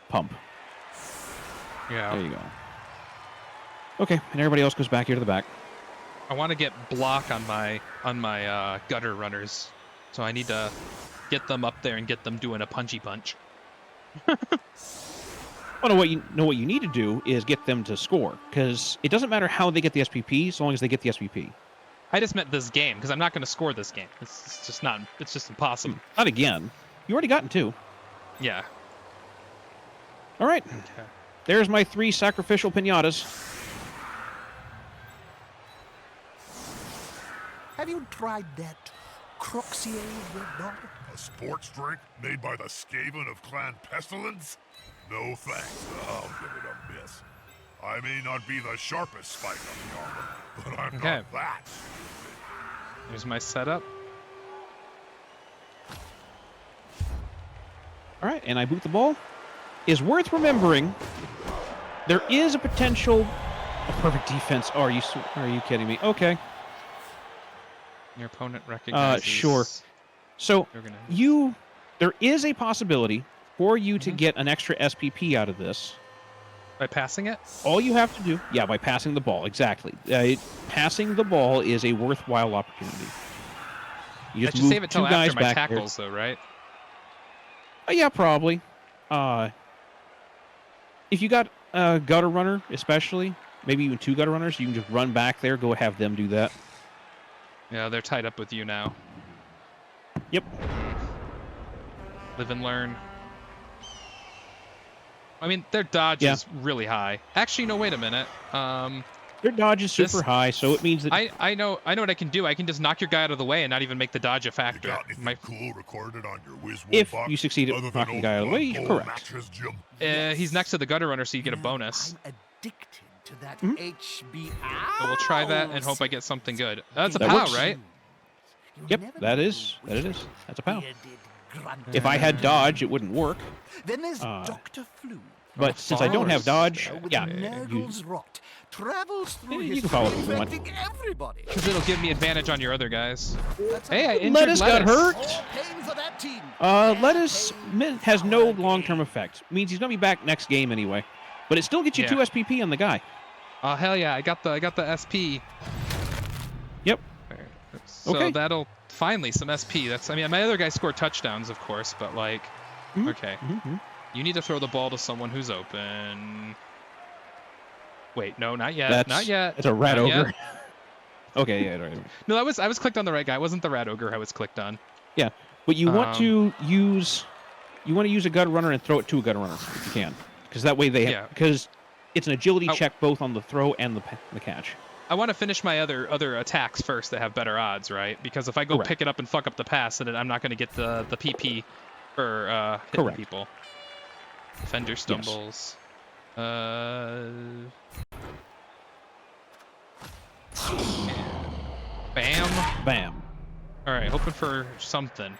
Pump. Yeah. There you go. Okay, and everybody else goes back here to the back. I want to get block on my gutter runners, so I need to get them up there and get them doing a punchy punch. Oh, no, what you need to do is get them to score, because it doesn't matter how they get the SPP, so long as they get the SPP. I just meant this game because I'm not going to score this game. It's just not. It's just impossible. Not again. You already gotten 2. Yeah. All right. Okay. There's my 3 sacrificial pinatas. Have you tried that Croxier, Red Bob? A sports drink made by the Skaven of Clan Pestilence? No thanks, I'll give it a miss. I may not be the sharpest spike on the armor, but I'm Okay. not that. Here's my setup. All right, and I boot the ball. Is worth remembering. There is a potential. A perfect defense. Oh, are you kidding me? Okay. Your opponent recognizes. Sure. So You're gonna... there is a possibility for you to get an extra SPP out of this. By passing it? All you have to do, yeah, by passing the ball, exactly. Passing the ball is a worthwhile opportunity. You I just should move save it till 2 guys after my back there. tackles, though, right? Yeah, probably. If you got a gutter runner, especially, maybe even 2 gutter runners, you can just run back there, go have them do that. Yeah, they're tied up with you now. Yep. Live and learn. I mean, their dodge Yeah. is really high. Actually, no, wait a minute. Their dodge is super high, so it means that I know what I can do. I can just knock your guy out of the way and not even make the dodge a You factor. got anything My, cool recorded on your Wiz if box you succeed other at than knocking the old guy out of the way, Blood you're Bowl correct. matches, Jim? he's next to the gutter runner, so you get a Now, bonus. I'm addicted to that Mhm. HB. So we'll try that and hope I get something good. That's a That POW, works. right? Yep, that is That's a POW. Bearded grunt. If I had dodge, it wouldn't work. Then there's Uh, Dr. Flu. But since I don't have dodge, With yeah, Nurgle's rot, travels through You his can follow up if you want. infecting everybody. Because it'll give me advantage on your other guys. That's Hey, I a- injured Lettuce got hurt. More pain for that team. Lettuce has no long-term effect. Means he's gonna be back next game anyway. But it still gets you Yeah. 2 SPP on the guy. Oh hell yeah! I got the SP. Yep. So Okay. that'll finally some SP. I mean, my other guys score touchdowns, of course, but like, Mhm. okay. Mm-hmm. You need to throw the ball to someone who's open. Wait, no, not yet. Not yet. It's a rat Not yet. ogre. Okay, yeah, right. No, I was clicked on the right guy. It wasn't the rat ogre I was clicked on. But you want to use a gutter runner and throw it to a gutter runner if you can, because that way Yeah. because it's an agility Oh. check both on the throw and the catch. I want to finish my other attacks first that have better odds, right? Because if I go Correct. pick it up and fuck up the pass, then I'm not going to get the PP for hitting Correct. people. Defender stumbles. Bam. Bam. All right, hoping for something.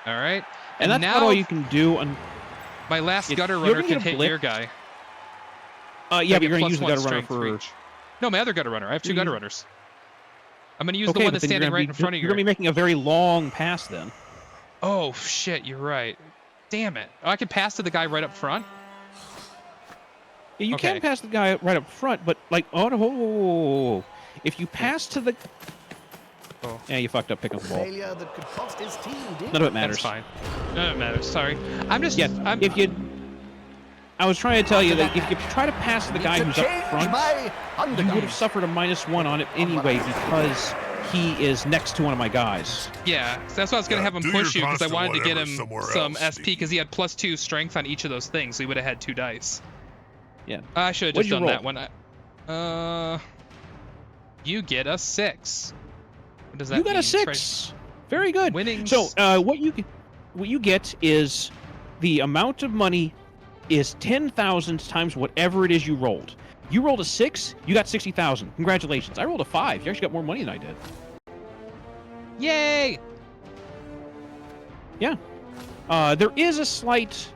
All right. And that's now about all you can do. And my last If gutter you runner ever get can a hit blip- your guy. yeah, I but get you're going to plus use the one gutter runner strength for. reach. No, my other gutter runner. I have two You're gutter using- runners. I'm going to use the Okay, one but that's then you're standing gonna right be, in front of you're going to you. be making a very long pass then. Oh, shit, you're right. Damn it. Oh, I can pass to the guy right up front? Yeah, you Okay. can pass the guy right up front, but like, oh no! If you pass to the, Oh. yeah, you fucked up picking up the ball. Failure that could cost his team, did None of it matters. That's fine. None of it matters. Sorry. I'm just... Yeah, I'm, if you, I was trying to tell you that if you try to pass the guy To who's up change front, my you would have undergarments. suffered a -1 on it anyway because he is next to one of my guys. Yeah, so that's why I was going to Yeah, have him do push your you, because I constant wanted to get whatever him somewhere some else, SP, because he had +2 strength on each of those things, so he would have had 2 dice. Yeah. I should have What'd just you done that roll? one. You get a 6. What does that You got mean? a 6. Very good. Winnings. So what you get is the amount of money is 10,000 times whatever it is you rolled. You rolled a 6, you got 60,000. Congratulations. I rolled a 5. You actually got more money than I did. Yay! Yeah. There is a slight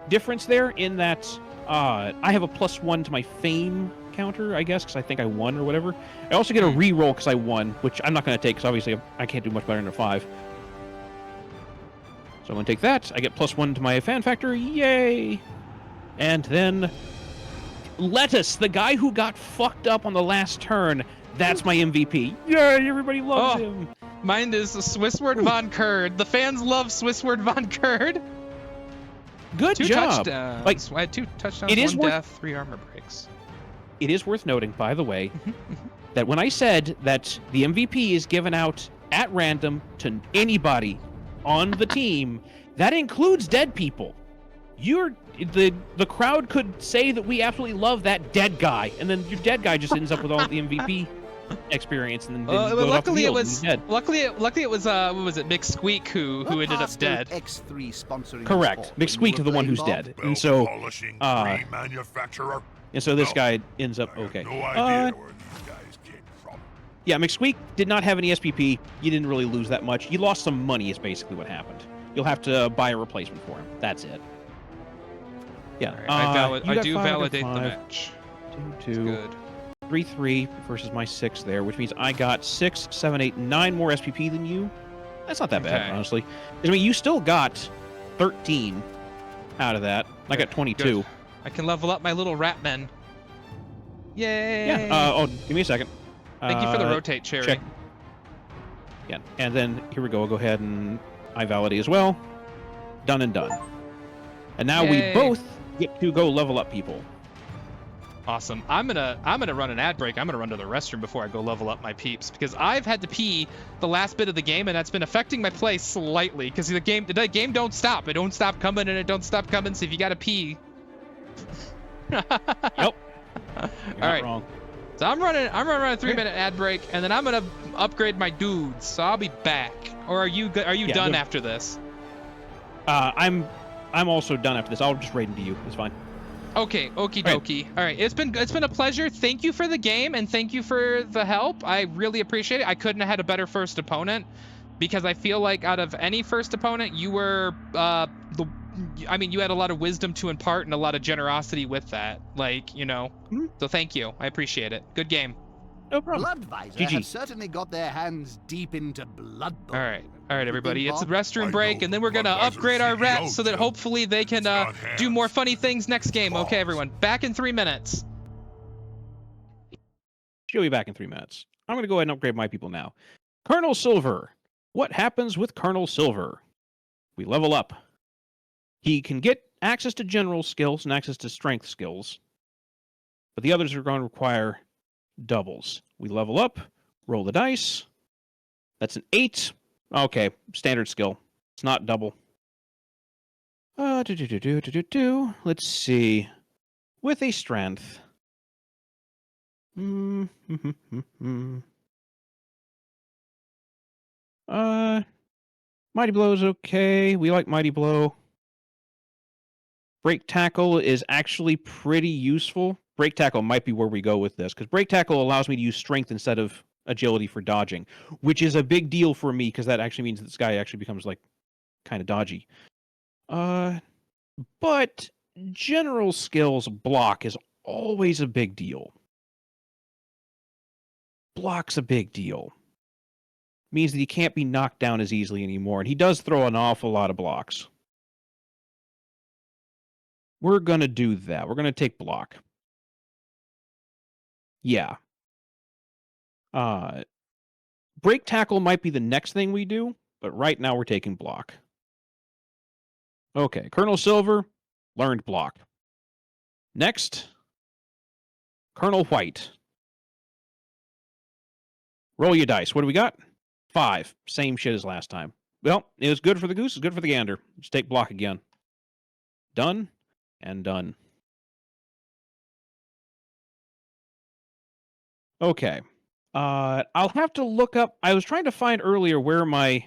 difference there in that I have a +1 to my fame counter, I guess, because I think I won or whatever. I also get a re-roll because I won, which I'm not going to take because obviously I can't do much better than a 5. So I'm going to take that. I get +1 to my fan factor. Yay! And then Lettuce, the guy who got fucked up on the last turn, that's my MVP. Yay! Everybody loves him. Mine is Swissward Von Kurd. The fans love Swissward Von Kurd. Good 2 job. touchdowns. Like, I had 2 touchdowns, it is 1 worth- death, 3 armor breaks. It is worth noting, by the way, that when I said that the MVP is given out at random to anybody on the team, that includes dead people. The crowd could say that we absolutely love that dead guy, and then your dead guy just ends up with all the MVP experience, and then Well, goes off the luckily it field and was he's dead. luckily it was what was it, McSqueak who ended up Past dead. X3 sponsoring Correct. sport when you McSqueak were is the one playing who's Bob. dead, Belt and so polishing cream manufacturer. this guy ends up I have okay. no idea where these guys came from. Yeah, McSqueak did not have any SPP. You didn't really lose that much. You lost some money is basically what happened. You'll have to buy a replacement for him. That's it. Yeah. All right, you I got do 5, I got validate the 5, match. 2, 2, Good. 3, 3 versus my 6 there, which means I got 6, 7, 8, 9 more SPP than you. That's not that bad, Okay. honestly. I mean, you still got 13 out of that. I got 22. Good. I can level up my little rat men. Yay! Yeah. Oh, give me a second. Thank you for the rotate, Cherry. check. Yeah, and then here we go. I'll go ahead and I validate as well. Done and done. And now Yay. we both get to go level up people. Awesome. I'm gonna run an ad break. I'm gonna run to the restroom before I go level up my peeps because I've had to pee the last bit of the game and that's been affecting my play slightly because the game don't stop. It don't stop coming and it don't stop coming. So if you gotta pee. Yep. All right. Wrong. So I'm gonna run a 3-minute ad break and then I'm gonna upgrade my dudes. So I'll be back. Or are you Yeah, done go- after this? I'm also done after this. I'll just raid into you. It's fine. Okay, okie Right. dokie. All right, it's been a pleasure. Thank you for the game and thank you for the help. I really appreciate it. I couldn't have had a better first opponent because I feel like out of any first opponent, you were you had a lot of wisdom to impart and a lot of generosity with that. Like, you know. Mhm. So thank you. I appreciate it. Good game. No problem. Bloodvisor GG. have certainly got their hands deep into Blood Bowl. All right, everybody. It's a Bob? restroom I break, know and then we're gonna Bloodvisor's upgrade our CEO, rats so that Jim. hopefully they can He's got do more hands. funny things next game. Okay, Balls. everyone. Back in 3 minutes. She'll be back in 3 minutes. I'm going to go ahead and upgrade my people now. Colonel Silver. What happens with Colonel Silver? We level up. He can get access to general skills and access to strength skills, but the others are going to require doubles. We level up, roll the dice. That's an 8. Okay, standard skill. It's not double. Let's see. With a strength. Mighty Blow is okay. We like Mighty Blow. Break tackle is actually pretty useful. Break tackle might be where we go with this, because break tackle allows me to use strength instead of agility for dodging, which is a big deal for me because that actually means that this guy actually becomes like kind of dodgy. But general skills block is always a big deal. Block's a big deal. Means that he can't be knocked down as easily anymore, and he does throw an awful lot of blocks. We're gonna do that. We're gonna take block. Yeah. Break tackle might be the next thing we do, but right now we're taking block. Okay, Colonel Silver learned block. Next, Colonel White. Roll your dice. What do we got? 5. Same shit as last time. Well, it was good for the goose, it's good for the gander. Just take block again. Done and done. Okay. I'll have to look up. I was trying to find earlier where my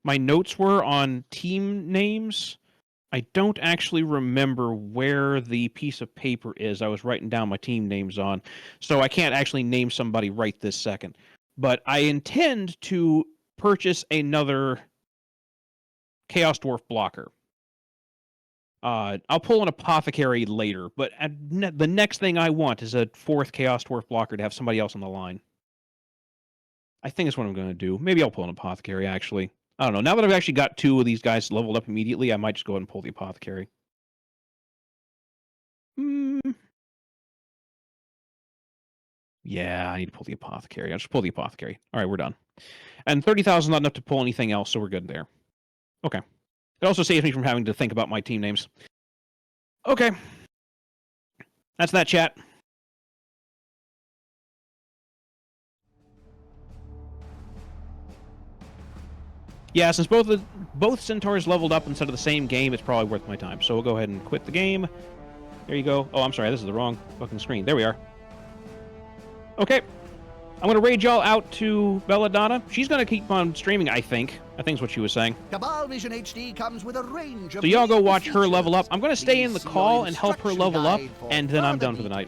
notes were on team names. I don't actually remember where the piece of paper is I was writing down my team names on, so I can't actually name somebody right this second. But I intend to purchase another Chaos Dwarf blocker. I'll pull an Apothecary later, but the next thing I want is a 4th Chaos Dwarf blocker to have somebody else on the line. I think that's what I'm going to do. Maybe I'll pull an Apothecary, actually. I don't know. Now that I've actually got 2 of these guys leveled up immediately, I might just go ahead and pull the Apothecary. Yeah, I need to pull the Apothecary. I'll just pull the Apothecary. All right, we're done. And 30,000 is not enough to pull anything else, so we're good there. Okay. It also saves me from having to think about my team names. Okay. That's that, chat. Yeah, since both Centaurs leveled up instead of the same game, it's probably worth my time. So we'll go ahead and quit the game. There you go. Oh, I'm sorry. This is the wrong fucking screen. There we are. Okay. I'm going to raid y'all out to Belladonna. She's going to keep on streaming, I think. I think is what she was saying. Cabal Vision HD comes with a range of So y'all go watch her features. level up. I'm going to stay in the Please see call your and help her instruction level up, guide for and then I'm further done for the night.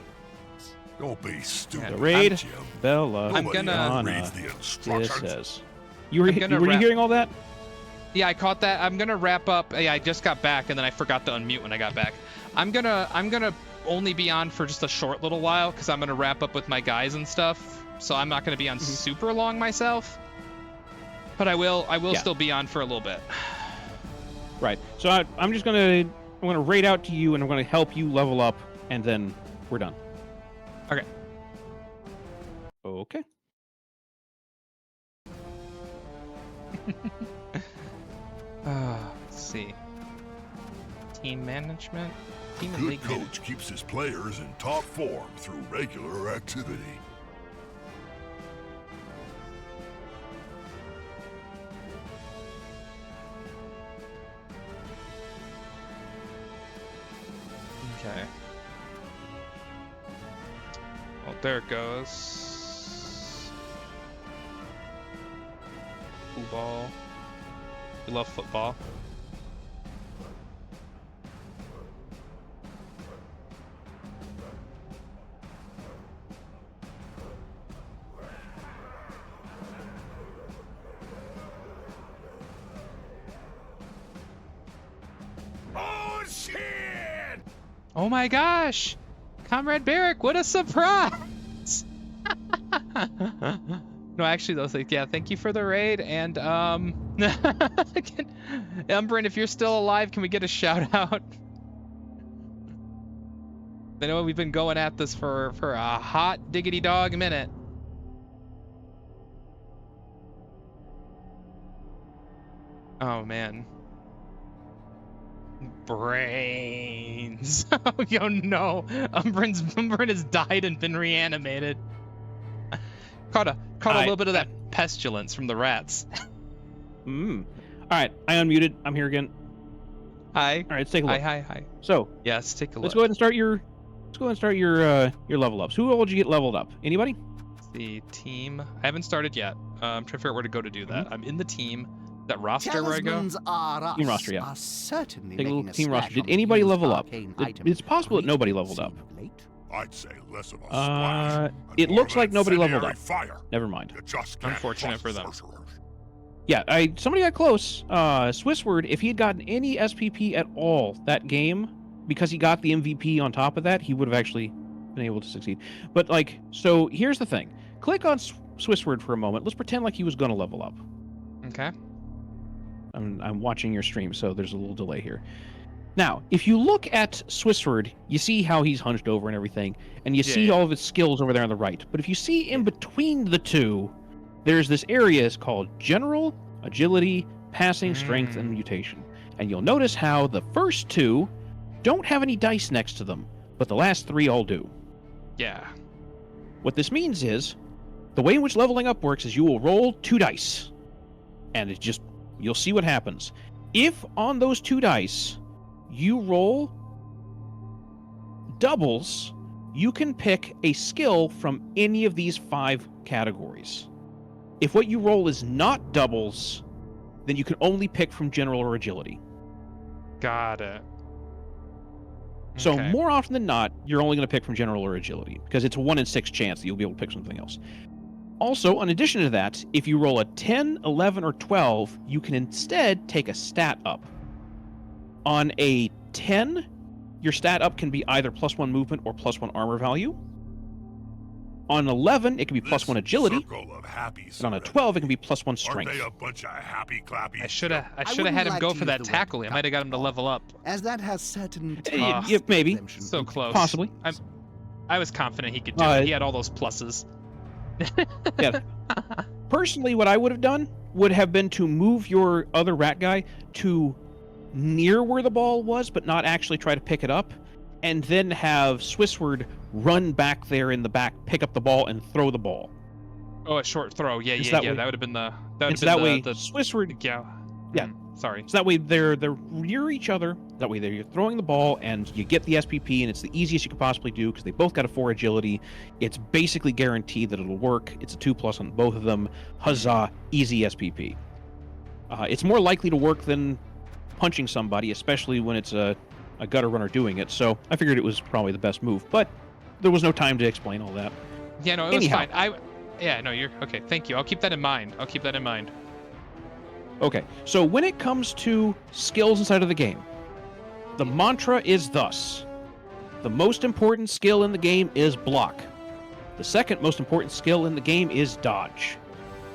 Don't be stupid. The raid, Jim. Belladonna. I'm gonna- reads the This instructions. says. Were you gonna wrap- hearing all that? Yeah, I caught that. I'm gonna wrap up. Yeah, I just got back and then I forgot to unmute when I got back. I'm gonna only be on for just a short little while because I'm gonna wrap up with my guys and stuff. So I'm not gonna be on super long myself. But I will Yeah. still be on for a little bit. Right. So I'm gonna raid out to you, and I'm gonna help you level up, and then we're done. Okay. Okay. Let's see. Team management. Team and Good league coach management. keeps his players in top form through regular activity. Okay. Well, there it goes. Football. We love football. Oh shit! Oh my gosh! Comrade Barrick, what a surprise! No, actually, though, yeah, thank you for the raid, and, Umbrin, if you're still alive, can we get a shout out? I know we've been going at this for a hot diggity dog minute. Oh, man. Brains. Oh, yo, no. Umbrin has died and been reanimated. Caught a little bit of that pestilence from the rats. All right. I unmuted. I'm here again. Hi. All right. Let's take a look. Hi. So Yes, take a look. let's go ahead and start your. Let's go ahead and start your level ups. Who all did you get leveled up? Anybody? The team. I haven't started yet. I'm trying to figure out where to go to do that. I'm in the team. That roster where I go? Talismans are us Team roster, yeah. are certainly Take a making look, a team roster. splash Did on the anybody used level up? arcane It's items possible that nobody greatly leveled up. seem late. I'd say less of a splash. and It more looks of an like nobody leveled incendiary up. Fire. Never mind. You just can't Unfortunate trust for them. sorcerers. Yeah, somebody got close. Swissword, if he had gotten any SPP at all that game, because he got the MVP on top of that, he would have actually been able to succeed. But, like, so here's the thing. Click on Swissword for a moment. Let's pretend like he was going to level up. Okay. I'm watching your stream, so there's a little delay here. Now, if you look at Swissword, you see how he's hunched over and everything, and you see all of his skills over there on the right. But if you see in between the two, there's this area is called General, Agility, Passing, Strength, and Mutation. And you'll notice how the first two don't have any dice next to them, but the last three all do. Yeah. What this means is, the way in which leveling up works is you will roll 2 dice, and it just, you'll see what happens. If on those 2 dice, you roll doubles, you can pick a skill from any of these 5 categories. If what you roll is not doubles, then you can only pick from General or Agility. Got it. So Okay. more often than not, you're only going to pick from General or Agility, because it's a 1 in 6 chance that you'll be able to pick something else. Also, in addition to that, if you roll a 10, 11, or 12, you can instead take a stat up. On a 10, your stat up can be either +1 movement or +1 armor value. On 11, it can be +1 agility. Circle of happy And on a serenity. 12, it can be +1 Aren't strength. they a bunch of happy clappy? I should have wouldn't had him like go to for use that the word tackle. I might have got him to cut level up. as that has certain Yeah, tax maybe. exemption So close. Possibly. I was confident he could do Uh, it. He had all those pluses. Yeah. Personally, what I would have done would have been to move your other rat guy to near where the ball was, but not actually try to pick it up, and then have Swissword run back there in the back, pick up the ball, and throw the ball. Oh, a short throw. Yeah, It's yeah, that yeah. way- That would have been the. That would And have so been that way, the. Swissword, Yeah. Yeah. Sorry. so that way they're near each other. That way you're throwing the ball, and you get the SPP, and it's the easiest you could possibly do because they both got a 4 agility. It's basically guaranteed that it'll work. It's a 2+ on both of them. Huzzah! Easy SPP. It's more likely to work than punching somebody, especially when it's a gutter runner doing it. So I figured it was probably the best move, but there was no time to explain all that. Yeah, no, it was Anyhow. fine. Yeah, no, you're okay. Thank you. I'll keep that in mind. Okay, so when it comes to skills inside of the game, the mantra is thus: the most important skill in the game is block. The second most important skill in the game is dodge.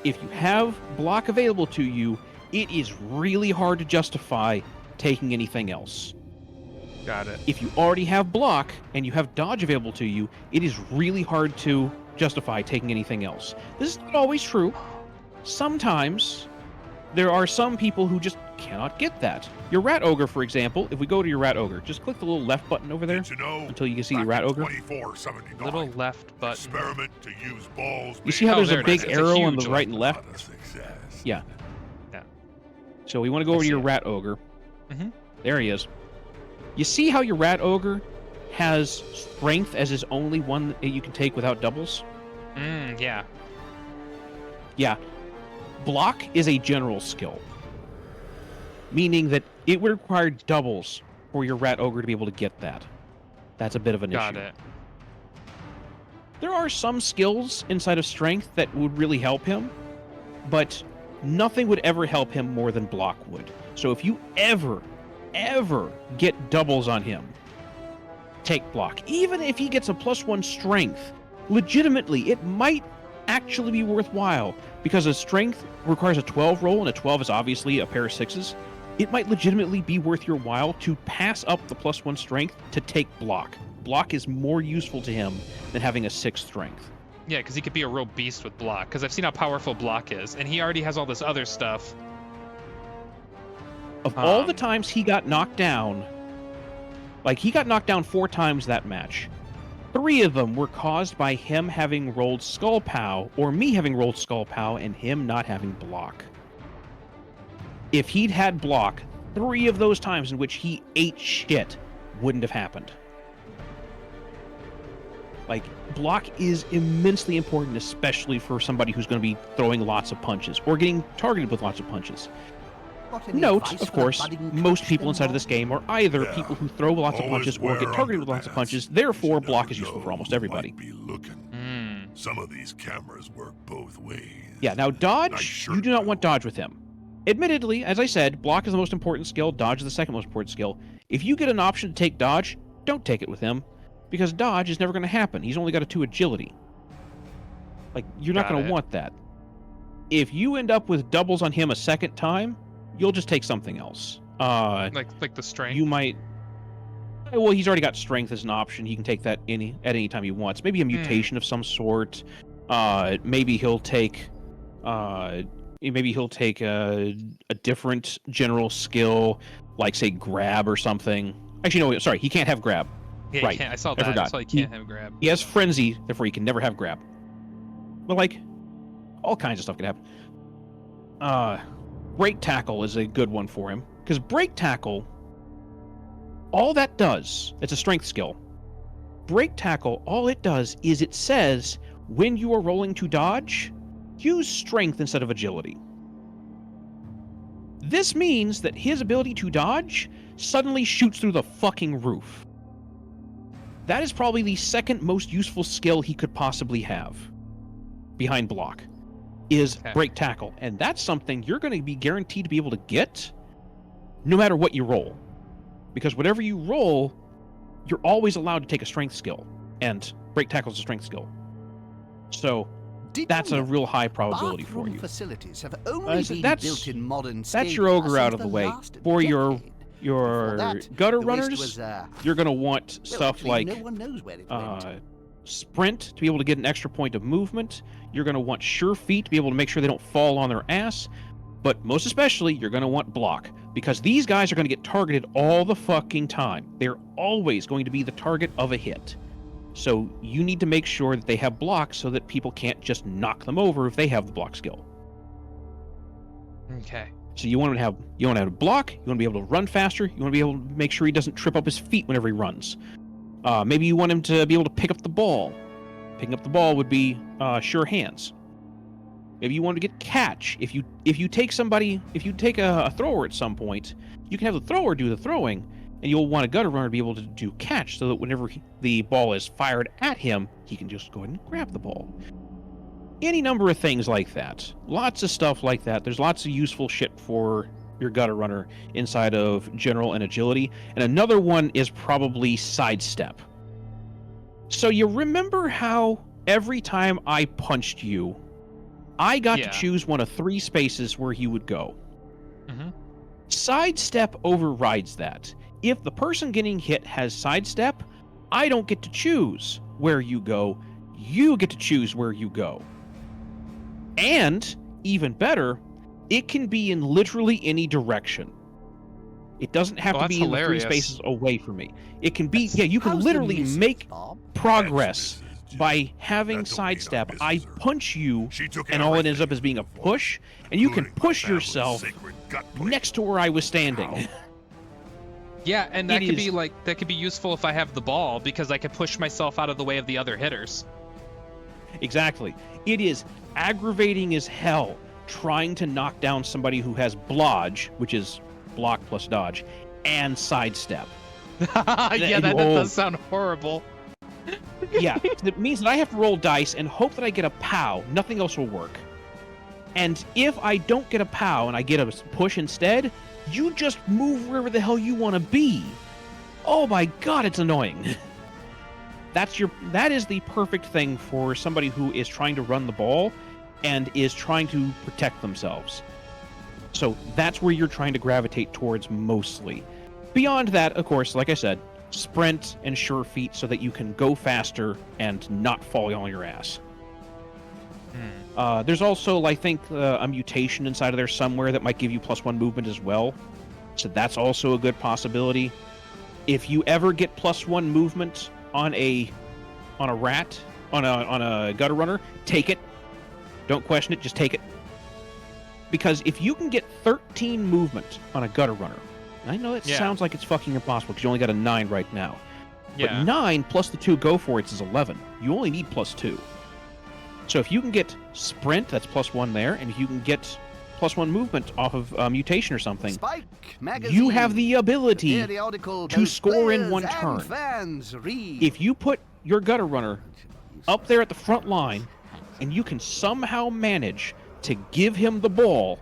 If you have block available to you, it is really hard to justify taking anything else. Got it. If you already have block and you have dodge available to you, it is really hard to justify taking anything else. This is not always true. Sometimes there are some people who just cannot get that. Your rat ogre, for example, if we go to your rat ogre, just click the little left button over there Did you know? until you can see the back rat in ogre. 2479, Little left button. experiment to use balls. You see how Oh, there's there a it big is. It's a arrow on huge the right and left? Not a success. Yeah. Yeah. So we want to go I over to see your it. rat ogre. Mhm. There he is. You see how your rat ogre has strength as his only one that you can take without doubles? Yeah. Yeah. Block is a general skill, meaning that it would require doubles for your rat ogre to be able to get that. That's a bit of an Got issue. it. There are some skills inside of strength that would really help him, but nothing would ever help him more than block would. So if you ever get doubles on him, take block. Even if he gets a +1 strength, legitimately, it might actually be worthwhile, because a strength requires a 12 roll, and a 12 is obviously a pair of 6s. It might legitimately be worth your while to pass up the +1 strength to take block. Block is more useful to him than having a 6 strength. Yeah, because he could be a real beast with block. Because I've seen how powerful block is, and he already has all this other stuff. Of all the times he got knocked down, like, he got knocked down 4 times that match. 3 of them were caused by him having rolled Skull Pow, or me having rolled Skull Pow, and him not having block. If he'd had block, 3 of those times in which he ate shit wouldn't have happened. Like, block is immensely important, especially for somebody who's going to be throwing lots of punches or getting targeted with lots of punches. Got any Note, advice of for a course, budding most coach people then, inside of Bob? this game are either Yeah, people who throw lots of always punches or get wear targeted with lots of underpants, punches. 'cause Therefore, you block never is useful for know almost who everybody. might be looking. Hmm. Some of these cameras work both ways. Yeah, now Nice dodge, shirt, you do not by want the way. dodge with him. Admittedly, as I said, block is the most important skill, dodge is the second most important skill. If you get an option to take dodge, don't take it with him, because dodge is never going to happen. He's only got a 2 agility. Like, you're not Got going to it. want that. If you end up with doubles on him a second time, you'll just take something else. Like the strength. You might... Well, he's already got strength as an option. He can take that at any time he wants. Maybe a mutation of some sort. Maybe he'll take... maybe he'll take a different general skill, like, say, grab or something. Actually, no, sorry, he can't have grab. Yeah, right. you can't. I saw I that. I forgot. saw you can't have grab. He has frenzy, therefore he can never have grab. But, like, all kinds of stuff can happen. Break tackle is a good one for him, because break tackle, all that does, it's a strength skill. Break tackle, all it does is it says when you are rolling to dodge, use strength instead of agility. This means that his ability to dodge suddenly shoots through the fucking roof. That is probably the second most useful skill he could possibly have, behind block, is Okay. break tackle. And that's something you're going to be guaranteed to be able to get no matter what you roll. Because whatever you roll, you're always allowed to take a strength skill. And break tackle is a strength skill. So Did that's you a know real high probability for bathroom you. facilities have only so been that's- built in modern That's your stadiums ogre out since of the way. last For your decade. Before that, gutter the waste runners, was, you're going to want well, stuff actually, like no one knows where it went. sprint to be able to get an extra point of movement. You're going to want sure feet to be able to make sure they don't fall on their ass. But most especially, you're going to want block, because these guys are going to get targeted all the fucking time. They're always going to be the target of a hit. So you need to make sure that they have block so that people can't just knock them over if they have the block skill. Okay. So you want to have block, you want to be able to run faster, you want to be able to make sure he doesn't trip up his feet whenever he runs. Maybe you want him to be able to pick up the ball. Picking up the ball would be sure hands. Maybe you want to get catch. If you take a thrower at some point, you can have the thrower do the throwing, and you'll want a gutter runner to be able to do catch, so that whenever the ball is fired at him, he can just go ahead and grab the ball. Any number of things like that. Lots of stuff like that. There's lots of useful shit for your gutter runner inside of general and agility. And another one is probably sidestep. So you remember how every time I punched you, I got Yeah. to choose one of 3 spaces where he would go. Mhm. Sidestep overrides that. If the person getting hit has sidestep, I don't get to choose where you go. You get to choose where you go. And, even better, it can be in literally any direction. It doesn't have Oh, to that's be in the 3 hilarious. spaces away from me. It can be, That's- you can How's the literally missus, make Bob? progress Ex-Mrs. G. by having That don't mean I sidestep. misses I her. punch you, She took and all it ends everything up as being a for me, push, and you can including my push family's yourself sacred gut plate. next to where I was standing. Ow. Yeah, and that It could is- be that could be useful if I have the ball, because I could push myself out of the way of the other hitters. Exactly. It is aggravating as hell trying to knock down somebody who has blodge, which is block plus dodge, and sidestep. Yeah, that does sound horrible. Yeah, it means that I have to roll dice and hope that I get a POW. Nothing else will work. And if I don't get a POW and I get a push instead, you just move wherever the hell you want to be. Oh my god, it's annoying. That is the perfect thing for somebody who is trying to run the ball and is trying to protect themselves. So that's where you're trying to gravitate towards mostly. Beyond that, of course, like I said, sprint and sure feet so that you can go faster and not fall on your ass. There's also, I think, a mutation inside of there somewhere that might give you +1 movement as well. So that's also a good possibility. If you ever get +1 movement on a rat, on a gutter runner, take it. Don't question it, just take it. Because if you can get 13 movement on a gutter runner, I know it Yeah. sounds like it's fucking impossible because you only got a 9 right now. But Yeah. 9 plus the 2 go for it is 11. You only need +2. So if you can get sprint, that's +1 there, and if you can get +1 movement off of mutation or something, Spike magazine. you have the ability periodical to both score in players one and turn. Fans read. If you put your gutter runner up there at the front line, and you can somehow manage to give him the ball,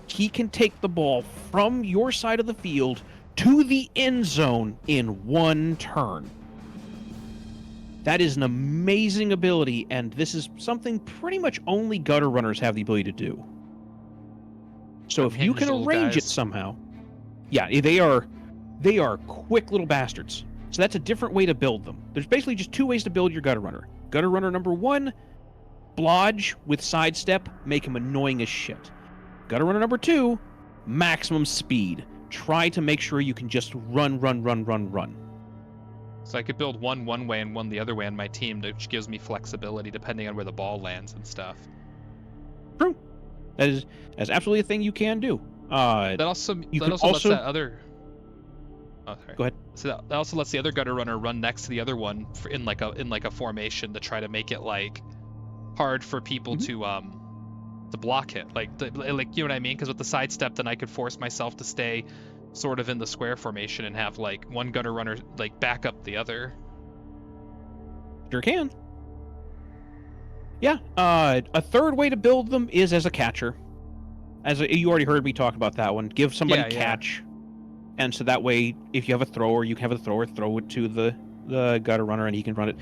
he can take the ball from your side of the field to the end zone in one turn. That is an amazing ability, and this is something pretty much only gutter runners have the ability to do. So if you Unhinged can little arrange it guys. somehow, yeah, they are quick little bastards. So that's a different way to build them. There's basically just 2 ways to build your gutter runner. Gutter runner number 1, blodge with sidestep, make him annoying as shit. Gutter runner number 2, maximum speed. Try to make sure you can just run. So I could build one way and one the other way on my team, which gives me flexibility depending on where the ball lands and stuff. True. That's absolutely a thing you can do. That also you that can also lets also- that other. Oh, sorry. Go ahead. So that also lets the other gutter runner run next to the other one in like a formation to try to make it like hard for people to block it. Like you know what I mean? Because with the sidestep, then I could force myself to stay sort of in the square formation and have like one gutter runner like back up the other. Sure can. Yeah. A third way to build them is as a catcher. You already heard me talk about that one. Give somebody Yeah, yeah. catch, and so that way, if you have a thrower, you can have a thrower throw it to the gutter runner, and he can run it.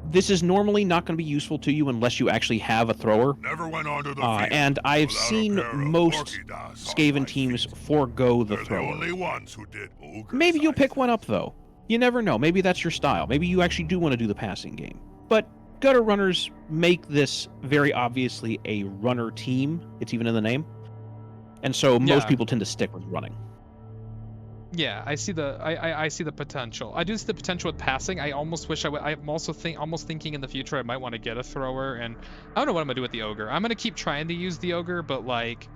This is normally not going to be useful to you unless you actually have a thrower. Never went onto the field And I've without a seen pair of most porky dogs on Skaven my teams feet. forego the They're thrower. the only ones who did ogre Maybe you'll size pick one things. up, though. You never know. Maybe that's your style. Maybe you actually do want to do the passing game. But gutter runners make this very obviously a runner team. It's even in the name. And so most Yeah. people tend to stick with running. Yeah, I see the I see the potential. I do see the potential with passing. I almost wish I would. I'm also thinking in the future I might want to get a thrower, and I don't know what I'm gonna do with the ogre. I'm gonna keep trying to use the ogre, but like,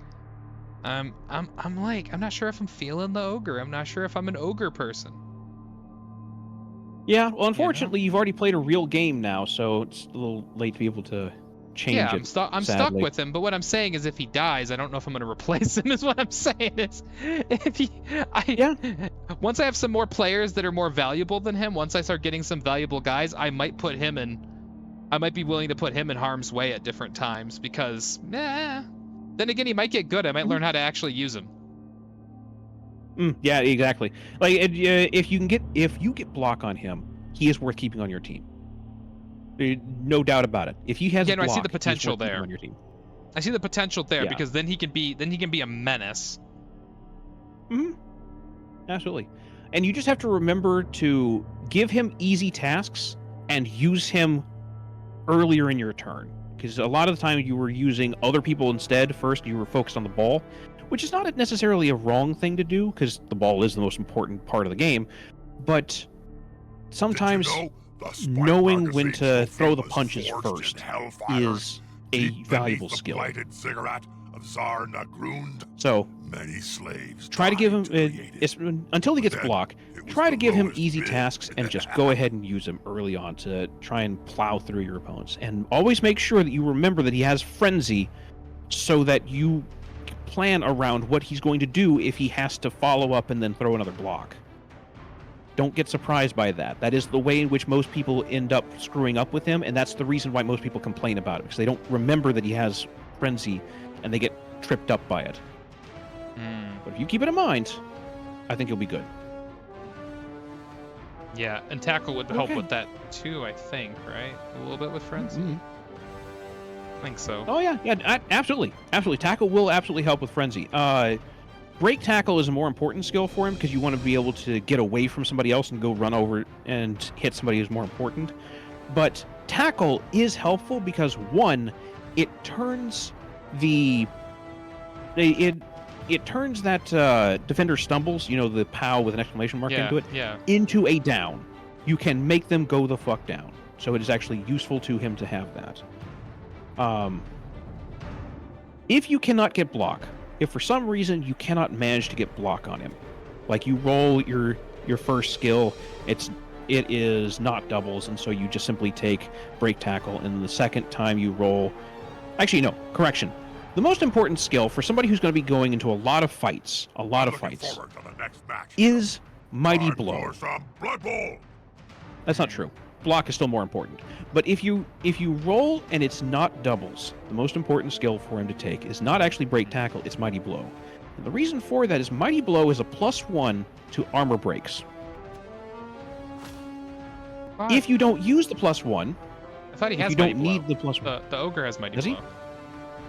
I'm not sure if I'm feeling the ogre. I'm not sure if I'm an ogre person. Yeah, well, unfortunately, you've already played a real game now, so it's a little late to be able to change Yeah, it. I'm stuck sadly. with him. But what I'm saying is, if he dies, I don't know if I'm gonna replace him. Is what I'm saying. Is if he, once I have some more players that are more valuable than him, once I start getting some valuable guys, I might be willing to put him in harm's way at different times because, then again, he might get good. I might learn how to actually use him. Yeah, exactly. Like if you get block on him, he is worth keeping on your team. No doubt about it. If he has Yeah, no, I block, see the he's potential worth keeping there. on your team. I see the potential there Yeah. because then he can be a menace. Absolutely. And you just have to remember to give him easy tasks and use him earlier in your turn. Because a lot of the time you were using other people instead first, you were focused on the ball, which is not necessarily a wrong thing to do, because the ball is the most important part of the game. But sometimes Did you know the Spike knowing when magazine's to trophy throw the was punches forged in first hellfire, is a deep valuable beneath the skill. blighted ziggurat of Tsar Nagrund. So Many slaves try to give him, died create it. until he But gets then block, it was try to the give him lowest easy bid. tasks and just go ahead and use him early on to try and plow through your opponents. And always make sure that you remember that he has Frenzy so that you plan around what he's going to do if he has to follow up and then throw another block. Don't get surprised by that. That is the way in which most people end up screwing up with him, and that's the reason why most people complain about it, because they don't remember that he has Frenzy and they get tripped up by it. But if you keep it in mind, I think you'll be good. Yeah, and tackle would help Okay. with that too. I think, right? A little bit with frenzy. Mhm. I think so. Oh yeah, absolutely. Tackle will absolutely help with Frenzy. Break tackle is a more important skill for him because you want to be able to get away from somebody else and go run over and hit somebody who's more important. But tackle is helpful because one, it turns it turns that defender stumbles, the POW with an exclamation mark into it, Yeah. into a down. You can make them go the fuck down. So it is actually useful to him to have that. If you cannot get block, if for some reason you cannot manage to get block on him, like you roll your first skill, it's it is not doubles, and so you just simply take break tackle, and the second time you roll... Actually, no, correction. The most important skill for somebody who's going to be going into a lot of fights, I'm looking forward to the next match. is Mighty Time Blow. for some Blood Bowl. That's not true. Block is still more important. But if you roll and it's not doubles, the most important skill for him to take is not actually break tackle, it's Mighty Blow. And the reason for that is Mighty Blow is a +1 to armor breaks. If you don't use the +1, I thought he if has you Mighty don't Blow. need the +1. The ogre has Mighty Does he? Blow.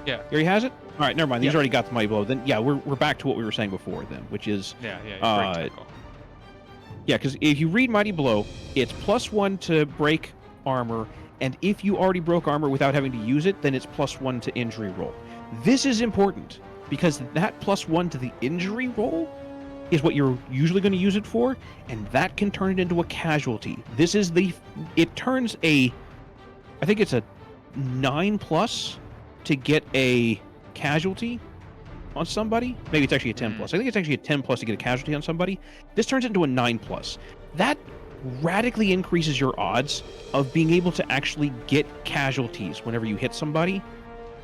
Yeah. Here he has it? All right, never mind. He's Yeah. already got the Mighty Blow. Then, yeah, we're back to what we were saying before then, which is... Yeah. Break tackle. Yeah, because if you read Mighty Blow, it's +1 to break armor, and if you already broke armor without having to use it, then it's +1 to injury roll. This is important, because that +1 to the injury roll is what you're usually going to use it for, and that can turn it into a casualty. This is it turns I think it's a 9+ to get a casualty on somebody. Maybe it's actually a 10+. I think it's actually a 10+ to get a casualty on somebody. This turns it into a 9+. That radically increases your odds of being able to actually get casualties whenever you hit somebody.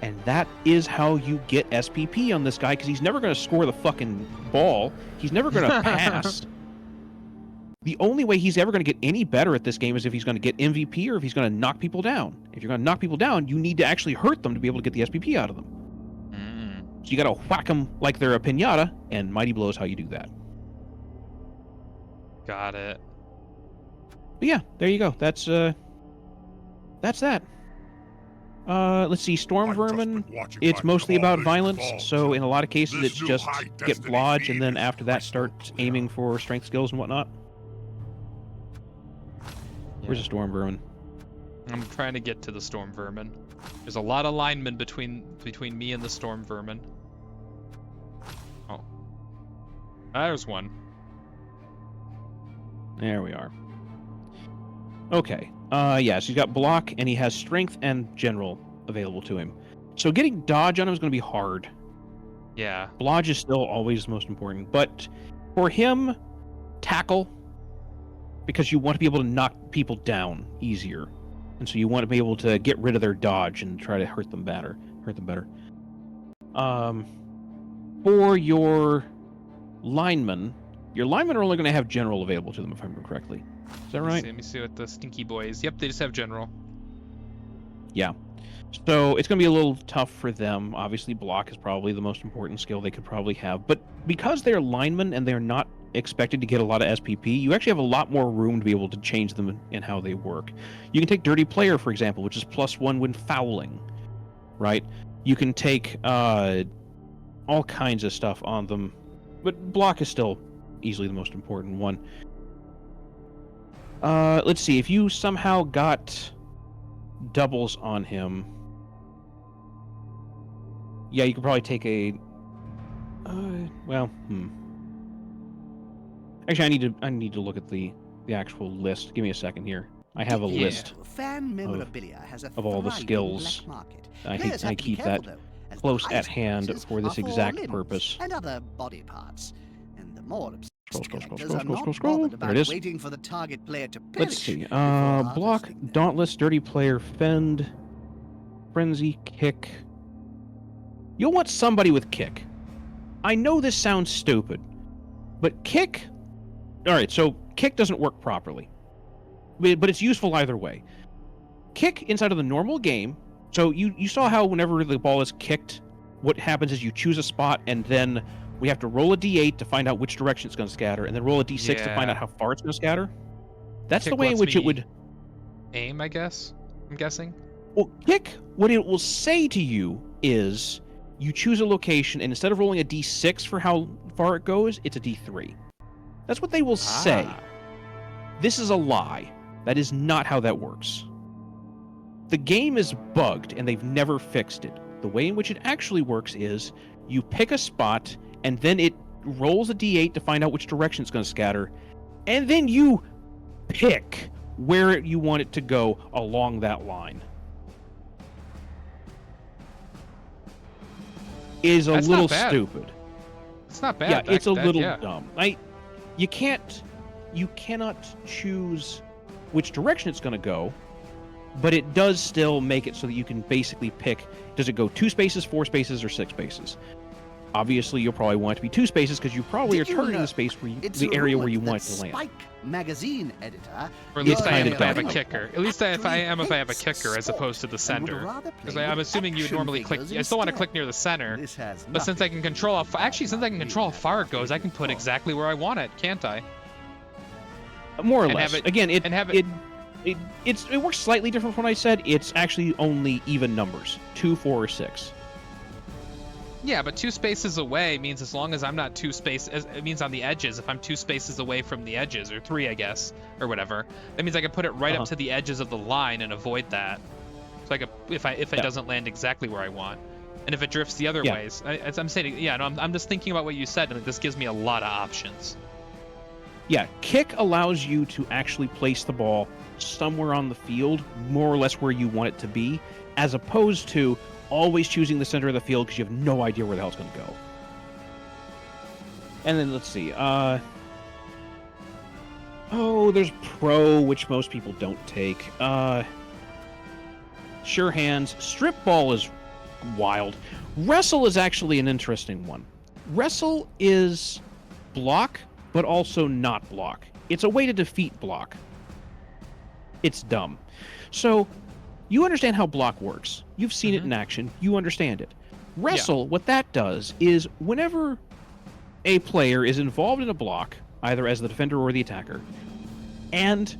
And that is how you get SPP on this guy, because he's never going to score the fucking ball. He's never going to pass. The only way he's ever going to get any better at this game is if he's going to get MVP or if he's going to knock people down. If you're going to knock people down, you need to actually hurt them to be able to get the SPP out of them. So you got to whack them like they're a piñata, and Mighty Blow is how you do that. Got it. But yeah, there you go. That's that. Let's see, Storm I've just Vermin, been watching it's my mostly about college violence, evolve. so in a lot of cases This it's new just high get destiny blodge, and feed then is after that crystal start clear. aiming for strength skills and whatnot. Where's the Storm Vermin? I'm trying to get to the Storm Vermin. There's a lot of linemen between me and the Storm Vermin. Oh. There's one. There we are. Okay. Yeah, so he's got block, and he has strength and general available to him. So getting dodge on him is going to be hard. Yeah. Blodge is still always the most important, but for him, tackle, because you want to be able to knock people down easier, and so you want to be able to get rid of their dodge and try to hurt them better. For your linemen are only going to have general available to them, if I remember correctly. Is that right? Let me see what the stinky boys. Yep, they just have general. Yeah. So it's going to be a little tough for them. Obviously, block is probably the most important skill they could probably have. But because they're linemen and they're not expected to get a lot of SPP, you actually have a lot more room to be able to change them in how they work. You can take Dirty Player, for example, which is +1 when fouling, right? You can take all kinds of stuff on them. But block is still easily the most important one. Let's see. If you somehow got doubles on him... Yeah, you could probably take a... Actually, I need to look at the actual list. Give me a second here. I have a list Fan memorabilia has a of all the thriving skills. black market. I Players have to be keep that careful, though, as the close at highest hand prices for this are exact limbs purpose. and other body parts. And the more obsessed Scroll. collectors are not Scroll. bothered There about it is. waiting for the target player to perish. Let's see. before Block, harvesting them. Dauntless, Dirty Player, Fend, Frenzy, Kick. You'll want somebody with Kick. I know this sounds stupid, but Kick... Alright, so Kick doesn't work properly. But it's useful either way. Kick inside of the normal game... So you saw how whenever the ball is kicked, what happens is you choose a spot, and then we have to roll a d8 to find out which direction it's going to scatter, and then roll a d6 to find out how far it's going to scatter. That's Kick the way in lets which it me would... aim, I guess? I'm guessing? Well, Kick, what it will say to you is you choose a location, and instead of rolling a d6 for how far it goes, it's a d3. That's what they will say. This is a lie. That is not how that works. The game is bugged, and they've never fixed it. The way in which it actually works is you pick a spot, and then it rolls a d8 to find out which direction it's going to scatter, and then you pick where you want it to go along that line. Is a That's little not bad. stupid. It's not bad. Yeah, it's a little yeah. dumb. You can't you cannot choose which direction it's going to go, but it does still make it so that you can basically pick, does it go 2 spaces, 4 spaces, or 6 spaces? Obviously, you'll probably want it to be 2 spaces because you probably Did are you targeting know the space where it's the area where you rumored want that it to land. Spike magazine editor, Or at least It's I am kinda if I have a dumb. kicker. At least if I am if I have a kicker as opposed to the center. Because I'm assuming you would normally click. I still want to click near the center. This has But since I can control how actually since I can control how far it goes, I can put Oh. exactly where I want it, can't I? More or And less. have it- Again, it and have it- it works slightly different from what I said. It's actually only even numbers, 2, 4, or 6. Yeah, but 2 spaces away means as long as I'm not 2 spaces, it means on the edges. If I'm 2 spaces away from the edges, or 3, I guess, or whatever, that means I can put it right up to the edges of the line and avoid that. So I could, if it doesn't land exactly where I want, and if it drifts the other ways, as I'm saying, yeah, no, I'm just thinking about what you said, and this gives me a lot of options. Yeah, kick allows you to actually place the ball somewhere on the field, more or less where you want it to be, as opposed to always choosing the center of the field because you have no idea where the hell it's going to go. And then let's see. Oh, there's pro, which most people don't take. Sure hands. Strip ball is wild. Wrestle is actually an interesting one. Wrestle is block, but also not block. It's a way to defeat block. It's dumb. So, you understand how block works. You've seen it in action. You understand it. Wrestle, what that does is whenever a player is involved in a block, either as the defender or the attacker, and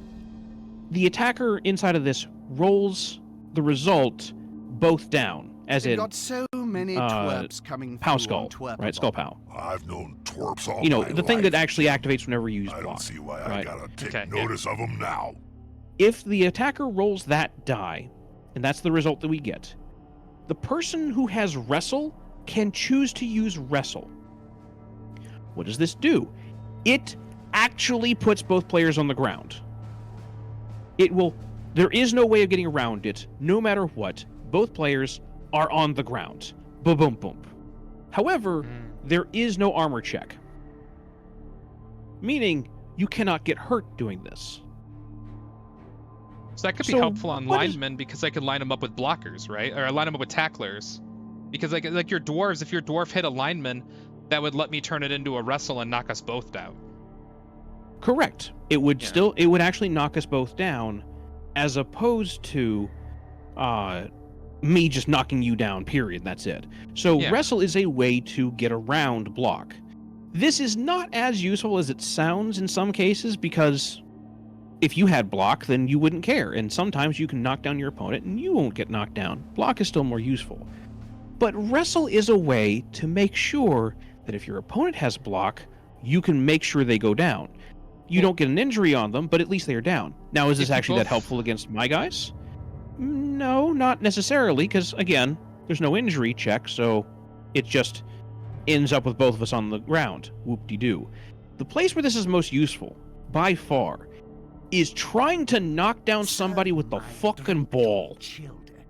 the attacker inside of this rolls the result both down, as We've in got so many twerps coming Pow through on Skull, Twerp right? Skull Pow. I've known twerps all You know, my the thing life, that actually Jim. activates whenever you use I block. don't see why I right? gotta take Okay, notice of them now. If the attacker rolls that die, and that's the result that we get, the person who has wrestle can choose to use wrestle. What does this do? It actually puts both players on the ground. There is no way of getting around it. No matter what, both players are on the ground. Boom, boom, boom. However, there is no armor check. Meaning, you cannot get hurt doing this. So that could be So helpful on what is- linemen because I could line them up with blockers, right? Or line them up with tacklers. Because like your dwarves, if your dwarf hit a lineman, that would let me turn it into a wrestle and knock us both out. Correct. It would Yeah. it would actually knock us both down, as opposed to me just knocking you down, period. That's it. So Yeah. wrestle is a way to get around block. This is not as useful as it sounds in some cases, because if you had block, then you wouldn't care. And sometimes you can knock down your opponent and you won't get knocked down. Block is still more useful. But wrestle is a way to make sure that if your opponent has block, you can make sure they go down. You don't get an injury on them, but at least they are down. Now, is this If you actually that both- helpful against my guys? No, not necessarily, because, again, there's no injury check, so it just ends up with both of us on the ground. Whoop-de-doo. The place where this is most useful, by far, is trying to knock down somebody with the fucking ball.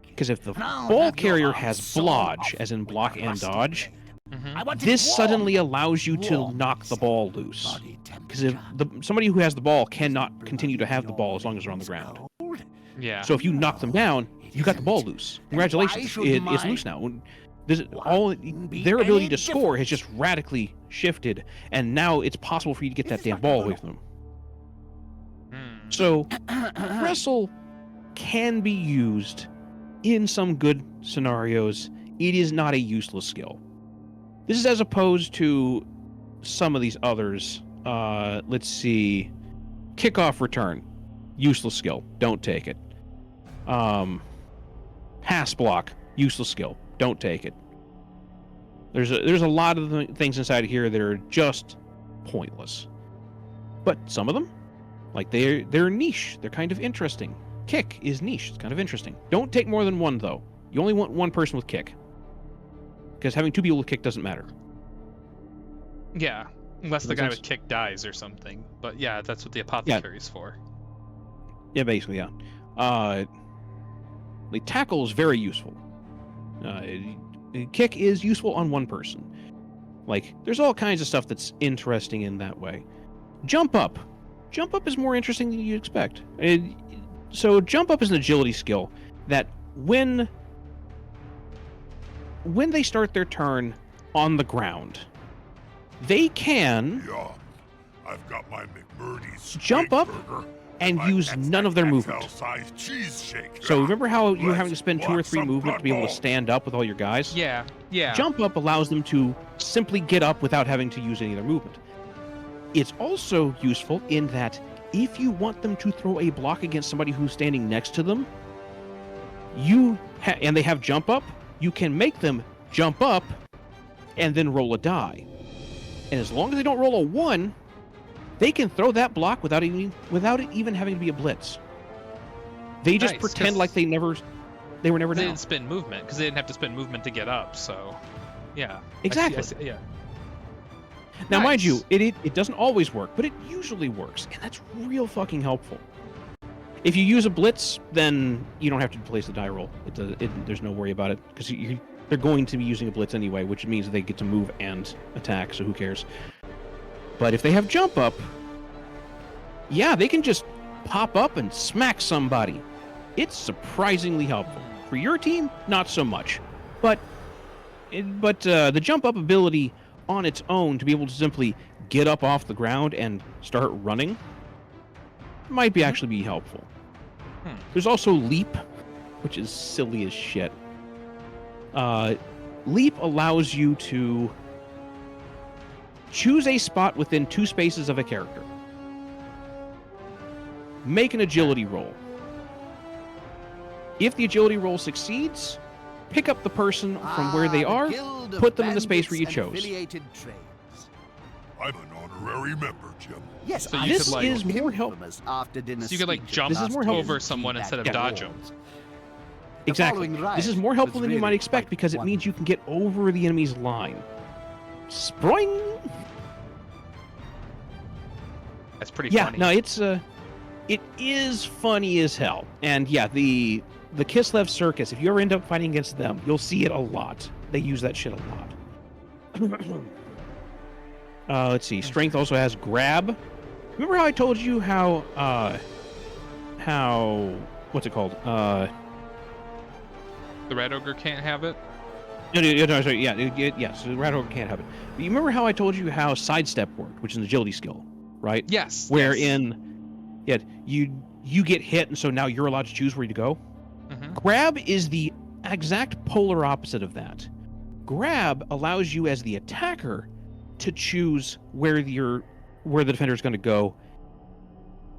Because if the ball carrier has blodge, as in block and dodge, this suddenly allows you to knock the ball loose. Because if somebody who has the ball cannot continue to have the ball as long as they're on the ground. Yeah. So if you knock them down, you got the ball loose. Congratulations, it's loose now. Their ability to score has just radically shifted, and now it's possible for you to get that damn ball away from them. So, wrestle can be used in some good scenarios. It is not a useless skill. This is as opposed to some of these others. Let's see. Kickoff return. Useless skill. Don't take it. Pass block. Useless skill. Don't take it. There's a lot of things inside of here that are just pointless. But some of them, like they're niche. They're kind of interesting. Kick is niche. It's kind of interesting. Don't take more than one, though. You only want one person with kick. Because having two people with kick doesn't matter. Yeah. Unless the Makes guy sense? with kick dies or something. But yeah, that's what the apothecary's for. Yeah, basically, yeah. The tackle is very useful. Kick is useful on one person. Like, there's all kinds of stuff that's interesting in that way. Jump up. jump up is more interesting than you'd expect. So jump up is an agility skill that when they start their turn on the ground, they can Yeah, I've got my McMurdy's jump steak up burger and my use none of their movement. XXL-sized cheese shake. So remember how you were having to Let's spend 2 or watch 3 some movement to be able to football. stand up with all your guys? Yeah, yeah. Jump up allows them to simply get up without having to use any of their movement. It's also useful in that if you want them to throw a block against somebody who's standing next to them, and they have jump up, you can make them jump up and then roll a die. And as long as they don't roll a 1, they can throw that block without it even having to be a blitz. They just Nice, pretend 'cause like they were never They down. didn't spend movement because they didn't have to spend movement to get up. So, yeah. Exactly. I see, yeah. Now, mind you, Nice. it doesn't always work, but it usually works, and that's real fucking helpful. If you use a blitz, then you don't have to place the die roll. There's no worry about it, because they're going to be using a blitz anyway, which means they get to move and attack, so who cares? But if they have jump up, yeah, they can just pop up and smack somebody. It's surprisingly helpful. For your team, not so much. But the jump up ability on its own to be able to simply get up off the ground and start running might actually be helpful. There's also leap, which is silly as shit. Leap allows you to choose a spot within 2 spaces of a character. Make an agility roll. If the agility roll succeeds, pick up the person from where they are, put them in the space where you chose. I'm an honorary member, Jim. Yes, So I you This could, like- is more help. After dinner So you could, like, speeches jump This is more after helpful. over someone instead of feedback dodge 'em. awards. Exactly. following This is riot more helpful was than you might really expect quite because it means you can get over the enemy's line. Sproing! That's pretty Yeah, funny. no, it is funny as hell. And yeah, the Kislev Circus, if you ever end up fighting against them, you'll see it a lot. They use that shit a lot. Let's see. Strength also has grab. Remember how I told you how what's it called? The Red Ogre can't have it? No, sorry, yeah, so the Rat Ogre can't have it. But you remember how I told you how sidestep worked, which is an agility skill, right? Yes. Wherein, yeah, you get hit, and so now you're allowed to choose where to go. Mm-hmm. Grab is the exact polar opposite of that. Grab allows you as the attacker to choose where the defender is going to go,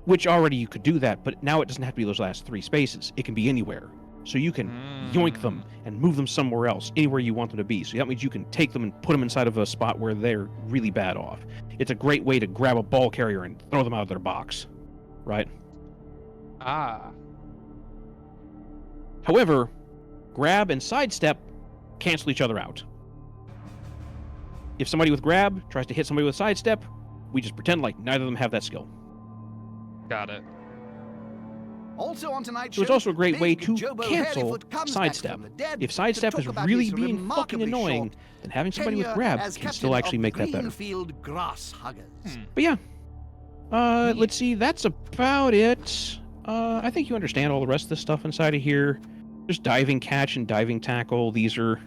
which already you could do that, but now it doesn't have to be those last 3 spaces. It can be anywhere. So you can yoink them and move them somewhere else, anywhere you want them to be. So that means you can take them and put them inside of a spot where they're really bad off. It's a great way to grab a ball carrier and throw them out of their box, right? Ah. However, grab and sidestep cancel each other out. If somebody with grab tries to hit somebody with sidestep, we just pretend like neither of them have that skill. Got it. Also on tonight's So it's show, also a great way Big to Jobo cancel Harryfoot comes back sidestep. from the dead If to sidestep talk is about really his being fucking remarkably annoying, short then having somebody with tenure grab as can captain still actually of make that better. Greenfield Grass Huggers. But yeah, let's see, that's about it. I think you understand all the rest of the stuff inside of here. There's diving catch and diving tackle. These are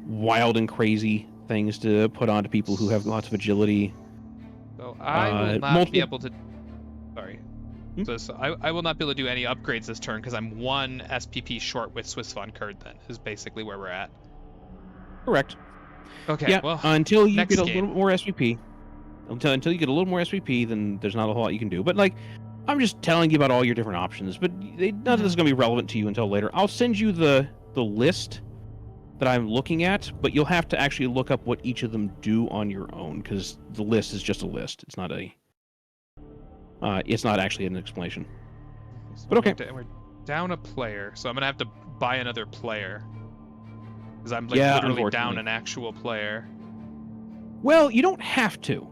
wild and crazy things to put onto people who have lots of agility. So I will not multiple- be able to. Sorry. So I will not be able to do any upgrades this turn because I'm 1 SPP short with Swiss von Kurd. Then is basically where we're at. Correct. Okay. Yeah, Well, until you next get a game. little more SPP. Until you get a little more SPP, then there's not a whole lot you can do. But like, I'm just telling you about all your different options. But none of this is going to be relevant to you until later. I'll send you the list that I'm looking at, but you'll have to actually look up what each of them do on your own because the list is just a list. It's not actually an explanation. So But okay. We're down a player, so I'm gonna have to buy another player because I'm like Yeah, literally down unfortunately. an actual player. Well, you don't have to.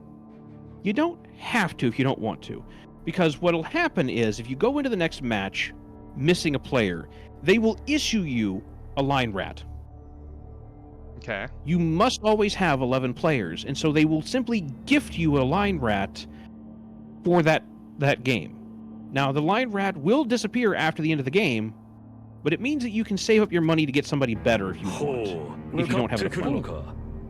You don't have to if you don't want to. Because what'll happen is if you go into the next match missing a player, they will issue you a line rat. Okay. You must always have 11 players, and so they will simply gift you a line rat for that that game. Now, the line rat will disappear after the end of the game, but it means that you can save up your money to get somebody better if you want, if you don't have enough money.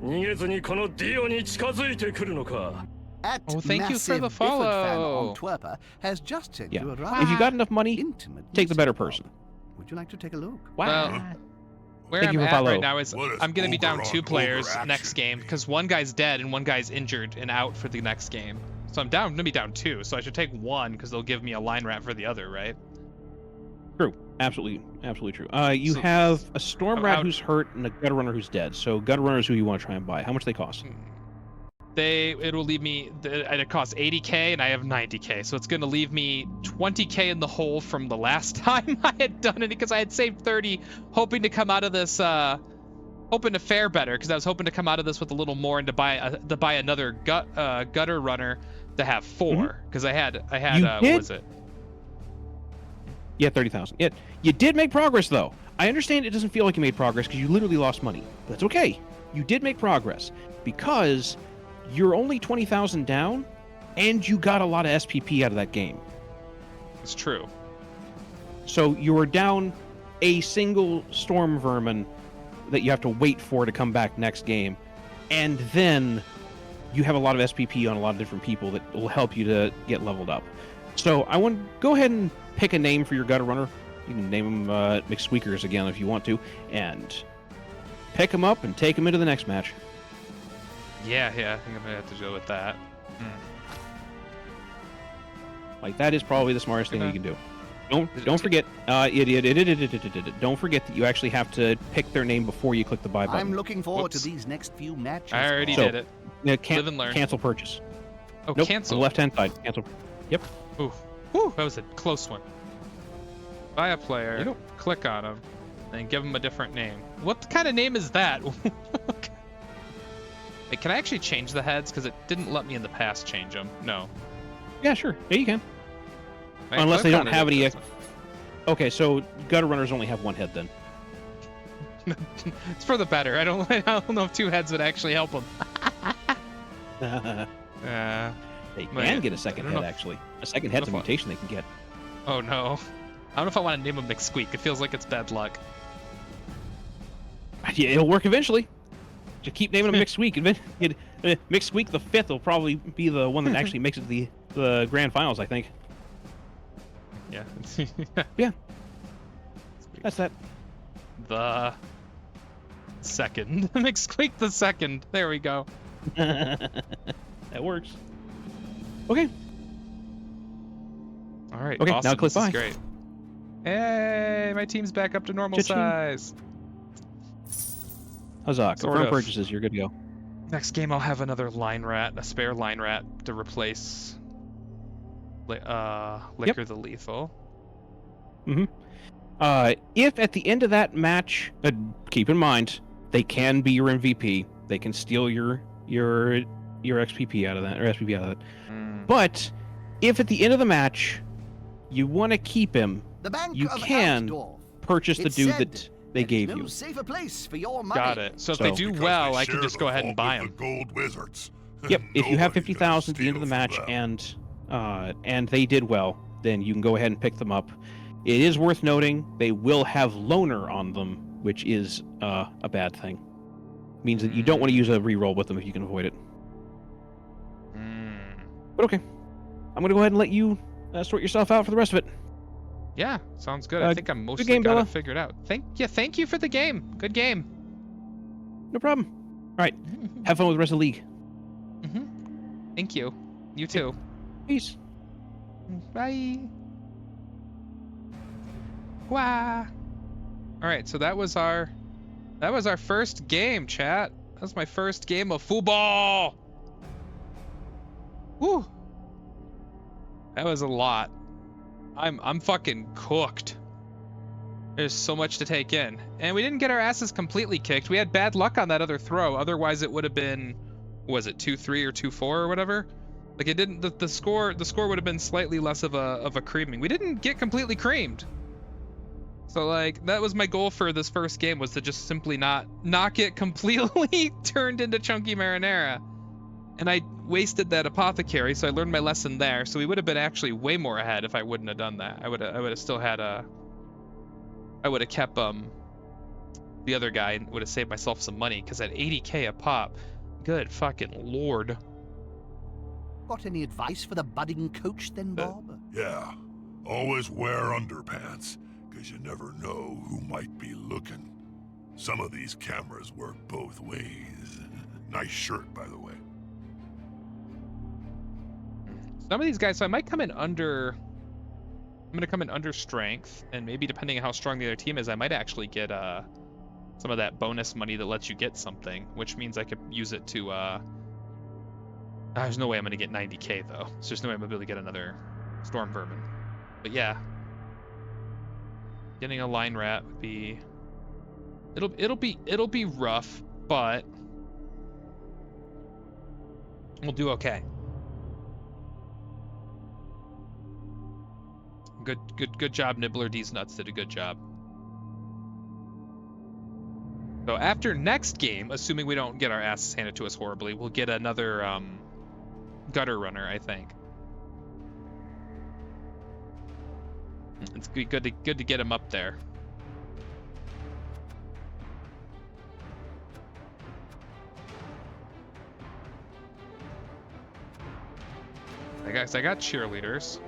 逃げずにこのディオに近づいてくるのか At Oh, thank you for Massive the Bifford fan follow. on Twerper has just sent Yeah. you a If rather you got enough money, intimate take the better message. person. Would you like to take a look? Wow. Where Thank I'm you for at follow. right now is What is I'm gonna be down over 2 on players overaction, next game man? because one guy's dead and one guy's injured and out for the next game. So I'm gonna be down 2, so I should take 1 because they'll give me a line rat for the other, right? True. Absolutely true. You So- have a storm I'm rat out. who's hurt and a gutter runner who's dead. So gutter runner is who you want to try and buy. How much they cost? It'll leave me it costs 80k and I have 90k, so it's gonna leave me 20k in the hole from the last time I had done it because I had saved 30, hoping to come out of this hoping to fare better because I was hoping to come out of this with a little more and to buy another gutter runner to have 4 because I had You what did? was it? Yeah, 30,000. Yeah, you did make progress though. I understand it doesn't feel like you made progress because you literally lost money. But that's okay. You did make progress because you're only 20,000 down, and you got a lot of SPP out of that game. It's true. So you were down a single storm vermin that you have to wait for to come back next game, and then you have a lot of SPP on a lot of different people that will help you to get leveled up. So I want to go ahead and pick a name for your gutter runner. You can name them McSqueakers again if you want to, and pick them up and take them into the next match. Yeah, I think I'm gonna have to go with that. Like that is probably the smartest thing you can do. Did Don't it forget, don't forget that you actually have to pick their name before you click the buy button. I'm looking forward Whoops. to these next few matches. I already So- did it. Yeah, Live and learn. Cancel purchase. Oh, Nope, cancel. on the left-hand side. Cancel. Ooh, whew, that was a close one. Buy a player, You know- click on him, and give him a different name. What kind of name is that? Hey, can I actually change the heads? Because it didn't let me in the past change them. No. Yeah, sure. Yeah, you can. I Unless they click don't on have it, any. it Okay, so gutter runners only have one head then. doesn't. It's for the better. I don't know if 2 heads would actually help him. They Wait, can get a second I don't head know. actually. A second head's a What if I- mutation they can get. Oh no. I don't know if I want to name him McSqueak. It feels like it's bad luck. Yeah, it'll work eventually. Just keep naming them McSqueak. McSqueak the 5th will probably be the one that actually makes it to the grand finals, I think. Yeah. Yeah. That's that. The second. McSqueak the second. There we go. That works. Okay. All right. Okay, awesome. now click This is buy. great. Hey, my team's back up to normal Cha-ching. size. Huzzah. Sort Confirm of. purchases. You're good to go. Next game, I'll have another line rat, a spare line rat to replace Liquor the Lethal. If at the end of that match, keep in mind, they can be your MVP. They can steal your XPP out of that, or SPP out of that. But if at the end of the match you want to keep him, The Bank you of can Altdorf. purchase the It dude said that they there's gave no you. safer place for your money. Got it. So if So- they do Because well, they I can share just the go ahead and vault buy with them. the Gold Wizards. Yep. If you have Nobody's 50,000 at the end of the gonna match steal from them. and they did well, then you can go ahead and pick them up. It is worth noting they will have loner on them, which is a bad thing. Means that you don't want to use a reroll with them if you can avoid it. But okay, I'm gonna go ahead and let you sort yourself out for the rest of it. Yeah, sounds good. I Uh, think I'm mostly game, got Bella. it figured out. Thank you for the game. Good game. No problem. All right, have fun with the rest of the league. Thank you. You too. Peace. Bye. Wah. All right, so that was our first game, chat. That was my first game of football. Woo. That was a lot. I'm fucking cooked. There's so much to take in. And we didn't get our asses completely kicked. We had bad luck on that other throw. Otherwise it would have been, was it 2-3 or 2-4 or whatever? Like it didn't, the score would have been slightly less of a creaming. We didn't get completely creamed. So like that was my goal for this first game, was to just simply not get completely turned into chunky marinara. And wasted that apothecary, so I learned my lesson there. So we would have been actually way more ahead if I wouldn't have done that. I would have still had a. I would have kept the other guy and would have saved myself some money because at 80k a pop, good fucking lord. Got any advice for the budding coach then, Bob? Yeah, always wear underpants, 'cause you never know who might be looking. Some of these cameras work both ways. Nice shirt, by the way. Some of these guys, so I might come in under. I'm gonna come in under strength, and maybe depending on how strong the other team is, I might actually get some of that bonus money that lets you get something, which means I could use it to there's no way I'm gonna get 90k though. So there's no way I'm gonna be able to get another storm vermin. But yeah, getting a line rat would be. It'll be rough, but we'll do okay. Good job, Nibbler. D's nuts did a good job. So after next game, assuming we don't get our asses handed to us horribly, we'll get another gutter runner, I think. It's good to get him up there. I got cheerleaders.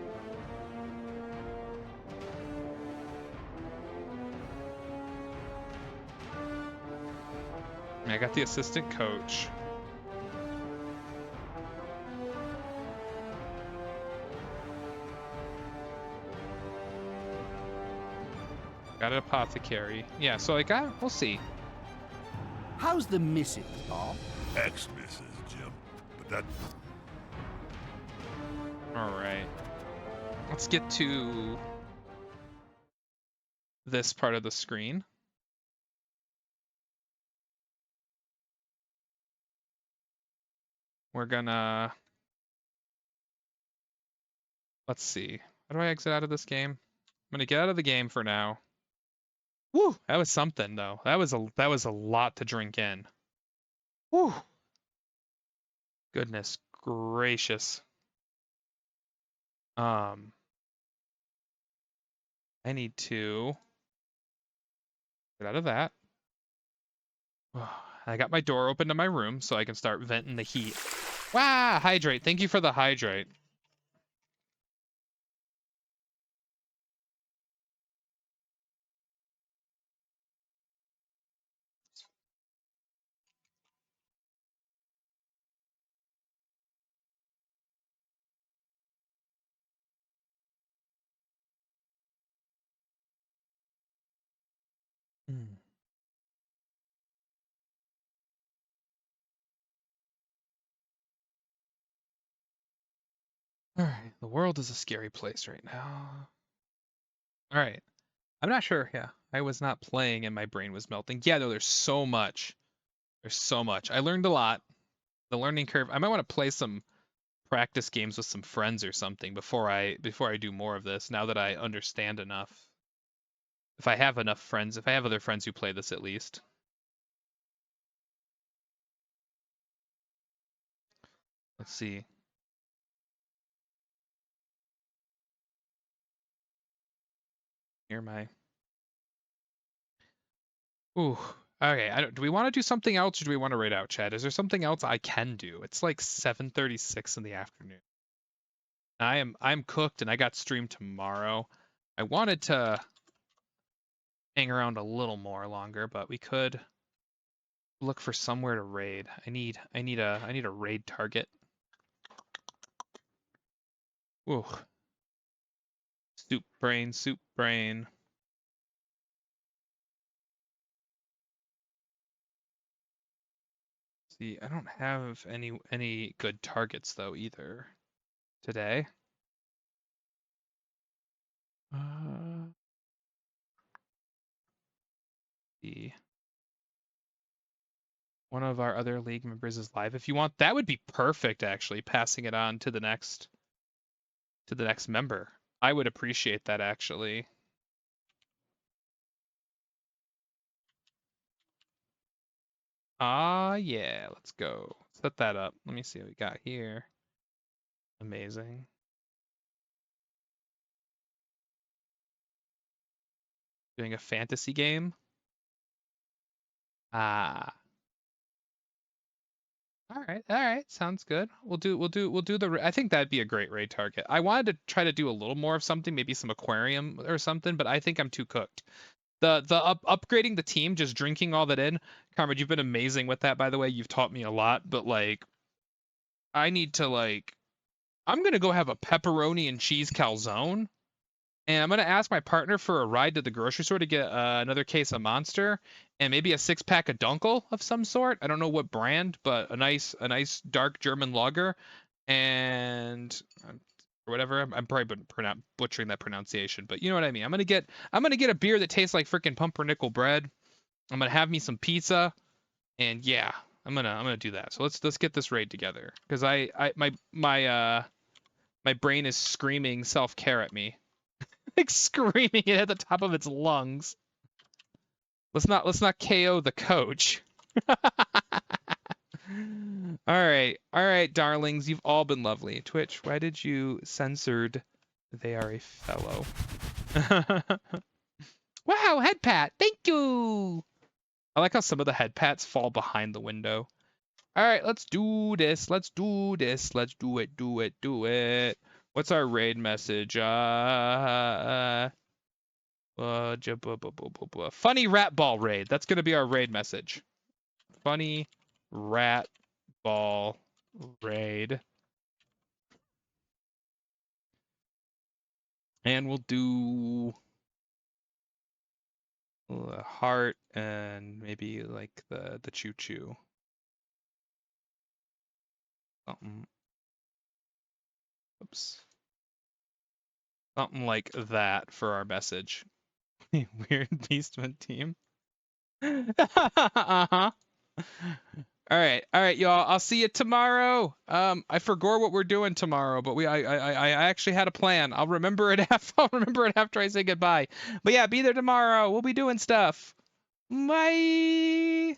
I got the assistant coach. Got an apothecary. Yeah, so we'll see. How's the missus, Bob? Ex-misses, Jim. But that... Alright. Let's get to this part of the screen. We're gonna... Let's see. How do I exit out of this game? I'm gonna get out of the game for now. Woo! That was something, though. That was a lot to drink in. Woo! Goodness gracious. I need to get out of that. I got my door open to my room so I can start venting the heat. Wow, hydrate. Thank you for the hydrate. All right, the world is a scary place right now. All right, I'm not sure. Yeah, I was not playing and my brain was melting. Yeah, no, there's so much. There's so much. I learned a lot. The learning curve. I might want to play some practice games with some friends or something before I do more of this. Now that I understand enough. If I have enough friends, if I have other friends who play this at least. Let's see. Here my. Ooh. Okay. Do we want to do something else, or do we want to raid out, Chad? Is there something else I can do? It's like 7:36 in the afternoon. I'm cooked, and I got stream tomorrow. I wanted to hang around a little more longer, but we could look for somewhere to raid. I need a raid target. Ooh. Soup brain. See, I don't have any good targets though either today. See. One of our other league members is live. If you want, that would be perfect actually, passing it on to the next member. I would appreciate that actually. Yeah, let's go. Set that up. Let me see what we got here. Amazing. Doing a fantasy game. Ah. All right, sounds good. We'll do the. I think that'd be a great raid target. I wanted to try to do a little more of something, maybe some aquarium or something, but I think I'm too cooked. Upgrading the team, just drinking all that in. Carmen, you've been amazing with that, by the way. You've taught me a lot, but like, I need to like, I'm gonna go have a pepperoni and cheese calzone, and I'm gonna ask my partner for a ride to the grocery store to get another case of Monster and maybe a 6-pack of Dunkel of some sort. I don't know what brand, but a nice dark German lager, and or whatever. I'm probably butchering that pronunciation, but you know what I mean. I'm gonna get a beer that tastes like freaking pumpernickel bread. I'm gonna have me some pizza, and yeah, I'm gonna do that. So let's get this raid together, because my brain is screaming self-care at me. Like screaming it at the top of its lungs. Let's not KO the coach. All right, darlings, you've all been lovely. Twitch, why did you censored? They are a fellow. Wow, head pat, thank you. I like how some of the head pats fall behind the window. All right, let's do this. Let's do this. Let's do it. Do it. Do it. What's our raid message? Funny rat ball raid. That's gonna be our raid message. Funny rat ball raid. And we'll do a heart and maybe like the choo choo. Something. Oops. Something like that for our message. Weird Beastman team. Uh-huh. All right, y'all. I'll see you tomorrow. I forgot what we're doing tomorrow, but I actually had a plan. I'll remember it after I say goodbye. But yeah, be there tomorrow. We'll be doing stuff. Bye.